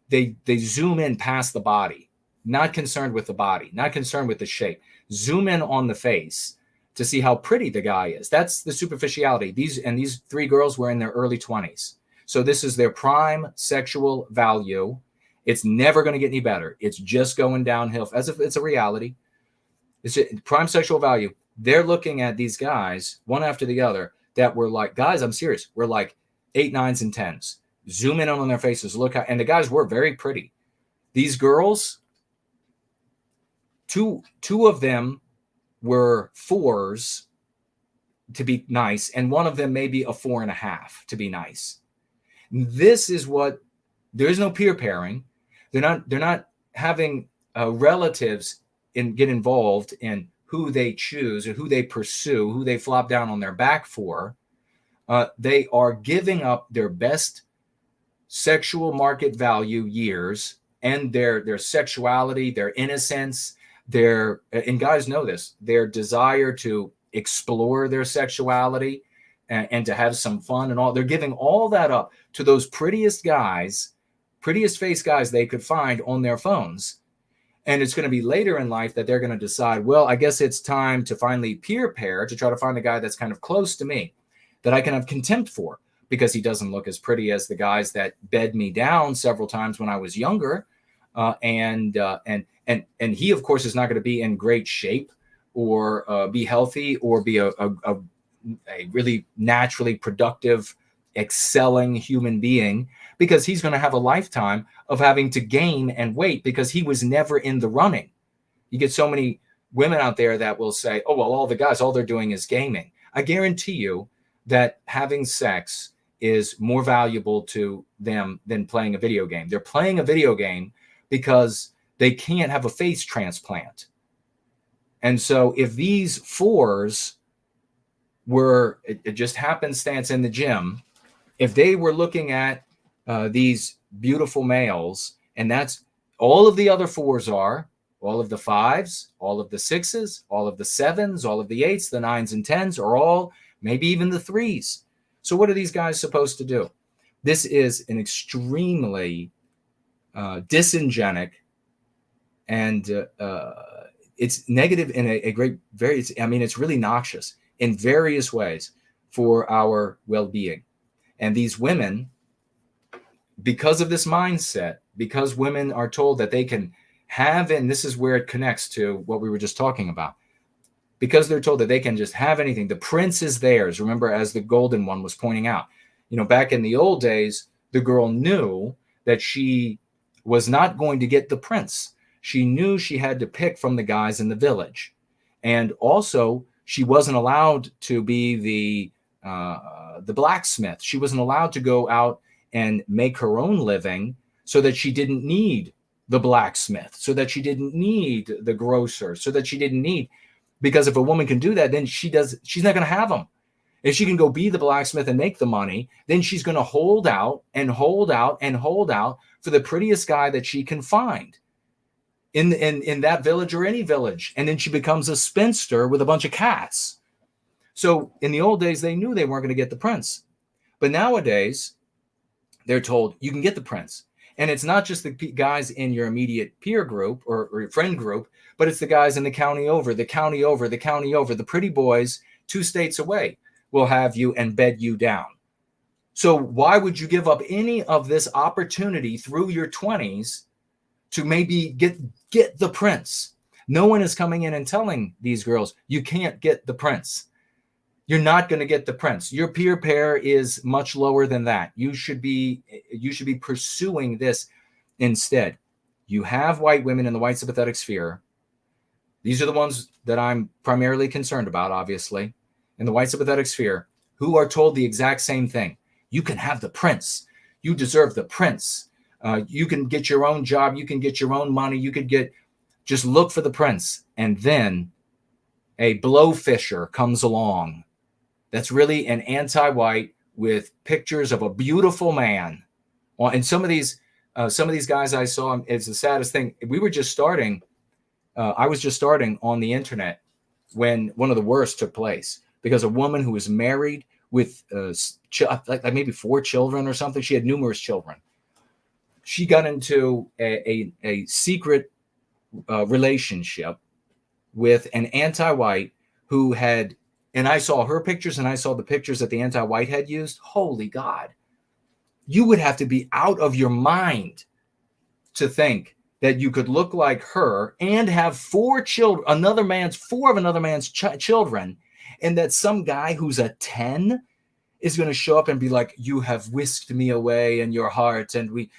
zoom in past the body, not concerned with the body, not concerned with the shape. Zoom in on the face to see how pretty the guy is. That's the superficiality. These 3 girls were in their early 20s. So this is their prime sexual value. It's never going to get any better. It's just going downhill, as if it's a reality. It's prime sexual value. They're looking at these guys, one after the other, that were like, guys, I'm serious, we're like 8, 9s, and 10s. Zoom in on their faces, look how, and the guys were very pretty. These girls, two of them were 4s to be nice, and one of them maybe a 4.5 to be nice. This is what, there's no peer pairing. They're not having relatives get involved in who they choose or who they pursue, who they flop down on their back for. They are giving up their best sexual market value years and their sexuality, their innocence, and guys know this, their desire to explore their sexuality and to have some fun and all. They're giving all that up to those prettiest face guys they could find on their phones. And it's going to be later in life that they're going to decide, well, I guess it's time to finally peer pair to try to find a guy that's kind of close to me, that I can have contempt for because he doesn't look as pretty as the guys that bed me down several times when I was younger. And he, of course, is not going to be in great shape or be healthy or be a really naturally productive, excelling human being, because he's going to have a lifetime of having to gain and weight because he was never in the running. You get so many women out there that will say, oh, well, all the guys, all they're doing is gaming. I guarantee you that having sex is more valuable to them than playing a video game. They're playing a video game because they can't have a face transplant. And so if these 4s were, it just happenstance in the gym, if they were looking at these beautiful males, and that's all of the other 4s are, all of the 5s, all of the 6s, all of the 7s, all of the 8s, the 9s and 10s are all, maybe even the 3s. So what are these guys supposed to do? This is an extremely disingenuous, and it's negative in a great, it's really noxious in various ways for our well-being. And these women, because of this mindset, because women are told that they can have, and this is where it connects to what we were just talking about, because they're told that they can just have anything. The prince is theirs. Remember, as the golden one was pointing out, back in the old days, the girl knew that she was not going to get the prince. She knew she had to pick from the guys in the village. And also, she wasn't allowed to be the blacksmith. She wasn't allowed to go out and make her own living, so that she didn't need the blacksmith, so that she didn't need the grocer, so that she didn't need, because if a woman can do that, then she's not going to have them. If she can go be the blacksmith and make the money, then she's going to hold out and hold out and hold out for the prettiest guy that she can find in that village or any village. And then she becomes a spinster with a bunch of cats. So in the old days, they knew they weren't going to get the prince. But nowadays, they're told you can get the prince. And it's not just the guys in your immediate peer group or friend group, but it's the guys in the county over, the county over, the county over. The pretty boys 2 states away will have you and bed you down. So why would you give up any of this opportunity through your 20s to maybe get the prince? No one is coming in and telling these girls, you can't get the prince. You're not going to get the prince. Your peer pair is much lower than that. You should be pursuing this instead. You have white women in the white sympathetic sphere. These are the ones that I'm primarily concerned about, obviously, in the white sympathetic sphere, who are told the exact same thing. You can have the prince. You deserve the prince. You can get your own job. You can get your own money. You could just look for the prince. And then a blowfisher comes along that's really an anti-white with pictures of a beautiful man. And some of these guys I saw, it's the saddest thing. We were just starting. I was just starting on the internet when one of the worst took place, because a woman who was married with like maybe 4 children or something. She had numerous children. She got into a secret relationship with an anti-white who had, and I saw her pictures and I saw the pictures that the anti-white had used. Holy God. You would have to be out of your mind to think that you could look like her and have 4 children, four of another man's children, and that some guy who's a 10 is going to show up and be like, you have whisked me away in your heart. And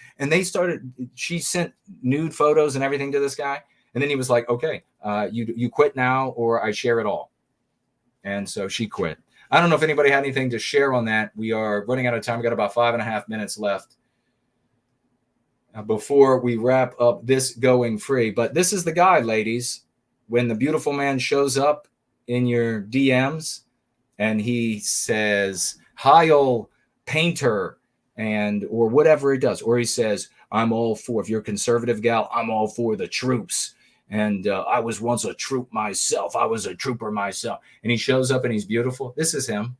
she sent nude photos and everything to this guy. And then he was like, okay, you quit now or I share it all. And so she quit. I don't know if anybody had anything to share on that. We are running out of time. We got about 5.5 minutes left before we wrap up this Going Free. But this is the guy, ladies, when the beautiful man shows up in your DMs and he says, Heil painter, or whatever he does, or he says, I'm all for, if you're a conservative gal, I'm all for the troops. And I was once a troop myself. I was a trooper myself. And he shows up and he's beautiful. This is him.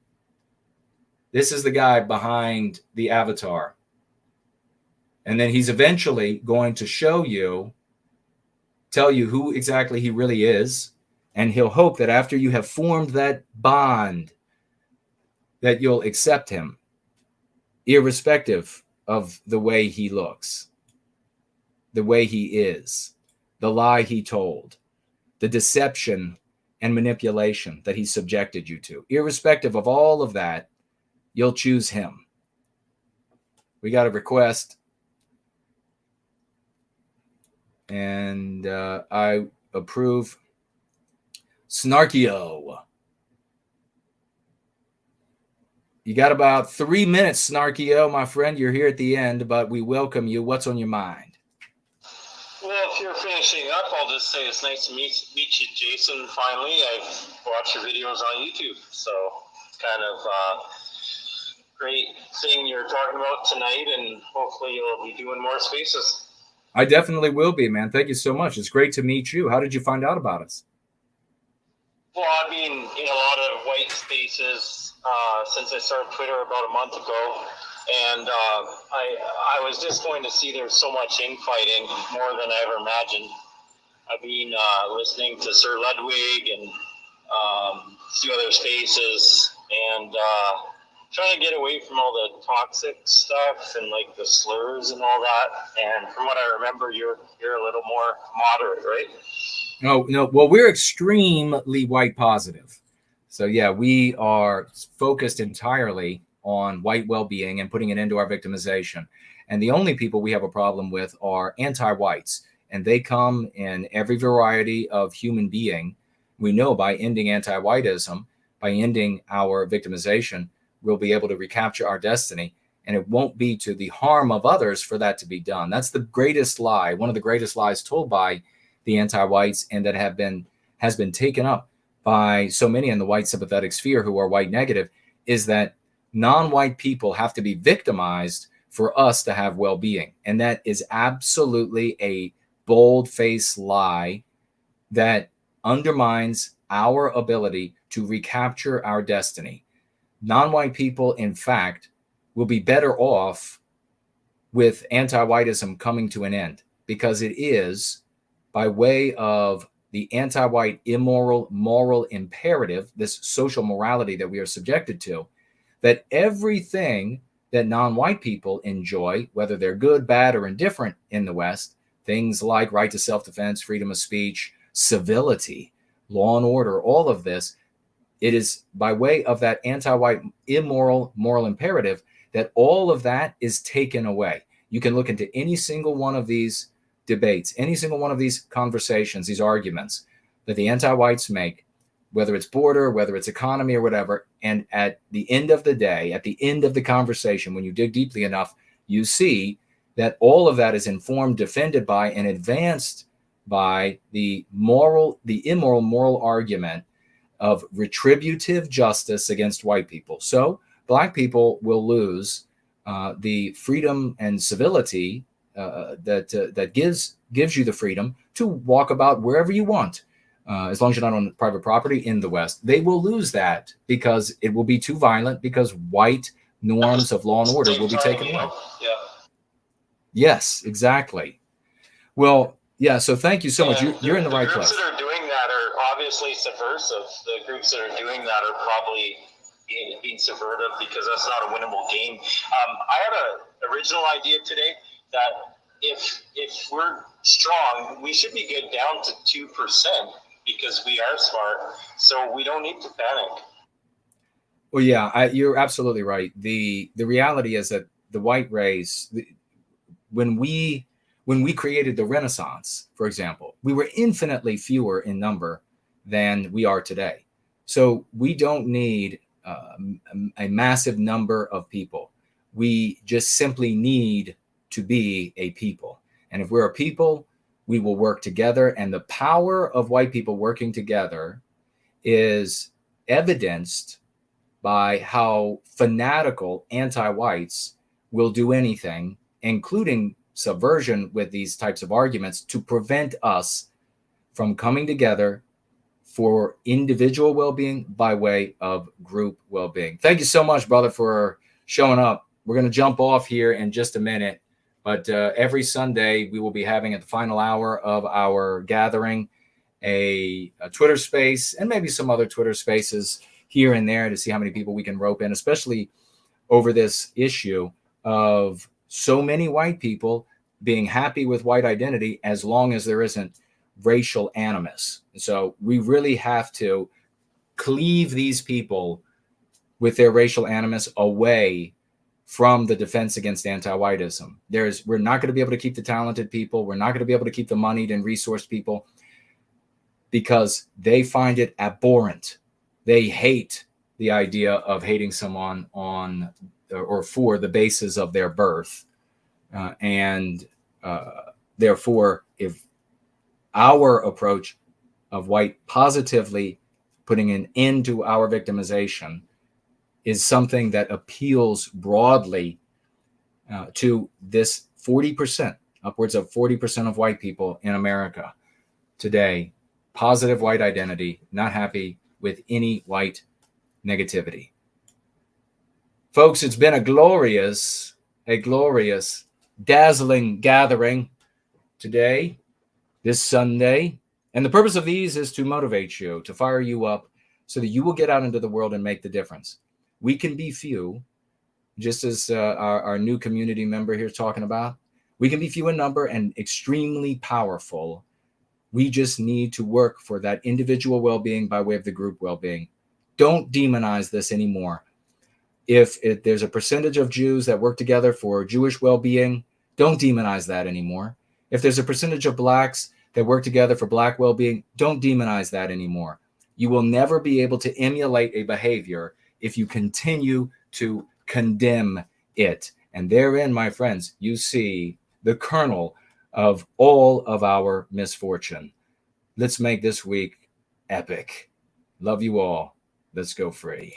This is the guy behind the avatar. And then he's eventually going to tell you who exactly he really is. And he'll hope that after you have formed that bond, that you'll accept him, irrespective of the way he looks, the way he is, the lie he told, the deception and manipulation that he subjected you to. Irrespective of all of that, you'll choose him. We got a request. And I approve. Snarkio. You got about 3 minutes, Snarkio, my friend. You're here at the end, but we welcome you. What's on your mind? Well, if you're finishing up, I'll just say it's nice to meet you, Jason, finally. I've watched your videos on YouTube, so it's kind of a great thing you're talking about tonight, and hopefully you'll be doing more spaces. I definitely will be, man. Thank you so much. It's great to meet you. How did you find out about us? Well, I've been in a lot of white spaces since I started Twitter about a month ago. And I was just going to see there's so much infighting, more than I ever imagined. I've been listening to Sir Ludwig and a few other spaces, and trying to get away from all the toxic stuff and like the slurs and all that. And from what I remember, you're a little more moderate, right? No. Well, we're extremely white positive. So yeah, we are focused entirely on white well-being and putting an end to our victimization. And the only people we have a problem with are anti-whites. And they come in every variety of human being. We know by ending anti-whiteism, by ending our victimization, we'll be able to recapture our destiny. And it won't be to the harm of others for that to be done. That's the greatest lie, one of the greatest lies told by the anti-whites, and that has been taken up by so many in the white sympathetic sphere who are white negative, is that non-white people have to be victimized for us to have well-being. And that is absolutely a bold-faced lie that undermines our ability to recapture our destiny. Non-white people, in fact, will be better off with anti-whiteism coming to an end, because it is by way of the anti-white immoral moral imperative, this social morality that we are subjected to, that everything that non-white people enjoy, whether they're good, bad, or indifferent in the West, things like right to self-defense, freedom of speech, civility, law and order, all of this, it is by way of that anti-white immoral moral imperative that all of that is taken away. You can look into any single one of these debates, any single one of these conversations, these arguments that the anti-whites make, whether it's border, whether it's economy or whatever. And at the end of the day, at the end of the conversation, when you dig deeply enough, you see that all of that is informed, defended by, and advanced by the immoral moral argument of retributive justice against white people. So Black people will lose the freedom and civility that gives you the freedom to walk about wherever you want, as long as you're not on private property in the West. They will lose that because it will be too violent, because white norms of law and order will be taken away. Yeah. Yes, exactly. Well, yeah, so thank you so much. You're in the right place. The groups that are doing that are obviously subversive. The groups that are doing that are probably being subversive because that's not a winnable game. I had an original idea today that if we're strong, we should be good down to 2% because we are smart. So we don't need to panic. Well, yeah, you're absolutely right. The reality is that the white race, when we created the Renaissance, for example, we were infinitely fewer in number than we are today. So we don't need a massive number of people. We just simply need to be a people. And if we're a people, we will work together. And the power of white people working together is evidenced by how fanatical anti-whites will do anything, including subversion with these types of arguments, to prevent us from coming together for individual well-being by way of group well-being. Thank you so much, brother, for showing up. We're going to jump off here in just a minute, but every Sunday we will be having at the final hour of our gathering a Twitter space and maybe some other Twitter spaces here and there to see how many people we can rope in, especially over this issue of so many white people being happy with white identity as long as there isn't racial animus. So we really have to cleave these people with their racial animus away from the defense against anti-whiteism. We're not going to be able to keep the talented people. We're not going to be able to keep the moneyed and resourced people because they find it abhorrent. They hate the idea of hating someone on or for the basis of their birth. Therefore, if our approach of white positively putting an end to our victimization is something that appeals broadly to this 40%, upwards of 40% of white people in America today, positive white identity, not happy with any white negativity. Folks, it's been a glorious, dazzling gathering today, this Sunday. And the purpose of these is to motivate you, to fire you up so that you will get out into the world and make the difference. We can be few, just as our new community member here is talking about. We can be few in number and extremely powerful. We just need to work for that individual well-being by way of the group well-being. Don't demonize this anymore. If there's a percentage of Jews that work together for Jewish well-being, don't demonize that anymore. If there's a percentage of blacks that work together for black well-being, don't demonize that anymore. You will never be able to emulate a behavior if you continue to condemn it. And therein, my friends, you see the kernel of all of our misfortune. Let's make this week epic. Love you all. Let's go free.